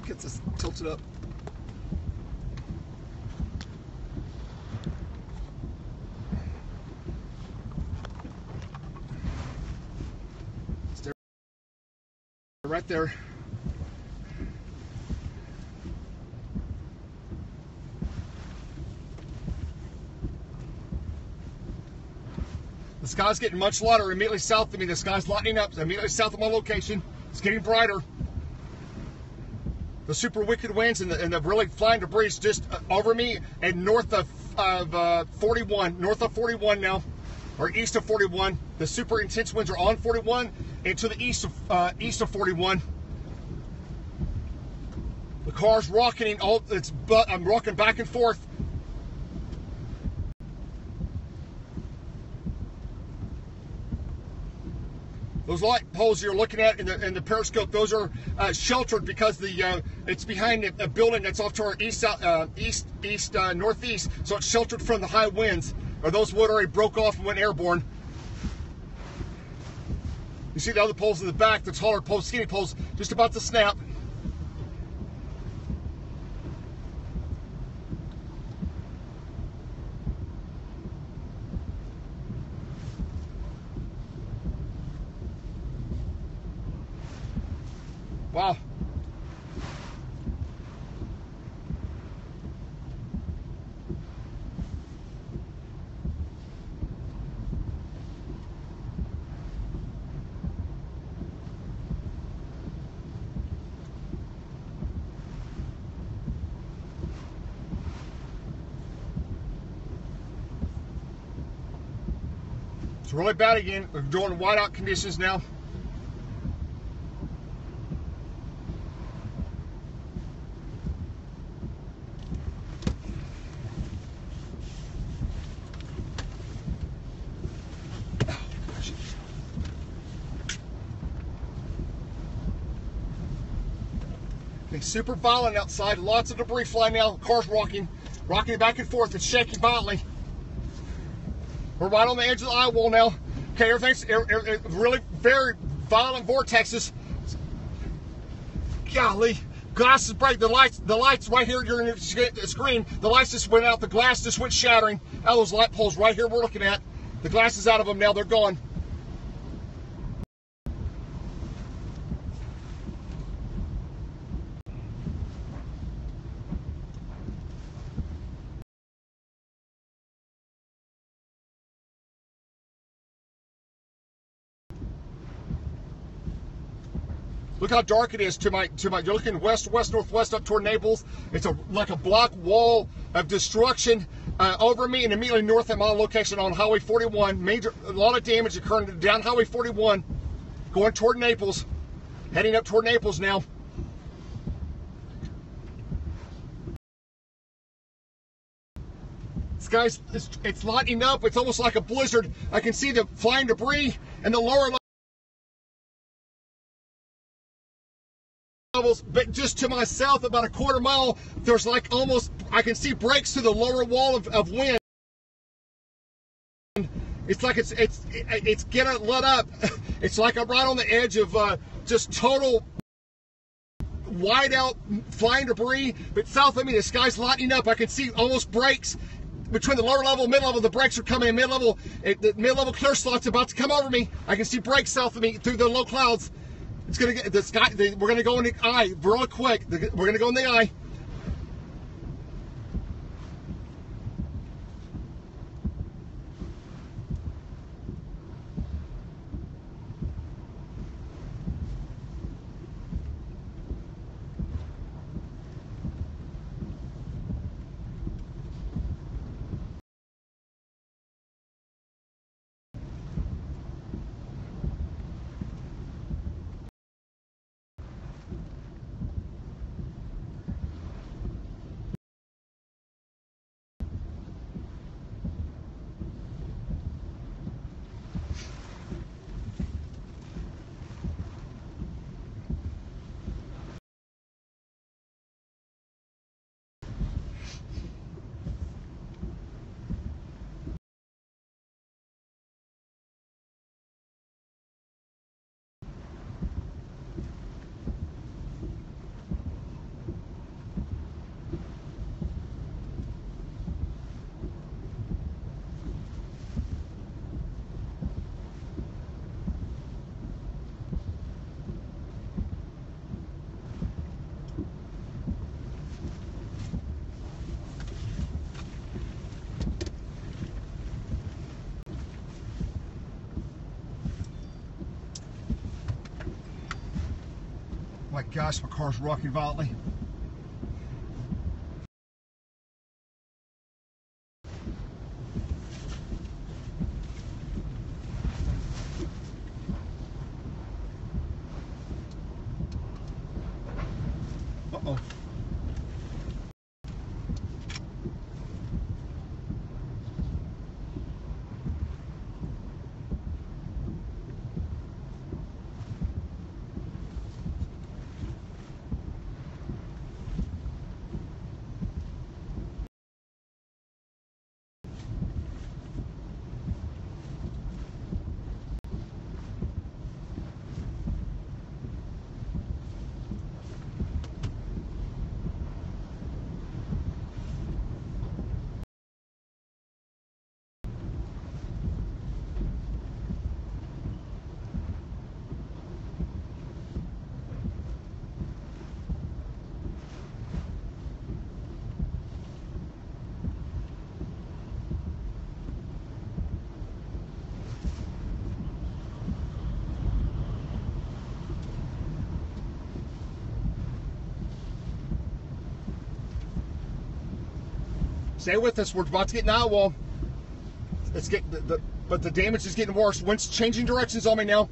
Gets us tilted up. Stay right there. The sky's getting much lighter immediately south of me. The sky's lightening up immediately south of my location. It's getting brighter. The super wicked winds and the really flying debris is just over me and north of 41, north of 41 now, or east of 41. The super intense winds are on 41 and to the east of 41. The car's rocking. I'm rocking back and forth. Those light poles you're looking at in the Periscope, those are sheltered because it's behind a building that's off to our northeast, so it's sheltered from the high winds. Or those wood already broke off and went airborne. You see the other poles in the back, the taller poles, skinny poles, just about to snap. Wow. It's really bad again. We're doing whiteout conditions now. Okay, super violent outside. Lots of debris flying now. Car's rocking back and forth. It's shaking violently. We're right on the edge of the eye wall now. Okay, everything's really very violent vortexes. Golly, glasses break. The lights right here during the screen. The lights just went out. The glass just went shattering. Out of those light poles right here we're looking at. The glass is out of them now. They're gone. Look how dark it is to my. You're looking west, northwest up toward Naples. It's like a block wall of destruction over me, and immediately north of my location on Highway 41. A lot of damage occurring down Highway 41, going toward Naples, heading up toward Naples now. This guy's, it's lightening up. It's almost like a blizzard. I can see the flying debris and the lower levels, but just to my south, about a quarter mile, there's like almost, I can see breaks through the lower wall of wind. It's like it's getting let up. It's like I'm right on the edge of just total wide out flying debris. But south of me, the sky's lightening up. I can see almost breaks between the lower level and mid level. The breaks are coming in mid level. The mid level clear slot's about to come over me. I can see breaks south of me through the low clouds. It's gonna get the sky. We're gonna go in the eye real quick. We're gonna go in the eye. My gosh, my car's rocking violently. Uh-oh. Stay with us. We're about to get in the eye wall. It's getting but the damage is getting worse. Wind's changing directions on me now.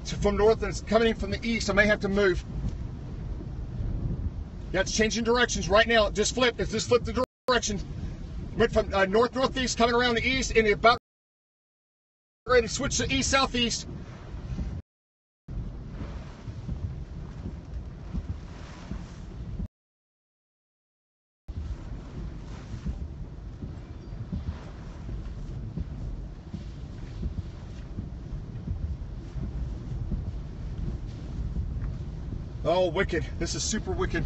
From north, and it's coming in from the east. I may have to move. Yeah, it's changing directions right now. It just flipped. It just flipped the direction. Went from north-northeast coming around the east, and about ready to switch to east, southeast. Oh, wicked. This is super wicked.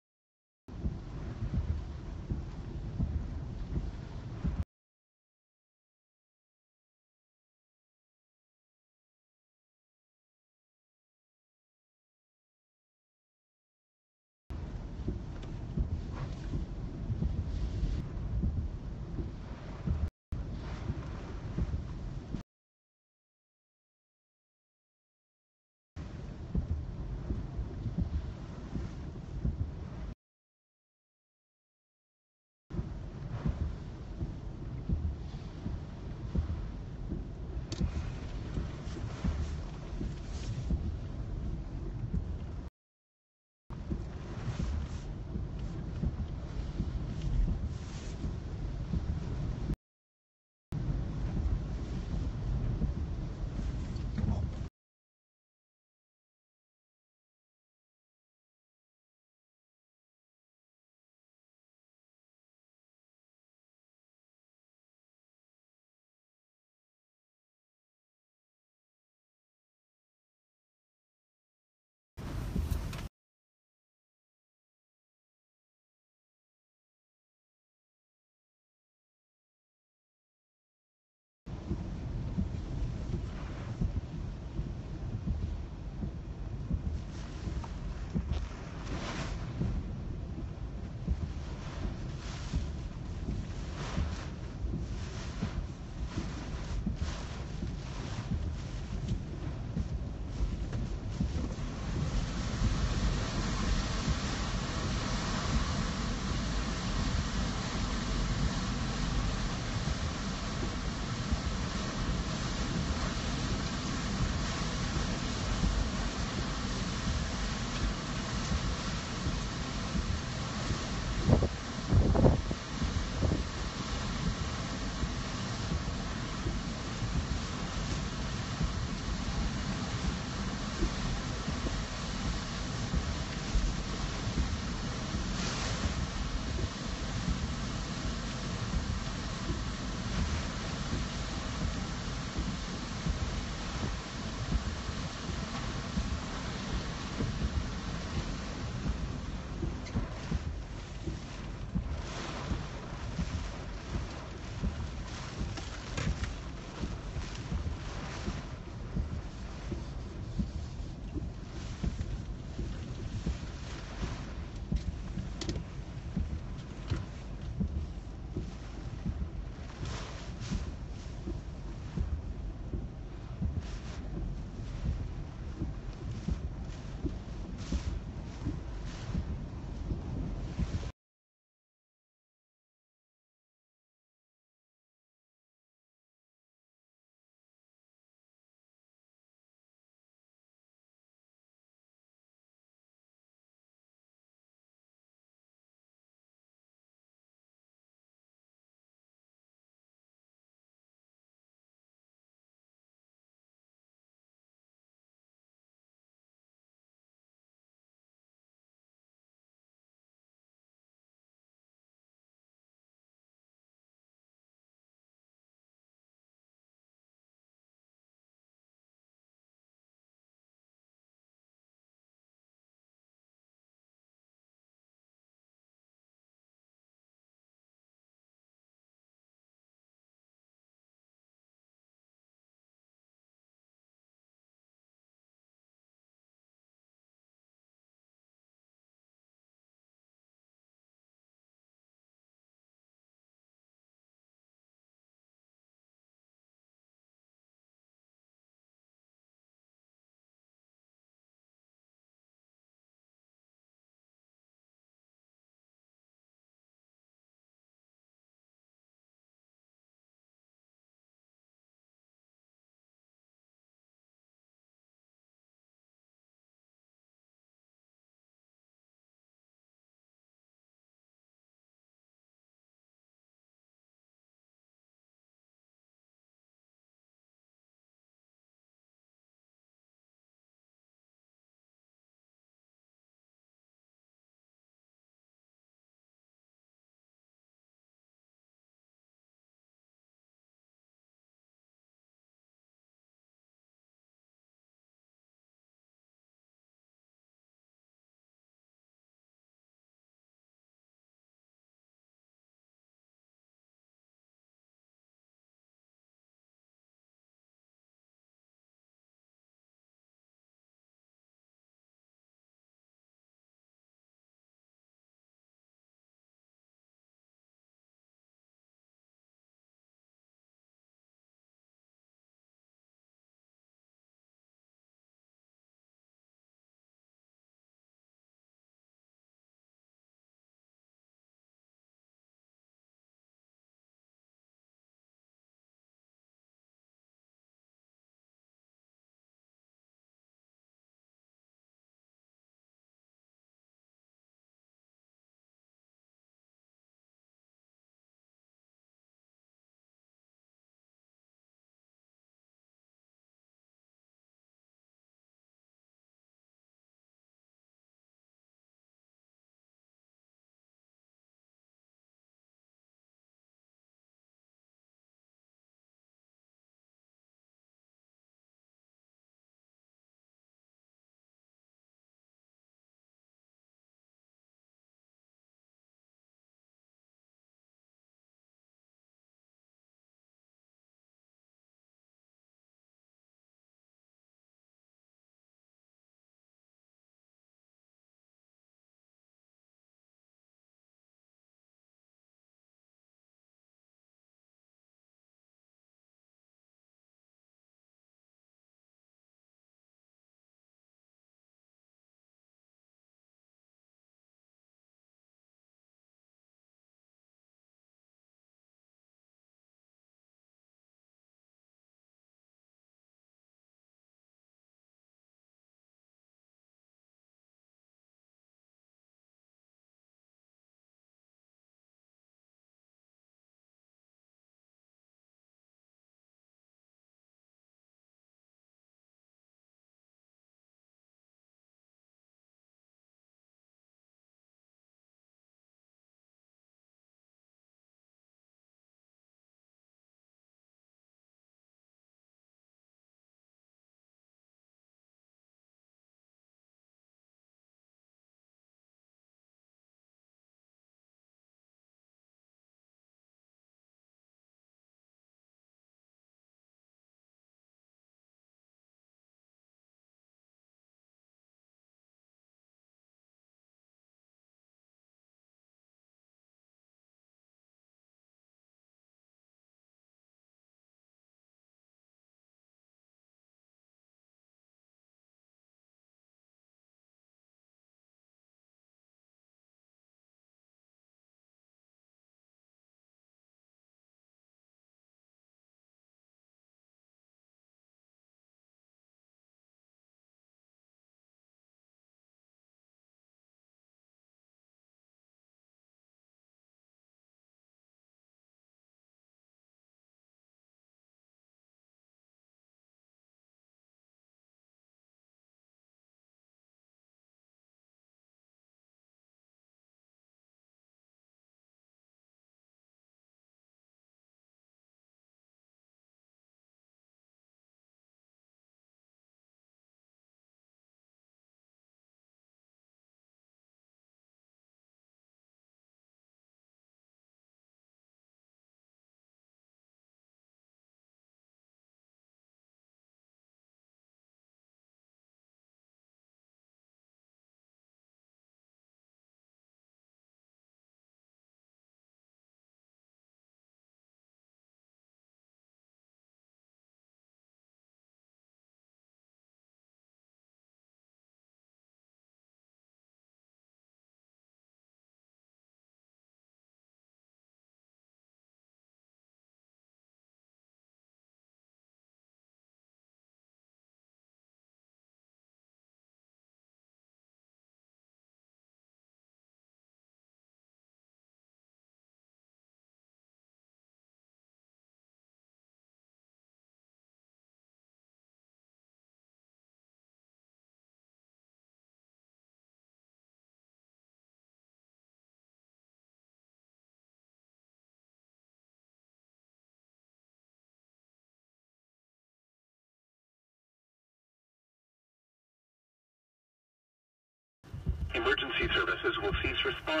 emergency services will cease response.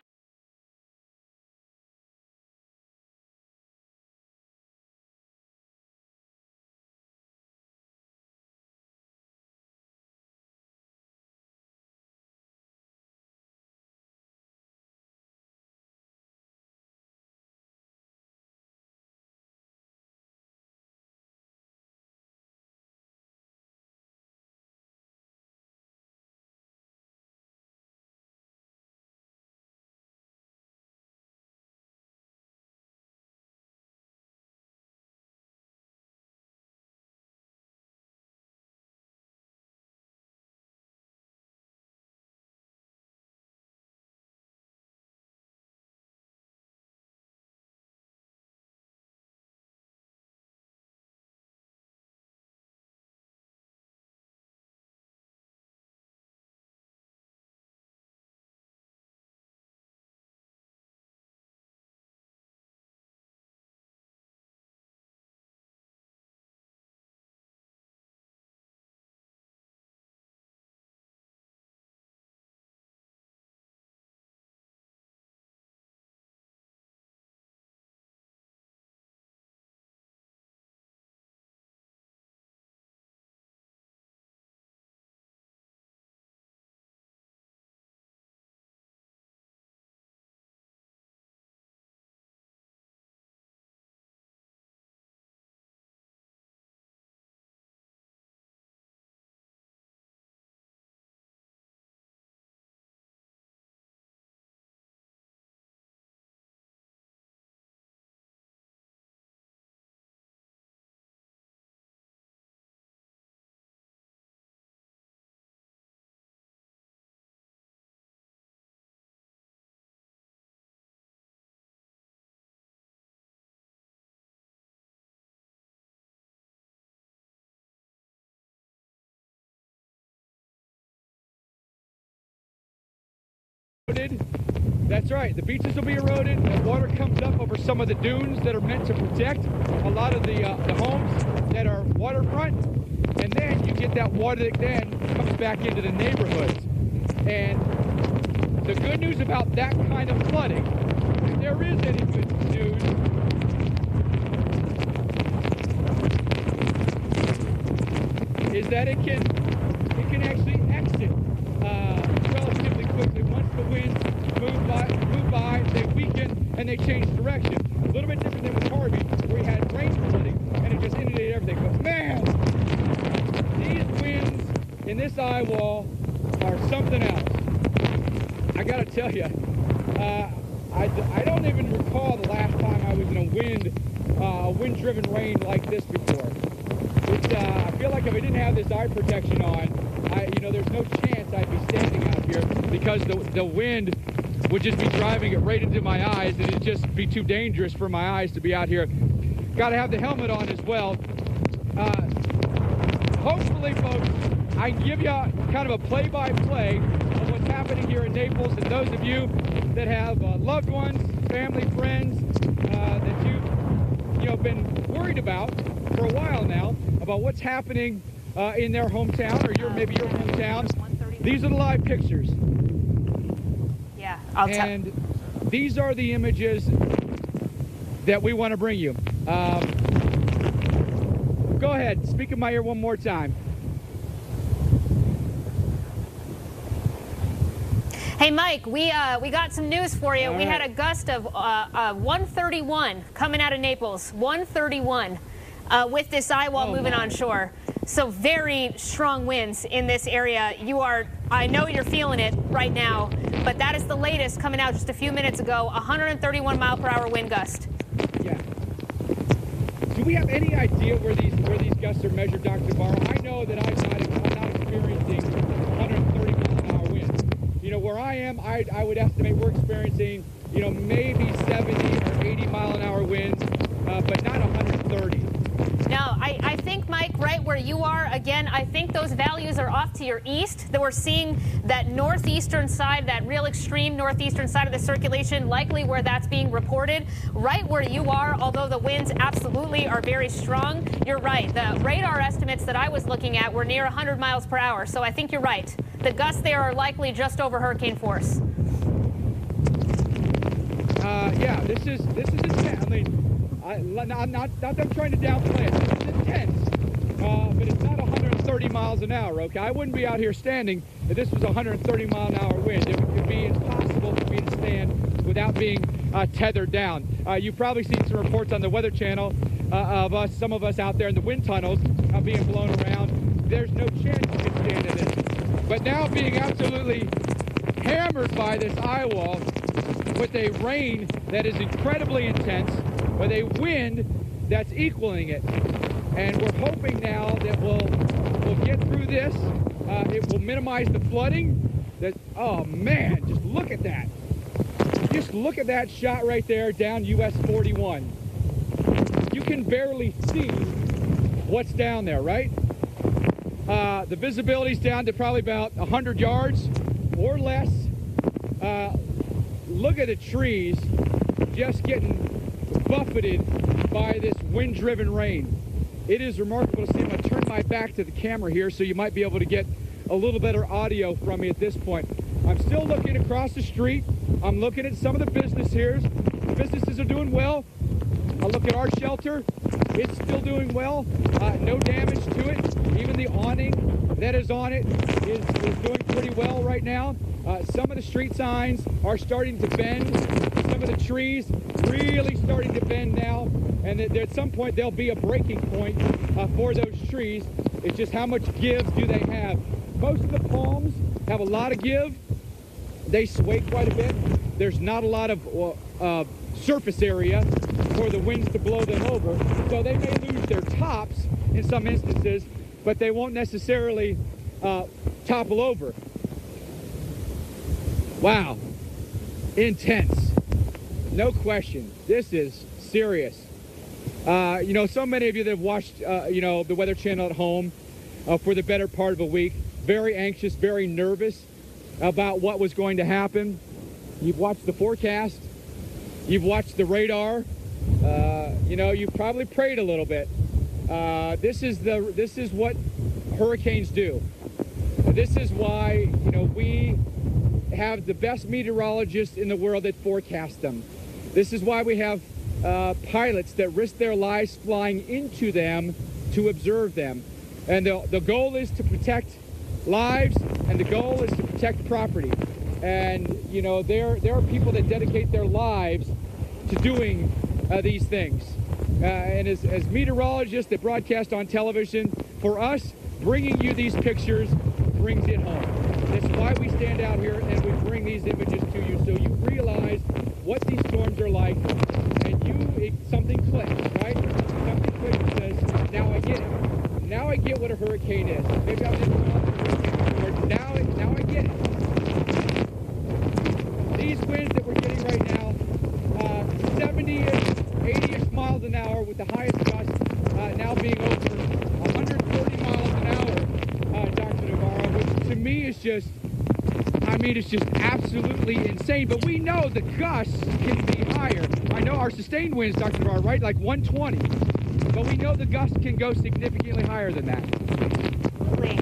That's right, the beaches will be eroded, the water comes up over some of the dunes that are meant to protect a lot of the homes that are waterfront, and then you get that water that then comes back into the neighborhoods. And the good news about that kind of flooding, if there is any good news, is that it can actually exit relatively quickly once the winds move by, they weaken, and they change direction. A little bit different than with Harvey, where we had rain flooding, and it just inundated everything. But man, these winds in this eye wall are something else. I gotta tell you, I don't even recall the last time I was in a wind-driven rain like this before. I feel like if I didn't have this eye protection on, there's no chance I'd be standing out here because the wind would just be driving it right into my eyes, and it'd just be too dangerous for my eyes to be out here. Got to have the helmet on as well. Hopefully, folks, I can give you kind of a play-by-play of what's happening here in Naples, and those of you that have loved ones, family, friends that you've been worried about for a while now about what's happening in their hometown or maybe your hometown. These are the live pictures. Yeah, and these are the images that we want to bring you. Go ahead, speak in my ear one more time. Hey, Mike, we got some news for you. We had a gust of 131 coming out of Naples, 131 with this eye wall moving on shore. So very strong winds in this area. I know you're feeling it right now, but that is the latest coming out just a few minutes ago, 131 mile per hour wind gust. Yeah. Do we have any idea where these gusts are measured, Dr. Navarro? I know that I'm not experiencing 130 mile an hour winds. Where I am, I would estimate we're experiencing, maybe 70 or 80 mile an hour winds, but not 130. No, I think, Mike, right where you are, again, I think those values are off to your east, that we're seeing that northeastern side, that real extreme northeastern side of the circulation, likely where that's being reported. Right where you are, although the winds absolutely are very strong, you're right. The radar estimates that I was looking at were near 100 miles per hour, so I think you're right. The gusts there are likely just over hurricane force. Yeah, this is intense. I mean, I'm not that I'm trying to downplay it. This is intense, but it's not 130 miles an hour. Okay, I wouldn't be out here standing if this was 130 mile an hour wind. It would be impossible for me to stand without being tethered down. You've probably seen some reports on the Weather Channel of some of us out there in the wind tunnels being blown around. There's no chance you can stand in this. But now being absolutely hammered by this eye wall with a rain that is incredibly intense, with a wind that's equaling it. And we're hoping now that we'll get through this. It will minimize the flooding. Oh man, just look at that. Just look at that shot right there down US 41. You can barely see what's down there, right? The visibility's down to probably about 100 yards or less. Look at the trees just getting buffeted by this wind-driven rain. It is remarkable to see. I'm going to turn my back to the camera here so you might be able to get a little better audio from me at this point. I'm still looking across the street. I'm looking at some of the business here. The businesses are doing well. I look at our shelter. It's still doing well. No damage to it. Even the awning that is on it is doing pretty well right now. Some of the street signs are starting to bend. Some of the trees really starting to bend now. And at some point there'll be a breaking point for those trees. It's just how much give do they have. Most of the palms have a lot of give. They sway quite a bit. There's not a lot of surface area for the winds to blow them over. So they may lose their tops in some instances, but they won't necessarily topple over. Wow, intense, no question. This is serious. You know, so many of you that have watched, you know, the Weather Channel at home for the better part of a week, very anxious, very nervous about what was going to happen. You've watched the forecast, you've watched the radar, you know, you've probably prayed a little bit. This is what hurricanes do. This is why, you know, we have the best meteorologists in the world that forecast them. This is why we have pilots that risk their lives flying into them to observe them. And the goal is to protect lives, and the goal is to protect property. And, you know, there are people that dedicate their lives to doing these things. And as meteorologists that broadcast on television, for us, bringing you these pictures brings it home. That's why we stand out here and we bring these images to you, so you realize what these storms are like, and something clicks, right? Something clicks and says, now I get it. Now I get what a hurricane is. Maybe I've never gone through a hurricane before. Now I get it. These winds that we're getting right now, 70-ish, 80-ish miles an hour with the highest gust now being over 140 miles an hour, Dr. Navarro, which to me is just, I mean, it's just absolutely insane. But we know the gusts can be higher. I know our sustained winds, Dr. Navarro, right, like 120. But we know the gusts can go significantly higher than that. Absolutely.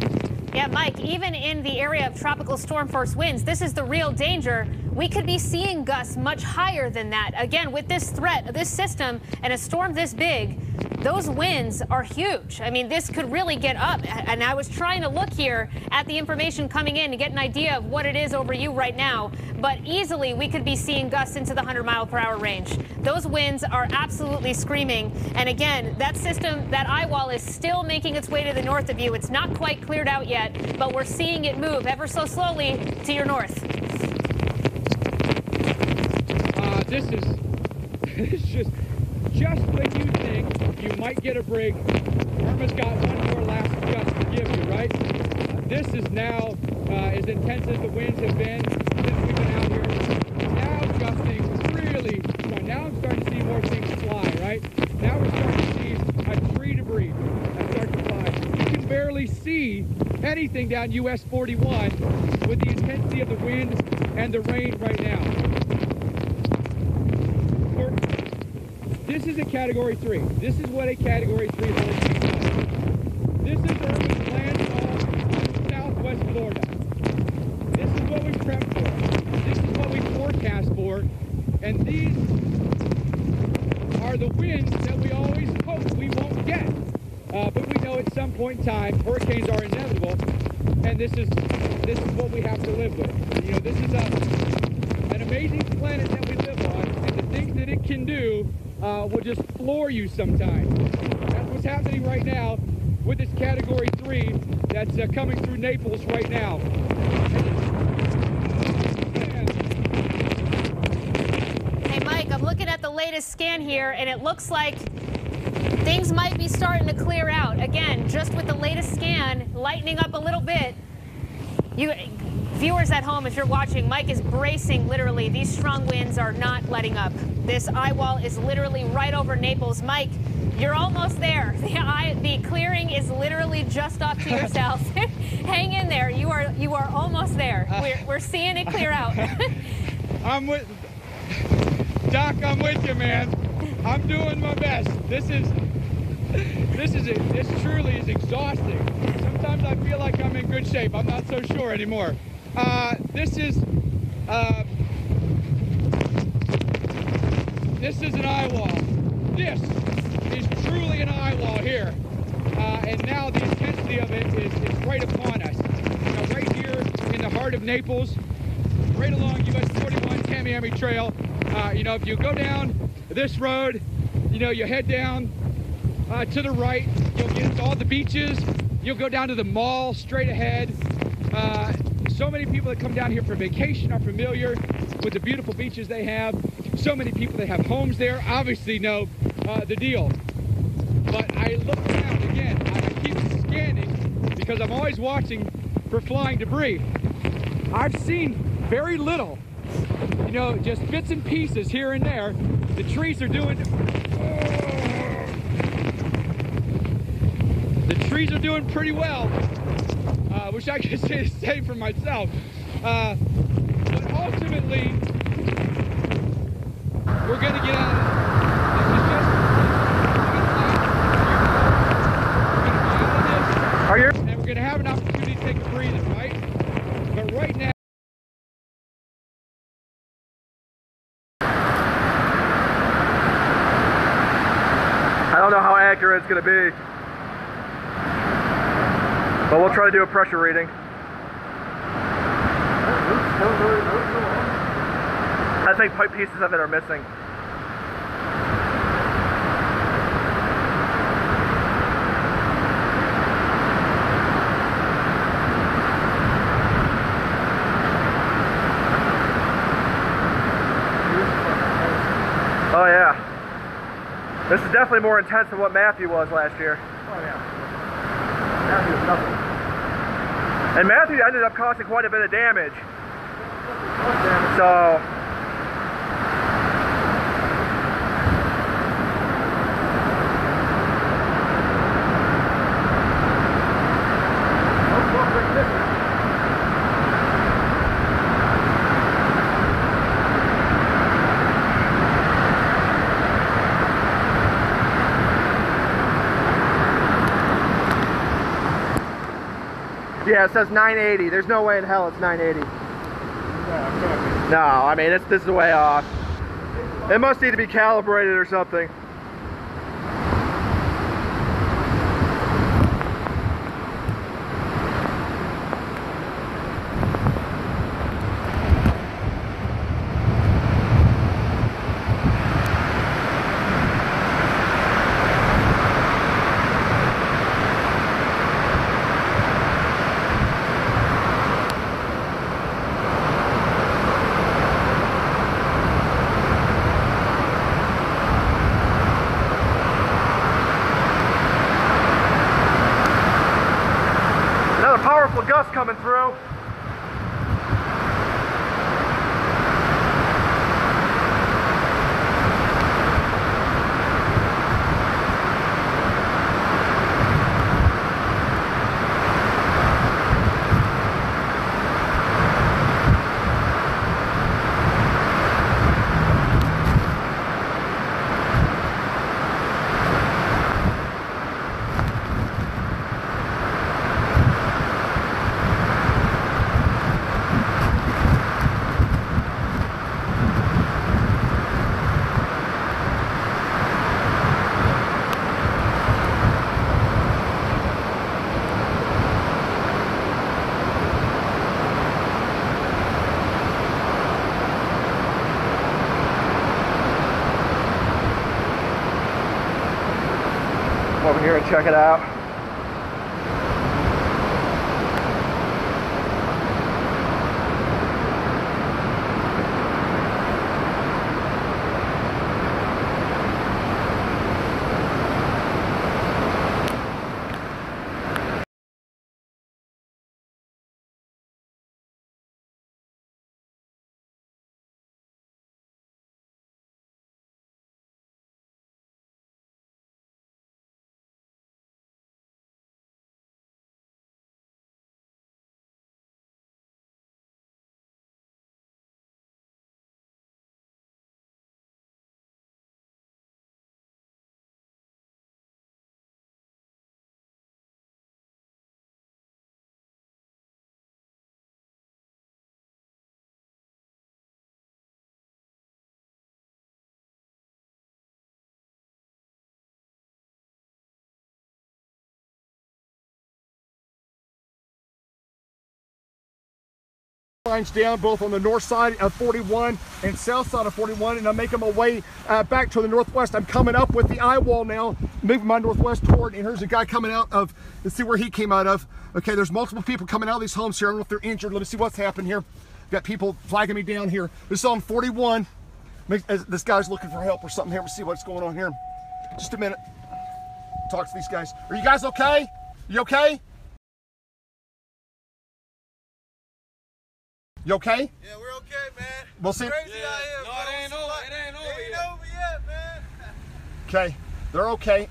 Yeah, Mike, even in the area of tropical storm force winds, this is the real danger. We could be seeing gusts much higher than that. Again, with this threat, this system, and a storm this big, those winds are huge. I mean, this could really get up. And I was trying to look here at the information coming in to get an idea of what it is over you right now. But easily, we could be seeing gusts into the 100-mile-per-hour range. Those winds are absolutely screaming. And again, that system, that eye wall is still making its way to the north of you. It's not quite cleared out yet, but we're seeing it move ever so slowly to your north. It's just when you think you might get a break, Irma's got one more last gust to give you, right? This is now, as intense as the winds have been since we've been out here, now gusting really strong. Now I'm starting to see more things fly, right? Now we're starting to see a tree debris start to fly. You can barely see anything down US 41 with the intensity of the wind and the rain right now. This is a Category 3. This is what a Category 3 hurricane does. This is Irma's landfall in southwest Florida. time, hurricanes are inevitable, and this is what we have to live with. You know, this is an amazing planet that we live on, and the things that it can do will just floor you sometimes. That's what's happening right now with this Category 3 that's coming through Naples right now. Hey Mike, I'm looking at the latest scan here, and it looks like things might be starting to clear out. Again, just with the latest scan, lightening up a little bit. You viewers at home, if you're watching, Mike is bracing literally. These strong winds are not letting up. This eye wall is literally right over Naples. Mike, you're almost there. The clearing is literally just off to your south. Hang in there. You are almost there. We're seeing it clear out. I'm with Doc. I'm with you, man. I'm doing my best. This truly is exhausting. Sometimes I feel like I'm in good shape. I'm not so sure anymore. This is an eye wall. This is truly an eye wall here. And now the intensity of it is right upon us. Now, right here in the heart of Naples, right along US 41 Tamiami Trail. You know, if you go down this road, you know, you head down to the right, you'll get into all the beaches. You'll go down to the mall straight ahead. So many people that come down here for vacation are familiar with the beautiful beaches they have. So many people that have homes there obviously know the deal. But I look around again, I keep scanning because I'm always watching for flying debris. I've seen very little, you know, just bits and pieces here and there. The trees are doing pretty well. Wish I could say the same for myself. But ultimately, we're going to get out of this. And we're going to have an opportunity to take a breather, right? But right now, I don't know how accurate it's going to be, but we'll try to do a pressure reading. I think pieces of it are missing. Oh yeah. This is definitely more intense than what Matthew was last year. Oh yeah. Matthew was nothing. And Matthew ended up causing quite a bit of damage. So yeah, it says 980. There's no way in hell it's 980. No, I mean, this is way off. It must need to be calibrated or something. Powerful gust coming through. here and check it out. Lines down both on the north side of 41 and south side of 41, and I'm making my way back to the northwest. I'm coming up with the eye wall now, moving my northwest toward, and here's a guy coming out of, let's see where he came out of. Okay, there's multiple people coming out of these homes here. I don't know if they're injured. Let me see what's happened here. Got people flagging me down here. This is on 41. This guy's looking for help or something here. Let's see what's going on here. Just a minute. Talk to these guys. Are you guys okay? You okay? You okay? Yeah, we're okay, man. We'll see. Crazy out here, No, it ain't over yet, man. Okay, they're okay.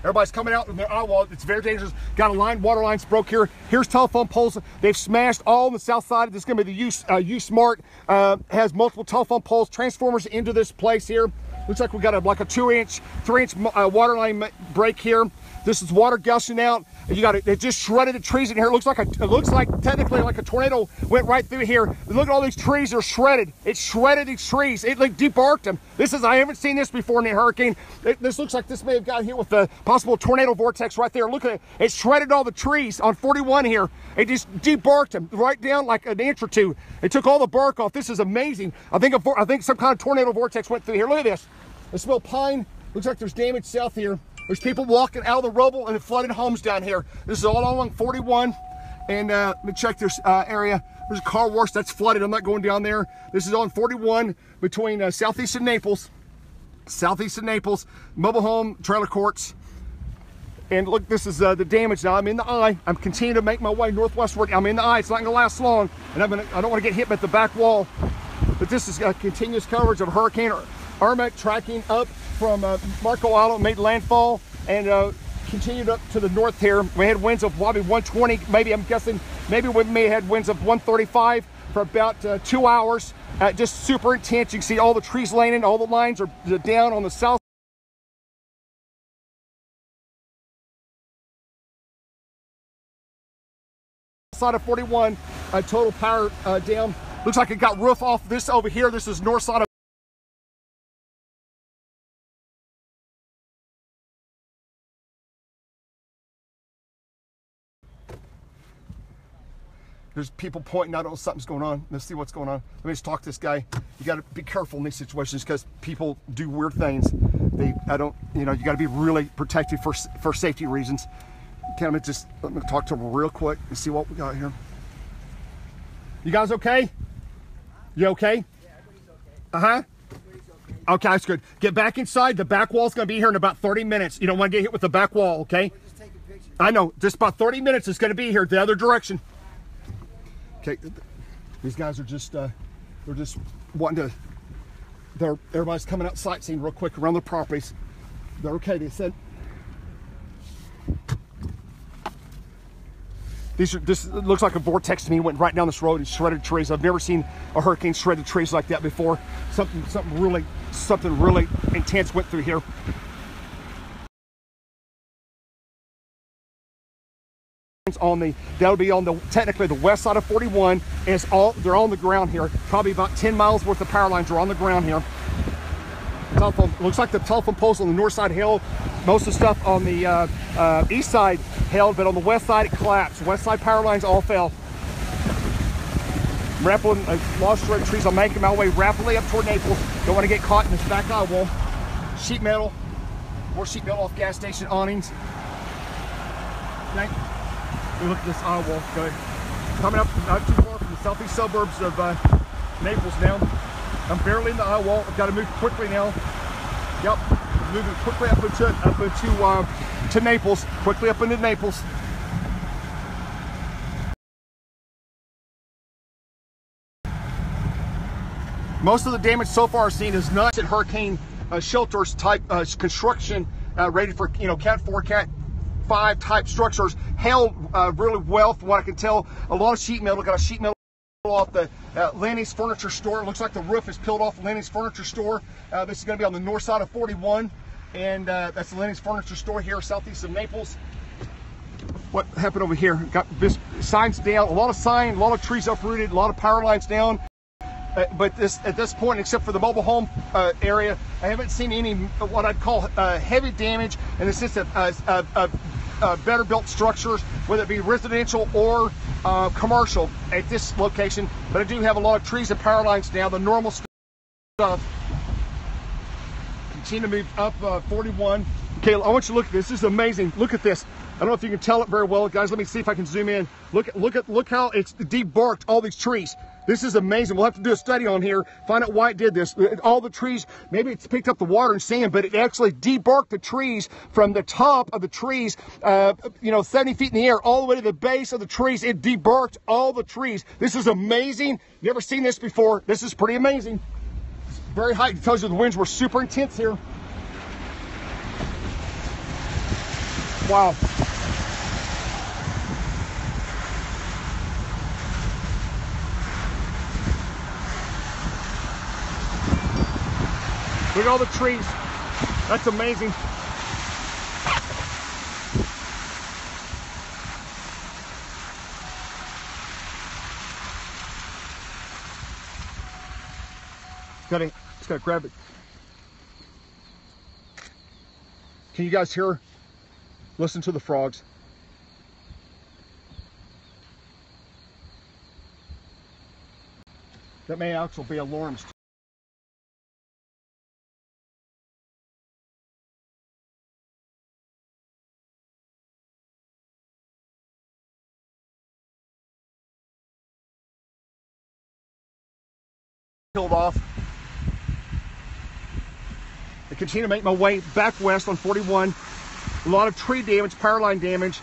Everybody's coming out in their eye wall. It's very dangerous. Got a line, water lines broke here. Here's telephone poles. They've smashed all on the south side. This is going to be the U Smart. Has multiple telephone poles, transformers into this place here. Looks like we got like a 2-inch, 3-inch water line break here. This is water gushing out. You got it just shredded the trees in here. It looks like technically like a tornado went right through here. Look at all these trees are shredded. It shredded these trees. It like debarked them. I haven't seen this before in a hurricane. This looks like this may have got here with the possible tornado vortex right there. Look at it. It shredded all the trees on 41 here. It just debarked them right down like an inch or two. It took all the bark off. This is amazing. I think some kind of tornado vortex went through here. Look at this. I smell pine. Looks like there's damage south here. There's people walking out of the rubble and the flooded homes down here. This is all along 41. And let me check this area. There's a car wash that's flooded. I'm not going down there. This is on 41 between southeast and Naples. Southeast and Naples. Mobile home, trailer courts. And look, this is the damage now. I'm in the eye. I'm continuing to make my way northwestward. I'm in the eye. It's not going to last long. And I don't want to get hit at the back wall. But this is continuous coverage of Hurricane Irma tracking up from Marco Island, made landfall, and continued up to the north here. We had winds of probably 120, maybe I'm guessing, maybe we may have had winds of 135 for about 2 hours. Just super intense. You can see all the trees laying in, all the lines are down on the south side of 41. Total power down. Looks like it got roof off this over here. This is north side of There's people pointing out, oh, something's going on. Let's see what's going on. Let me just talk to this guy. You got to be careful in these situations because people do weird things. You got to be really protected for safety reasons. Okay, let me talk to him real quick and see what we got here. You guys okay? You okay? Yeah, everybody's okay. Uh-huh. Okay, that's good. Get back inside. The back wall's going to be here in about 30 minutes. You don't want to get hit with the back wall, okay? We're just taking pictures. I know. Just about 30 minutes it's going to be here the other direction. Okay, these guys are just, they're just wanting to, everybody's coming out sightseeing real quick around their properties. They're okay, they said. This looks like a vortex to me. Went right down this road and shredded trees. I've never seen a hurricane shredded trees like that before. Something really intense went through here. That'll be on the technically the west side of 41, and they're on the ground here. Probably about 10 miles worth of power lines are on the ground here. Looks like the telephone poles on the north side held. Most of the stuff on the east side held, but on the west side it collapsed. West side power lines all fell. I'm rappelling lost shredded trees. I'm making my way rapidly up toward Naples. Don't want to get caught in this back eye wall. Sheet metal, more sheet metal off gas station awnings. Okay. We look at this eye wall. Okay. Coming up not too far from the southeast suburbs of Naples now. I'm barely in the eye wall. I've got to move quickly now. Yep. Moving quickly up into Naples. Quickly up into Naples. Most of the damage so far seen is not at hurricane shelters type construction rated for Cat 4, Cat 5 type structures. Held really well from what I can tell. A lot of sheet metal. Got a sheet metal off the Lanny's Furniture Store. It looks like the roof is peeled off Lanny's Furniture Store. This is going to be on the north side of 41, and that's the Lanny's Furniture Store here southeast of Naples. What happened over here? Got this signs down. A lot of sign, a lot of trees uprooted, a lot of power lines down. But at this point, except for the mobile home area, I haven't seen any what I'd call heavy damage in the sense of better built structures, whether it be residential or commercial at this location. But I do have a lot of trees and power lines down, the normal stuff. Continue to move up 41. Okay, I want you to look at this. This is amazing. Look at this. I don't know if you can tell it very well, guys. Let me see if I can zoom in. Look how it's debarked all these trees. This is amazing. We'll have to do a study on here, find out why it did this. All the trees, maybe it's picked up the water and sand, but it actually debarked the trees from the top of the trees, 70 feet in the air, all the way to the base of the trees. It debarked all the trees. This is amazing. Never seen this before. This is pretty amazing. It's very high. It tells you the winds were super intense here. Wow. Look at all the trees. That's amazing. Just gotta grab it. Can you guys hear? Listen to the frogs. That may actually be alarms. Peeled off. I continue to make my way back west on 41. A lot of tree damage, power line damage.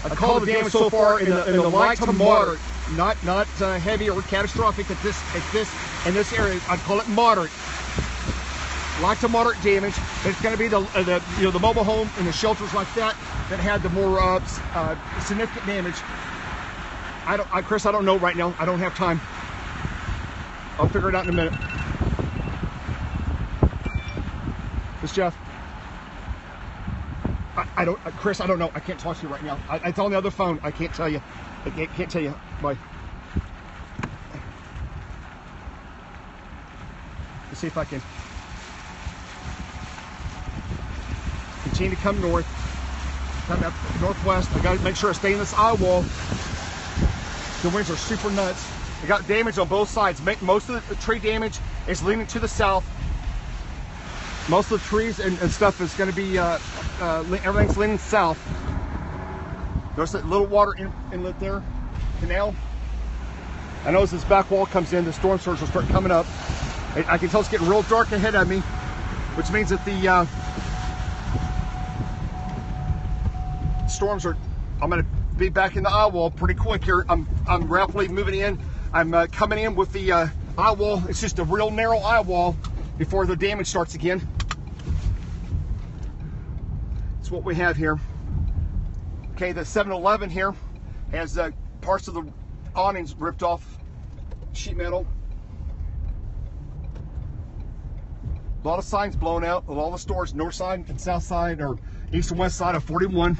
I call the damage so far in the light to moderate, not heavy or catastrophic in this area. I'd call it moderate. Light to moderate damage. It's going to be the mobile home and the shelters like that had the more significant damage. Chris, I don't know right now. I don't have time. I'll figure it out in a minute. This Jeff. Chris, I don't know. I can't talk to you right now. It's on the other phone. I can't tell you. I can't tell you. Bye. Let's see if I can continue to come north. Come up northwest. I got to make sure I stay in this eye wall. The winds are super nuts. I got damage on both sides. Most of the tree damage is leaning to the south. Most of the trees and stuff is going to be, everything's leaning south. There's that little water inlet there, canal. I know as this back wall comes in, the storm surge will start coming up. I can tell it's getting real dark ahead of me, which means that the storms are, I'm going to be back in the eye wall pretty quick here. I'm rapidly moving in. I'm coming in with the eye wall. It's just a real narrow eye wall before the damage starts again. That's what we have here. Okay, the 7-Eleven here has parts of the awnings ripped off, sheet metal. A lot of signs blown out. All the stores, north side and south side, or east and west side of 41.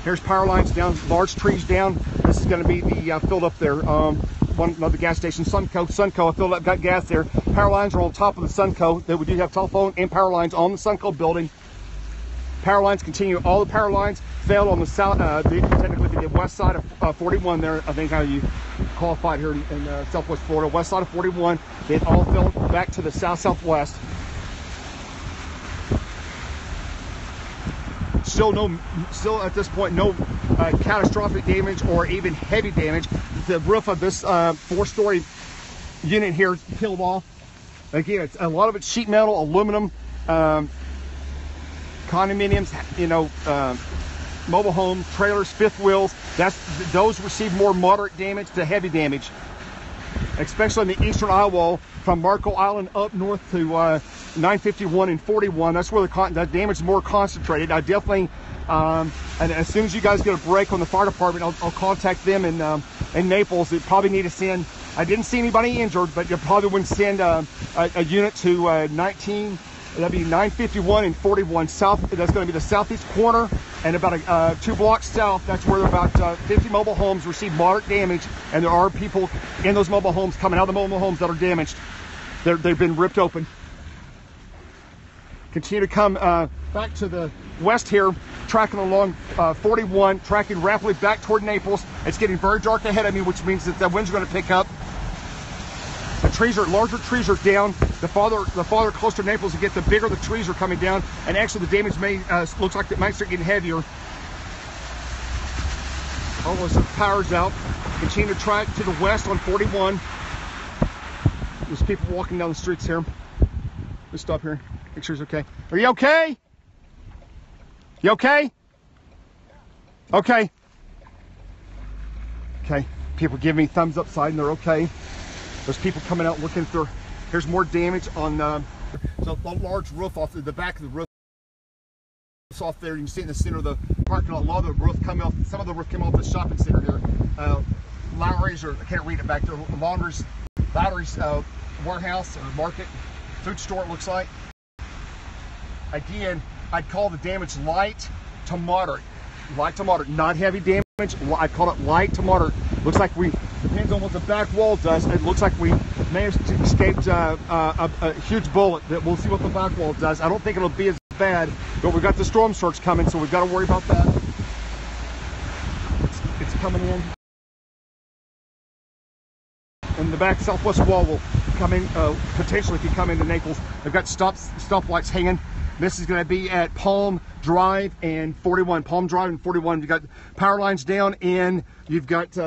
Here's power lines down, large trees down. This is going to be the filled up there. One of the gas station, Sunco. I filled up, got gas there. Power lines are on top of the Sunco. That we do have telephone and power lines on the Sunco building. Power lines continue. All the power lines failed on the south, technically the west side of 41 there. I think how you qualified here in Southwest Florida. West side of 41. They all failed back to the southwest. still at this point, no catastrophic damage or even heavy damage. The roof of this 4-story unit here is peeled off. Again, it's a lot of it's sheet metal, aluminum, condominiums, you know, mobile homes, trailers, fifth wheels. Those receive more moderate damage to heavy damage, especially in the eastern eye wall from Marco Island up north to 951 and 41. That's where the damage is more concentrated. I definitely, and as soon as you guys get a break on the fire department, I'll contact them in Naples. They probably need to send. I didn't see anybody injured, but you probably wouldn't send a unit to that'd be 951 and 41 south. That's going to be the southeast corner, and about 2 blocks south. That's where about 50 mobile homes receive moderate damage, and there are people in those mobile homes coming out of the mobile homes that are damaged. They've been ripped open. Continue to come back to the west here, tracking along 41, tracking rapidly back toward Naples. It's getting very dark ahead of me, which means that the wind's going to pick up. The larger trees are down. The farther close to Naples you get, the bigger the trees are coming down, and actually the damage looks like it might start getting heavier. Almost the power's out. Continue to track to the west on 41. There's people walking down the streets here. Let's stop here. Make sure he's okay. Are you okay? You okay? Okay. Okay. People give me thumbs up side and they're okay. There's people coming out looking through. Here's more damage on the large roof off the back of the roof. It's off there. You can see in the center of the parking lot. A lot of the roof come off. Some of the roof came off the shopping center here. Lowry's, or I can't read it back there. Laundry's warehouse or market, food store. It looks like. Again, I'd call the damage light to moderate. Light to moderate, not heavy damage. I call it light to moderate. Looks like depends on what the back wall does. It looks like we managed to escape a huge bullet. We'll see what the back wall does. I don't think it'll be as bad, but we've got the storm surge coming, so we've got to worry about that. It's coming in. And the back southwest wall will come in, potentially if you come into Naples. They've got stoplights hanging. This is going to be at Palm Drive and 41. Palm Drive and 41. You've got power lines down, and you've got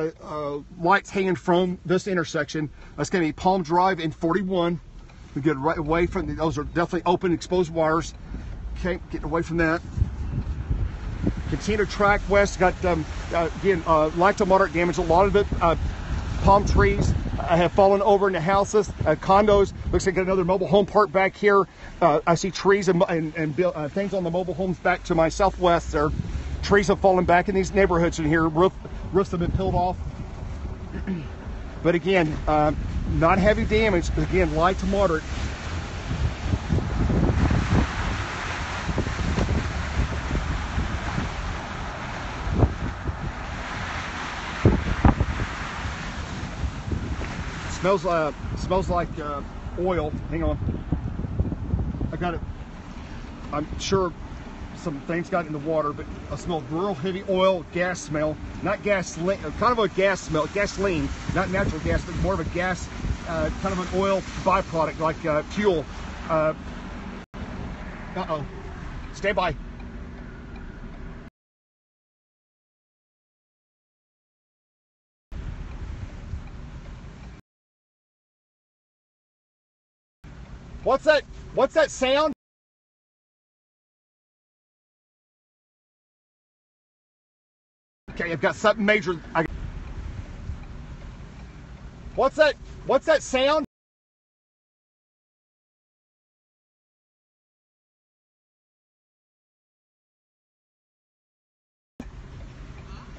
lights hanging from this intersection. That's going to be Palm Drive and 41. We get right away from those are definitely open, exposed wires. Okay, getting away from that. Continue to track west. Got again light to moderate damage. A lot of it palm trees have fallen over into houses, condos. Looks like another mobile home park back here. I see trees and things on the mobile homes back to my southwest there. Trees have fallen back in these neighborhoods in here. Roofs have been peeled off. But again, not heavy damage. But again, light to moderate. Smells like oil. Hang on. I got it. I'm sure some things got in the water, but I smell real heavy oil, gas smell. Not gasoline, kind of a gas smell, gasoline, not natural gas, but more of a gas, kind of an oil byproduct like fuel. Uh-oh. Stay by. What's that sound? Okay, I've got something major. What's that sound?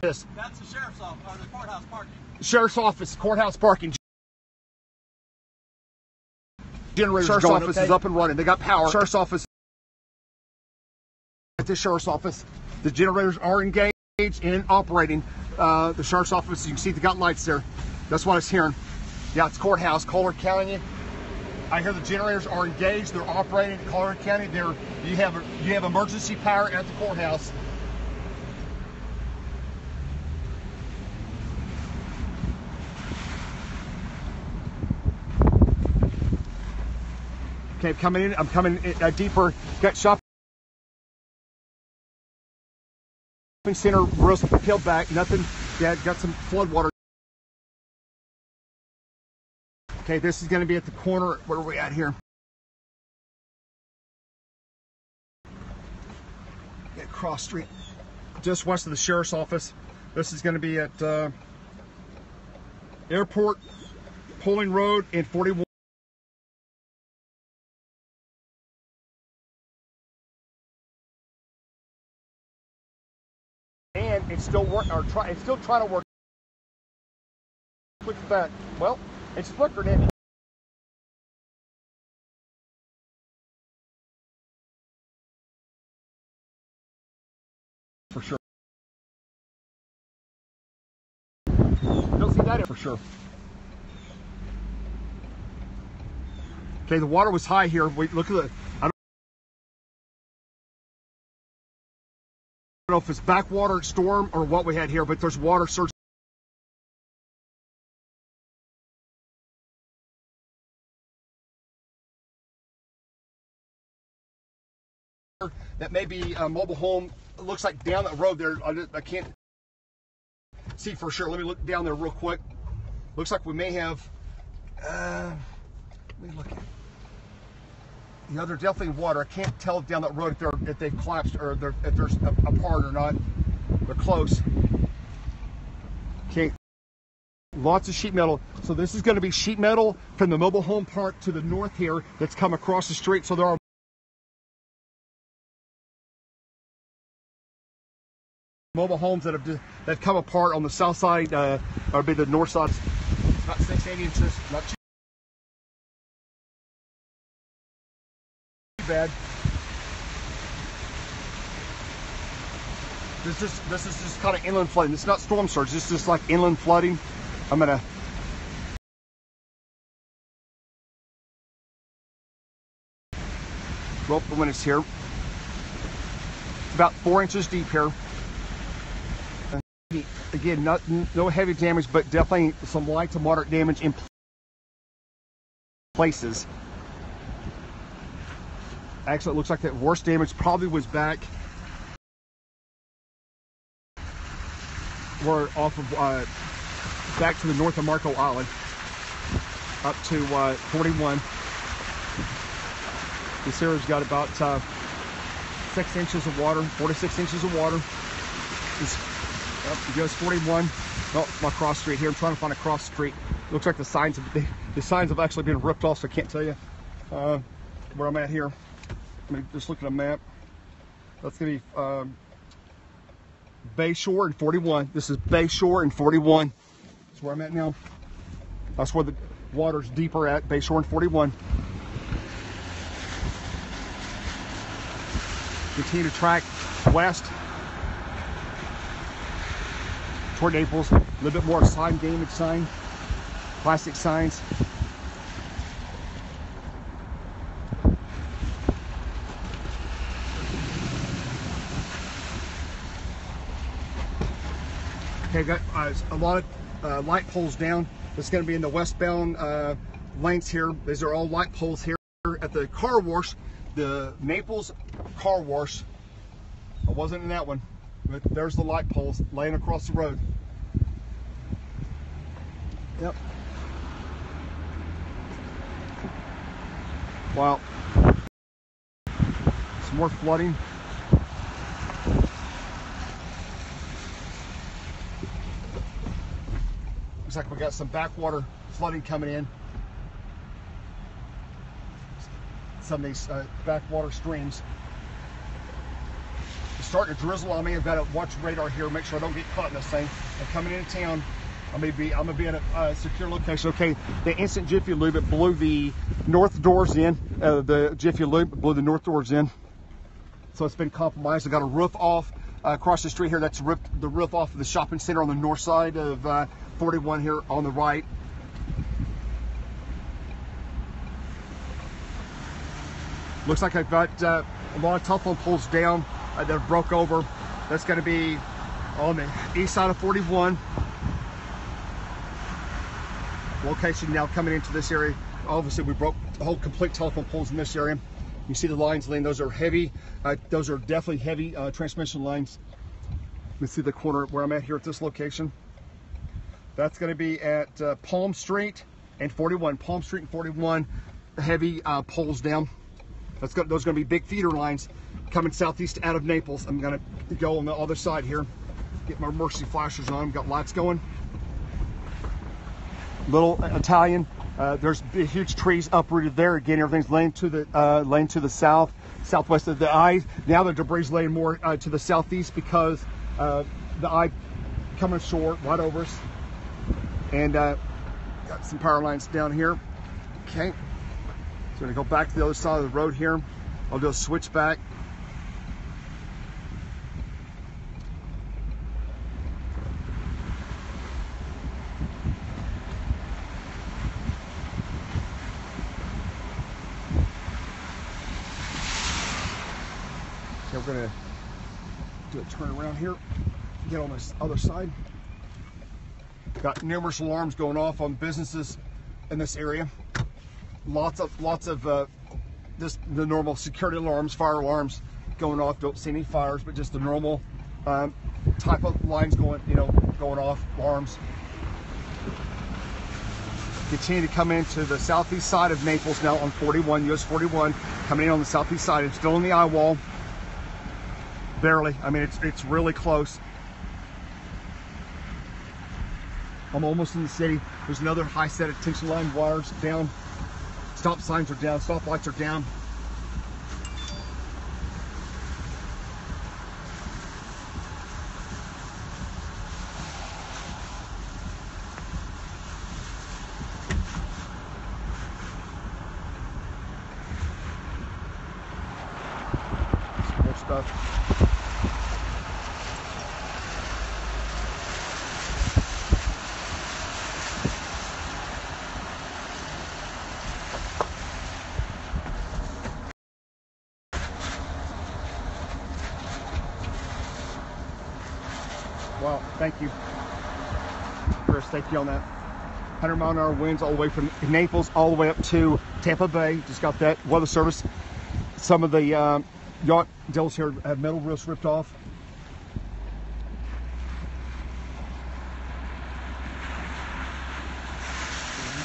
This. That's the sheriff's office, or the courthouse parking. Sheriff's office, courthouse parking. Generator's Sheriff's going, office okay? is up and running. They got power. Sheriff's office. At the sheriff's office, the generators are engaged and operating. The sheriff's office, you can see they got lights there. That's what I was hearing. Yeah, it's courthouse, Collier County. I hear the generators are engaged. They're operating. Collier County. You have emergency power at the courthouse. Okay, I'm coming in deeper. Got shop center, roof peeled back, nothing. Yeah, got some flood water. Okay, this is going to be at the corner. Where are we at here? Get cross street, just west of the sheriff's office. This is going to be at Airport, Pulling Road, and 41. And it's still it's still trying to work. Click that. Well, it's flickering in. For sure. Don't see that for sure. Okay, the water was high here. Wait, look at the. I don't know if it's backwater storm or what we had here, but there's water surge. That may be a mobile home. It looks like down that road there. I can't see for sure. Let me look down there real quick. Looks like we may have. Let me look at. Yeah, they're definitely water. I can't tell down that road if they've collapsed or if there's apart or not. They're close. Okay. Lots of sheet metal. So this is going to be sheet metal from the mobile home park to the north here that's come across the street. So there are mobile homes that have come apart on the south side, or be the north side. Not 680 inches, not too bad. This is just kind of inland flooding. It's not storm surge. This is just like inland flooding. I'm gonna. Rope when it's here. It's about 4 inches deep here. Again, no heavy damage, but definitely some light to moderate damage in places. Actually, it looks like that worst damage probably was back where off of back to the north of Marco Island, up to 41. This area's got about 6 inches of water, 46 inches of water. It goes 41. Oh, my cross street here. I'm trying to find a cross street. Looks like the signs have actually been ripped off, so I can't tell you where I'm at here. Let me just look at a map. That's gonna be Bay Shore and 41. This is Bay Shore and 41. That's where I'm at now. That's where the water's deeper at, Bay Shore and 41. Continue to track west toward Naples. A little bit more sign damage sign, plastic signs. Okay, got a lot of light poles down. It's going to be in the westbound lanes here. These are all light poles here at the car wash, the Naples car wash. I wasn't in that one, but there's the light poles laying across the road. Yep. Wow. Some more flooding. Looks like we got some backwater flooding coming in. Some of these backwater streams. It's starting to drizzle on me. I've got to watch radar here, make sure I don't get caught in this thing. I'm coming into town. I'm gonna be in a secure location. Okay, the instant Jiffy Lube, it blew the north doors in. The Jiffy Lube blew the north doors in, so it's been compromised. I got a roof off across the street here. That's ripped the roof off of the shopping center on the north side of 41 here on the right. Looks like I've got a lot of telephone poles down that broke over. That's going to be on the east side of 41. Location now coming into this area. Obviously, we broke the whole complete telephone poles in this area. You see the lines laying; those are heavy. Those are definitely heavy transmission lines. Let me see the corner where I'm at here at this location. That's going to be at Palm Street and 41. Palm Street and 41. Heavy poles down. Those are going to be big feeder lines coming southeast out of Naples. I'm going to go on the other side here. Get my emergency flashers on. Got lights going. Little Italian. There's big, huge trees uprooted there. Again, everything's laying to the southwest of the eye. Now the debris is laying more to the southeast because the eye coming short right over us. And got some power lines down here. Okay. So we're gonna go back to the other side of the road here. I'll do a switch back. So we're gonna do a turn around here, get on this other side. Got numerous alarms going off on businesses in this area. Lots of just the normal security alarms, fire alarms going off. Don't see any fires, but just the normal type of lines going off, alarms. Continue to come into the southeast side of Naples now on 41, US 41, coming in on the southeast side. It's still in the eye wall, barely. I mean, it's really close. I'm almost in the city. There's another high set of tension line wires down. Stop signs are down. Stop lights are down. Some more stuff. Wow, thank you, Chris. Thank you on that. 100-mile-an-hour winds all the way from Naples all the way up to Tampa Bay. Just got that. Weather Service. Some of the yacht deals here have metal roofs ripped off.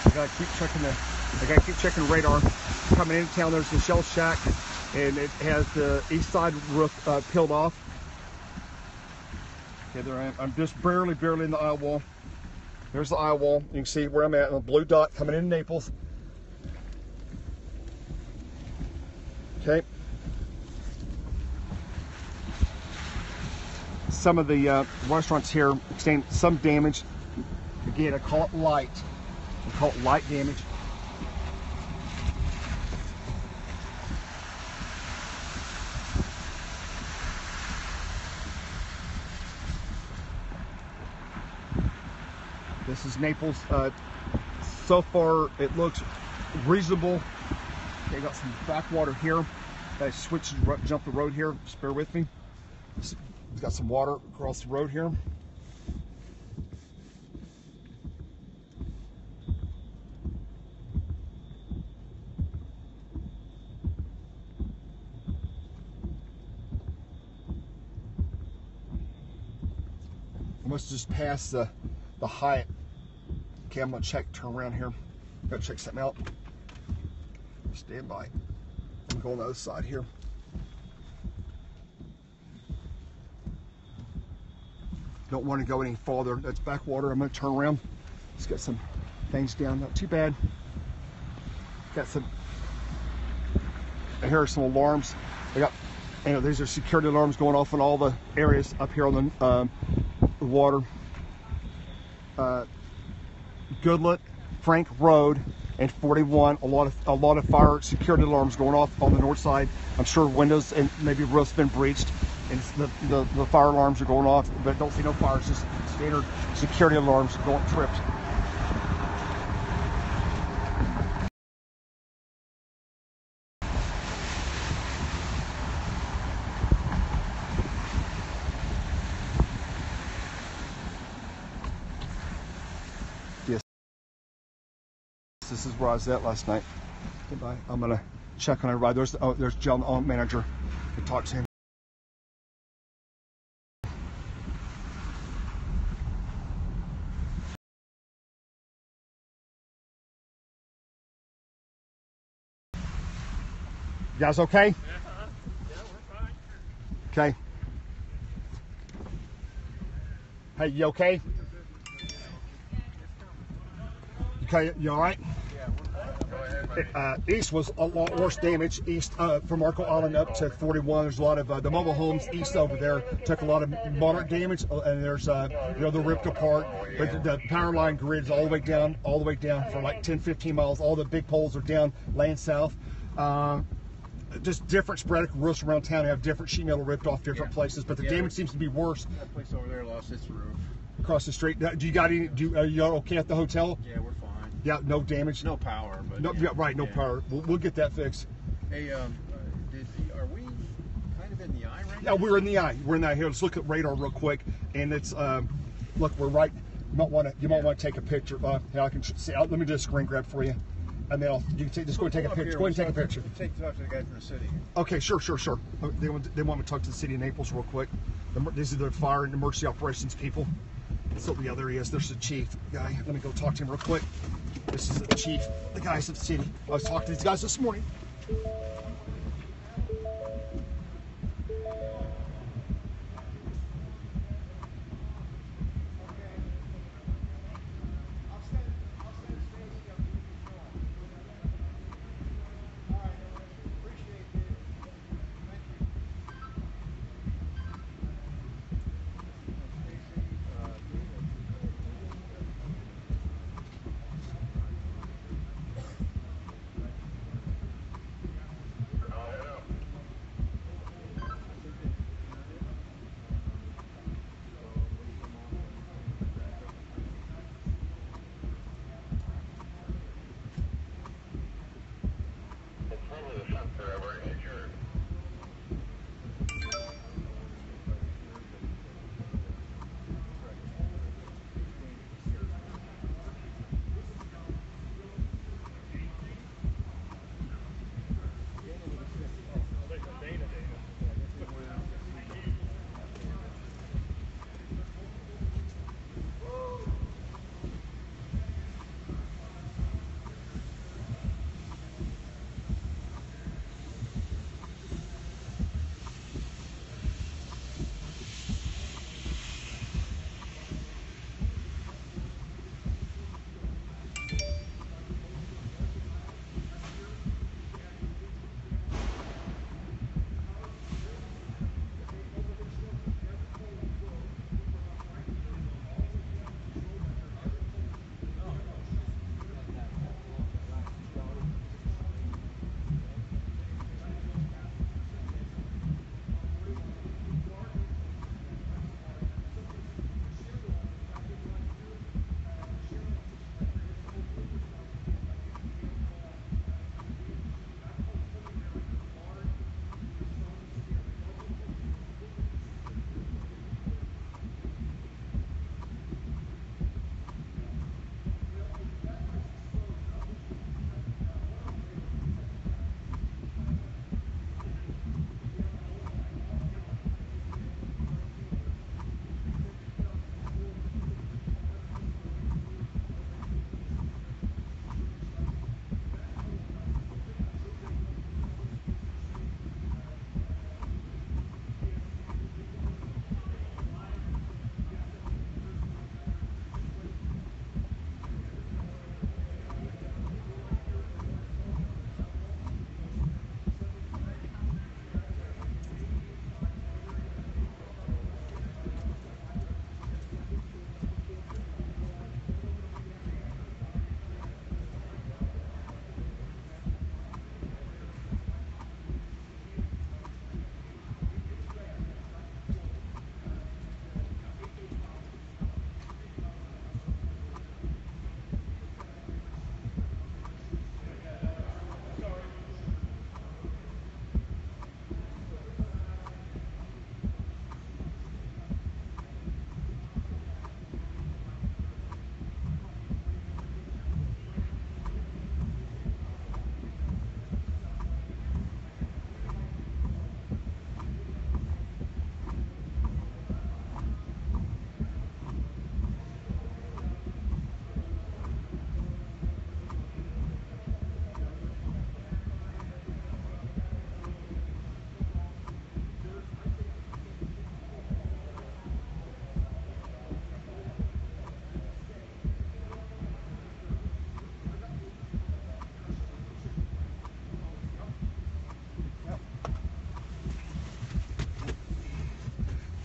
I gotta keep checking radar. Coming into town, there's the Shell Shack, and it has the east side roof peeled off. Okay, there I am. I'm just barely in the eye wall. There's the eye wall. You can see where I'm at. The blue dot coming in Naples. Okay. Some of the restaurants here sustain some damage. Again, I call it light. I call it light damage. This is Naples. So far, it looks reasonable. Okay, got some backwater here. I switched, jump the road here. Just bear with me. Got some water across the road here. I must just pass the Hyatt. Okay, I'm gonna turn around here. Gotta check something out. Stand by. I'm going on the other side here. Don't want to go any farther. That's backwater. I'm gonna turn around. Let's get some things down. Not too bad. Got some. Here are some alarms. I got. These are security alarms going off in all the areas up here on the water. Goodlet, Frank Road, and 41. A lot of fire security alarms going off on the north side. I'm sure windows and maybe roofs been breached, and the fire alarms are going off, but don't see no fires. Just standard security alarms going tripped. This is where I was at last night. Goodbye. I'm gonna check on everybody. There's John, the manager. I talked to him. guys okay? Yeah, we're fine. Okay. Hey, you okay? Okay, you all right? East was a lot worse damage. East from Marco Island up to 41. There's a lot of the mobile homes east over there took a lot of moderate damage, and there's they're ripped apart. But the power line grid's all the way down for like 10-15 miles. All the big poles are down, laying south. Just different spread roofs around town have different sheet metal ripped off different places, but the damage seems to be worse. That place over there lost its roof. Across the street. Do you got any? Are you okay at the hotel? Yeah, we're fine. Yeah, no damage. No power, but No, yeah, right, no power. We'll get that fixed. Hey, are we kind of in the eye right Yeah, now? we're in the eye. We're in the eye. Here, let's look at radar real quick. And it's look, we're right. You might want to take a picture. Yeah, I can see. Let me do a screen grab for you, and then you can just go and take a picture. Go ahead and take a picture. Talk to the guy from the city. Okay, sure. They want me to talk to the city of Naples real quick. These are the fire and emergency operations people. So yeah, there he is. There's the chief guy. Let me go talk to him real quick. This is the chief, the guys of the city. I was talking to these guys this morning.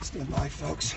Stand by, folks.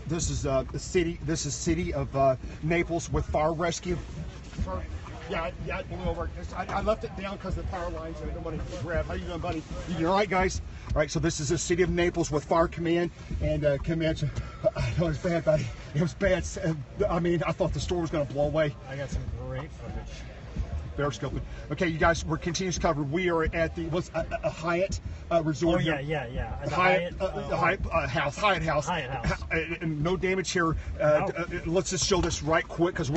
This is the city. This is city of Naples with fire rescue. Yeah, it blew over. I left it down because the power lines. I didn't want to grab. How you doing, buddy? You all right, guys? All right. So this is the city of Naples with fire command and command. I know it's bad, buddy. It was bad. I mean, I thought the store was going to blow away. I got some great footage. Periscope. Okay, you guys, we're continuing to cover. We are at the a Hyatt resort. Oh here. yeah. The Hyatt House. And no damage here. Let's just show this right quick because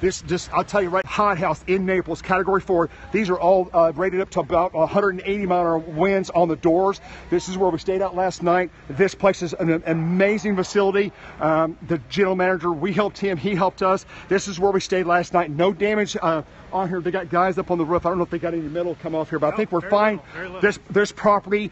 this. I'll tell you right. Hyatt House in Naples, Category 4. These are all rated up to about 180 mile-an-hour winds on the doors. This is where we stayed out last night. This place is an amazing facility. The general manager, we helped him. He helped us. This is where we stayed last night. No damage on here. They got guys up on the roof. I don't know if they got any metal come off here, but I think we're fine. This property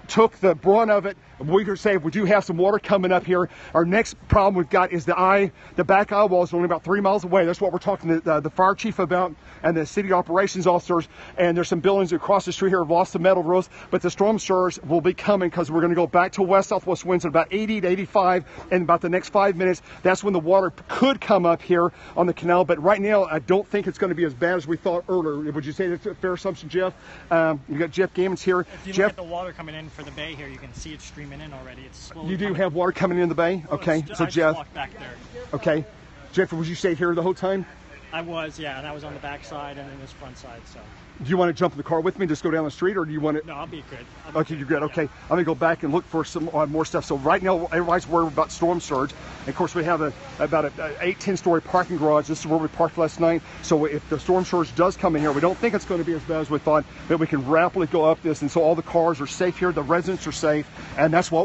took the brunt of it. We could say we do have some water coming up here. Our next problem we've got is the back eye wall is only about 3 miles away. That's what we're talking to the fire chief about and the city operations officers. And there's some buildings across the street here have lost the metal roofs, but the storm surge will be coming because we're going to go back to west-southwest winds at about 80 to 85 in about the next 5 minutes. That's when the water could come up here on the canal. But right now, I don't think it's going to be as bad as we thought earlier. Would you say that's a fair assumption, Jeff? You got Jeff Gammons here. If you Jeff, look at the water coming in for the bay here, you can see it streaming in already. It's slowly you do coming. have water coming in the bay? Okay, Well, so I just Jeff. walked back there. Okay. Jeff, was you stay here the whole time? I was, yeah, and I was on the back side and then this front side, so. Do you want to jump in the car with me and just go down the street, or do you want to? No, I'll be good. Okay, you're good. Okay, I'm going to go back and look for some more stuff. So right now, everybody's worried about storm surge. And of course, we have about an 8-10-story parking garage. This is where we parked last night. So if the storm surge does come in here, we don't think it's going to be as bad as we thought, but we can rapidly go up this. And so all the cars are safe here. The residents are safe. And that's why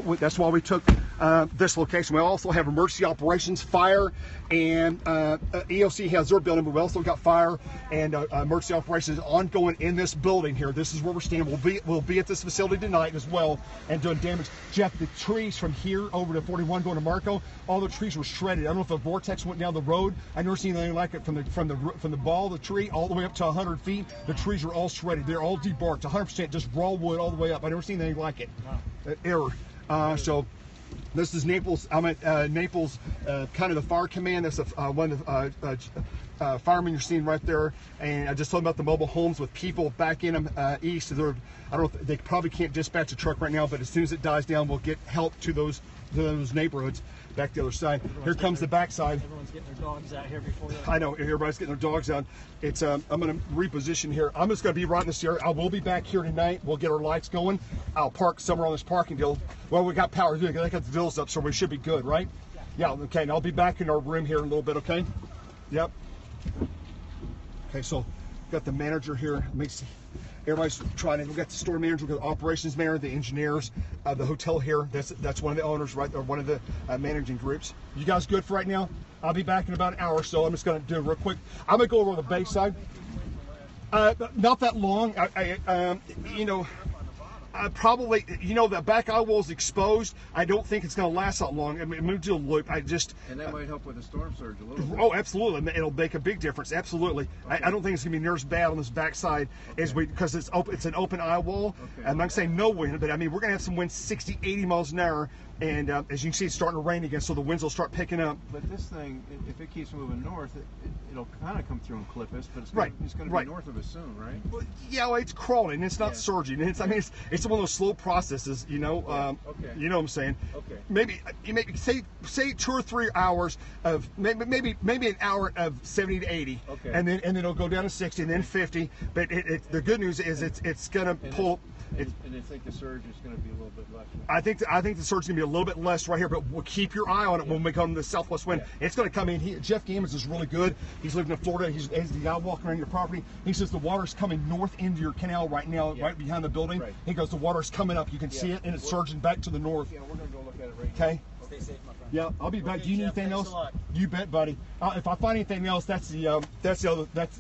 we took this location. We also have emergency operations, fire, and EOC has their building, but we also got fire and emergency operations ongoing in this building here. This is where we're staying. We'll be at this facility tonight as well and doing damage. Jeff, the trees from here over to 41 going to Marco, all the trees were shredded. I don't know if a vortex went down the road. I've never seen anything like it from the ball of the tree all the way up to 100 feet. The trees are all shredded. They're all debarked, 100% just raw wood all the way up. I've never seen anything like it. Wow. So this is Naples. I'm at Naples, kind of the fire command. That's one of the firemen you're seeing right there. And I just told them about the mobile homes with people back in them east. I don't know if they probably can't dispatch a truck right now, but as soon as it dies down, we'll get help to those neighborhoods back the other side. Here comes the backside. Everyone's getting their dogs out here before. I know everybody's getting their dogs out. It's I'm going to reposition here. I'm just going to be right in this area. I will be back here tonight. We'll get our lights going. I'll park somewhere on this parking deal. Well, we got power. They got the bills up, so we should be good, right? Yeah. Okay. And I'll be back in our room here in a little bit. Okay. Yep. Okay. So got the manager here. Let me see. Everybody's trying to. We got the store manager, we got the operations manager, the engineers, the hotel here. That's one of the owners, right? Or one of the managing groups. You guys good for right now? I'll be back in about an hour or so. I'm just going to do it real quick. I'm going to go over the bay side. Not that long. Probably, you know, the back eye wall is exposed. I don't think it's going to last that long. I mean, move to a loop. And that might help with the storm surge a little bit. Oh, absolutely. It'll make a big difference. Absolutely. Okay. I don't think it's going to be near as bad on this backside as because it's open. It's an open eye wall. Okay. I'm not saying no wind, but I mean, we're going to have some winds 60, 80 miles an hour. And as you can see, it's starting to rain again, so the winds will start picking up. But this thing, if it keeps moving north, it'll kind of come through and clip us, but it's Right, going to right. be north of us soon, right? Well, yeah, well, it's crawling. It's not surging. I mean, it's one of those slow processes. You know. Okay. You know what I'm saying? Okay. Maybe say 2 or 3 hours of maybe an hour of 70 to 80. Okay. And then it'll go down to 60 and then 50. But the good news is it's gonna pull. And I think the surge is going to be a little bit less. I think the surge is going to be a little bit less right here, but we'll keep your eye on it when we come to the southwest wind. Yeah. It's going to come in. Jeff Gammons is really good. He's living in Florida. He's the guy walking around your property. He says the water's coming north into your canal right now, right behind the building. Right. He goes, the water's coming up. You can see it, and it's surging back to the north. Yeah, we're going to go look at it right now. Okay. Stay safe, my friend. Yeah, I'll be back. Okay, Do you need Jeff, anything thanks else? a lot. You bet, buddy. If I find anything else, that's the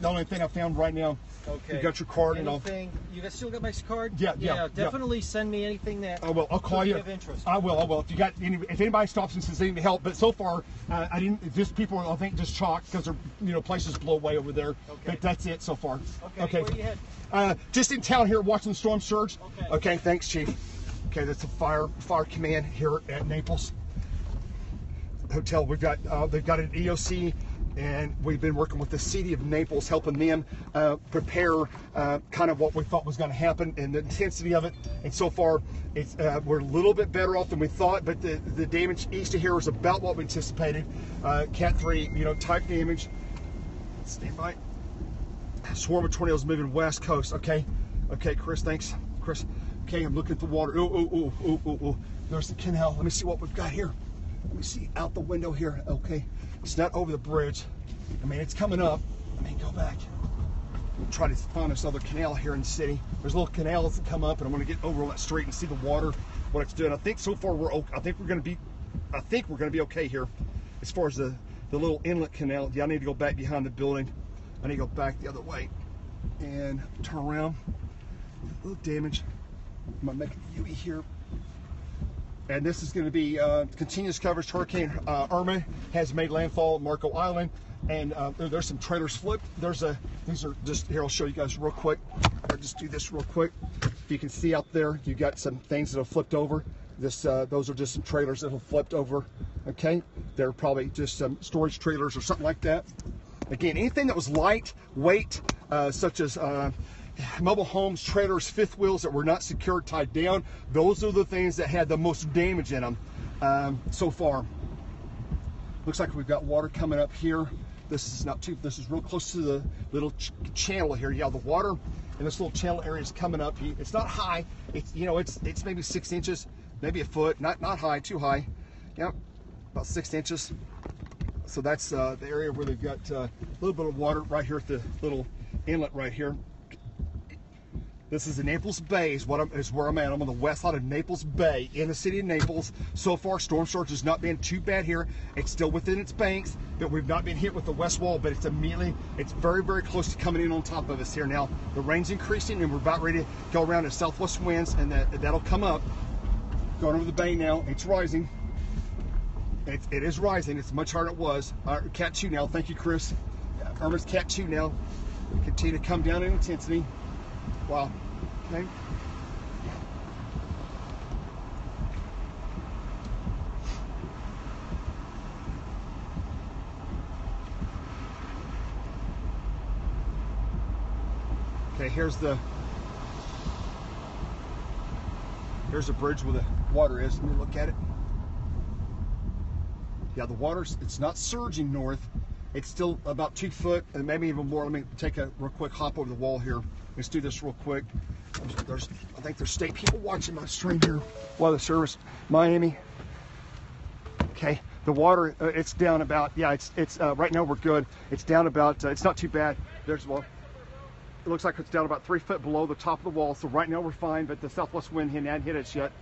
only thing I found right now. Okay. You got your card and all. Anything? You guys still got my card? Yeah. Definitely send me anything that. I will. I'll call you. Of interest. I will. If you got if anybody stops and says they need help, but so far I didn't. Just people, I think, just chalk because places blow away over there. Okay. But that's it so far. Okay. Where you head? Just in town here watching the storm surge. Okay. Okay. Thanks, Chief. Okay, that's the fire command here at Naples Hotel. We've got they've got an EOC. And we've been working with the city of Naples, helping them prepare kind of what we thought was going to happen and the intensity of it. And so far, it's we're a little bit better off than we thought, but the damage east of here is about what we anticipated. Cat 3, type damage. Stand by. Swarm of tornadoes moving west coast. Okay, Chris, thanks, Chris. Okay, I'm looking at the water. Ooh. There's the canal. Let me see what we've got here. Let me see out the window here. Okay. It's not over the bridge. I mean, it's coming up. Go back. We'll try to find this other canal here in the city. There's little canals that come up, and I'm going to get over on that street and see the water, what it's doing. I think so far we're okay. I think we're going to be okay here, as far as the little inlet canal. Yeah, I need to go back behind the building. I need to go back the other way and turn around. A little damage. I'm going to make a U here. And this is going to be continuous coverage. Hurricane Irma has made landfall at Marco Island, and there's some trailers flipped. These are just here. I'll show you guys real quick. I'll just do this real quick. If you can see out there, you got some things that have flipped over. Those are just some trailers that have flipped over. Okay, they're probably just some storage trailers or something like that. Again, anything that was lightweight, such as mobile homes, trailers, fifth wheels that were not secured, tied down, those are the things that had the most damage in them so far. Looks like we've got water coming up here. This is real close to the little channel here. Yeah, the water in this little channel area is coming up. It's not high. It's maybe 6 inches, maybe a foot. Not high, too high. Yep, about 6 inches. So that's the area where they've got a little bit of water right here at the little inlet right here. This is the Naples Bay is where I'm at. I'm on the west side of Naples Bay in the city of Naples. So far, storm surge has not been too bad here. It's still within its banks, but we've not been hit with the west wall, but it's very, very close to coming in on top of us here. Now, the rain's increasing, and we're about ready to go around to southwest winds, and that'll come up. Going over the bay now. It's rising. It is rising. It's much harder than it was. Cat 2 now. Thank you, Chris. Irma's Cat 2 now. Continue to come down in intensity. Wow. Okay. Okay, here's the bridge where the water is. Let me look at it. Yeah, the water's, it's not surging north. It's still about 2 foot and maybe even more. Let me take a real quick hop over the wall here. Let's do this real quick. I think there's state people watching my stream here. Weather Service, Miami. Okay, the water, it's down about, yeah, it's right now we're good. It's down about, it's not too bad. There's, well, it looks like it's down about 3 foot below the top of the wall. So right now we're fine, but the southwest wind hadn't hit us yet.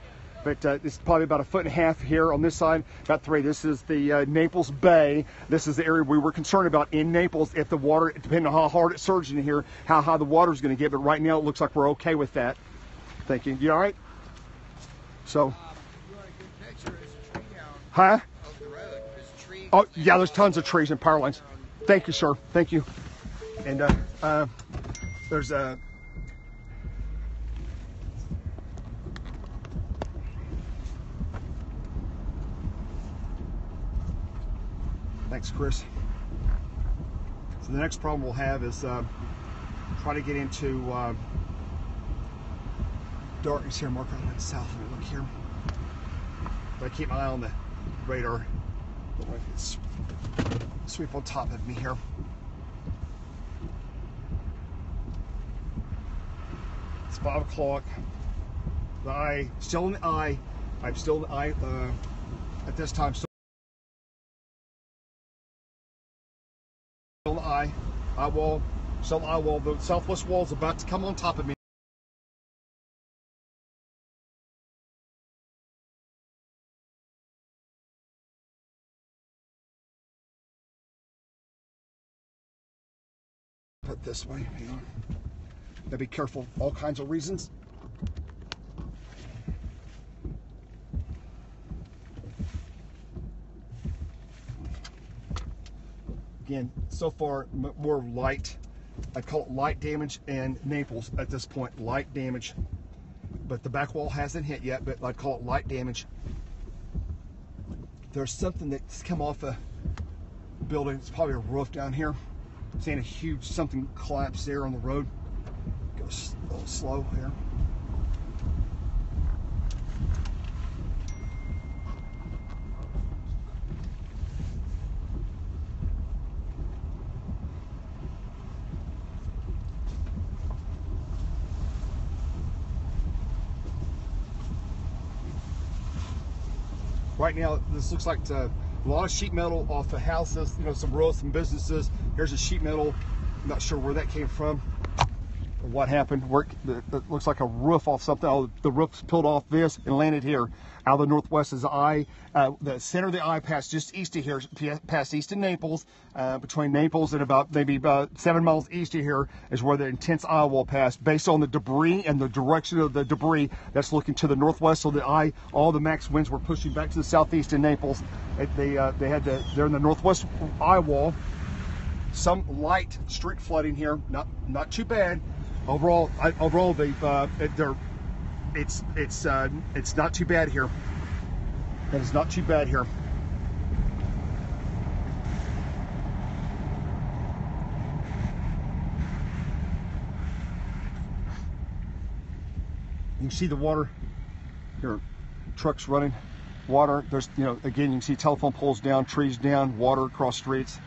But it's probably about 1.5 feet here on this side, about 3. This is the Naples Bay. This is the area we were concerned about in Naples. If the water, depending on how hard it's surging in here, how high the water is going to get. But right now it looks like we're okay with that. Thank you. You all right? So, huh? Oh, yeah, there's tons of trees and power lines. Thank you, sir. Thank you. And there's a... Thanks, Chris. So the next problem we'll have is try to get into darkness here. Mark out south. Let me look here. But I keep my eye on the radar. Don't want to get sweep on top of me here. It's 5 o'clock. The eye, still in the eye. I'm still in the eye at this time. Still in the eye wall. Still in the eye wall. The southwest wall is about to come on top of me. Put this way, hang on. Gotta be careful, all kinds of reasons. Again, so far, more light. I call it light damage and Naples at this point, light damage. But the back wall hasn't hit yet, but I'd call it light damage. There's something that's come off a building. It's probably a roof down here. Seeing a huge something collapse there on the road. Go a little slow here. Right now, this looks like a lot of sheet metal off of houses, you know, some roofs, some businesses. Here's a sheet metal. I'm not sure where that came from or what happened. It looks like a roof off something. Oh, the roof's peeled off this and landed here. Out of the northwest is the eye. The center of the eye passed just east of here, past east of Naples. Between Naples and maybe about 7 miles east of here is where the intense eye wall passed. Based on the debris and the direction of the debris, that's looking to the northwest. So the eye, all the max winds were pushing back to the southeast in Naples. They're in the northwest eye wall. Some light street flooding here, not too bad. Overall, it's not too bad here. It is not too bad here. You can see the water here, trucks running, water. There's, you know, again, you can see telephone poles down, trees down, water across streets.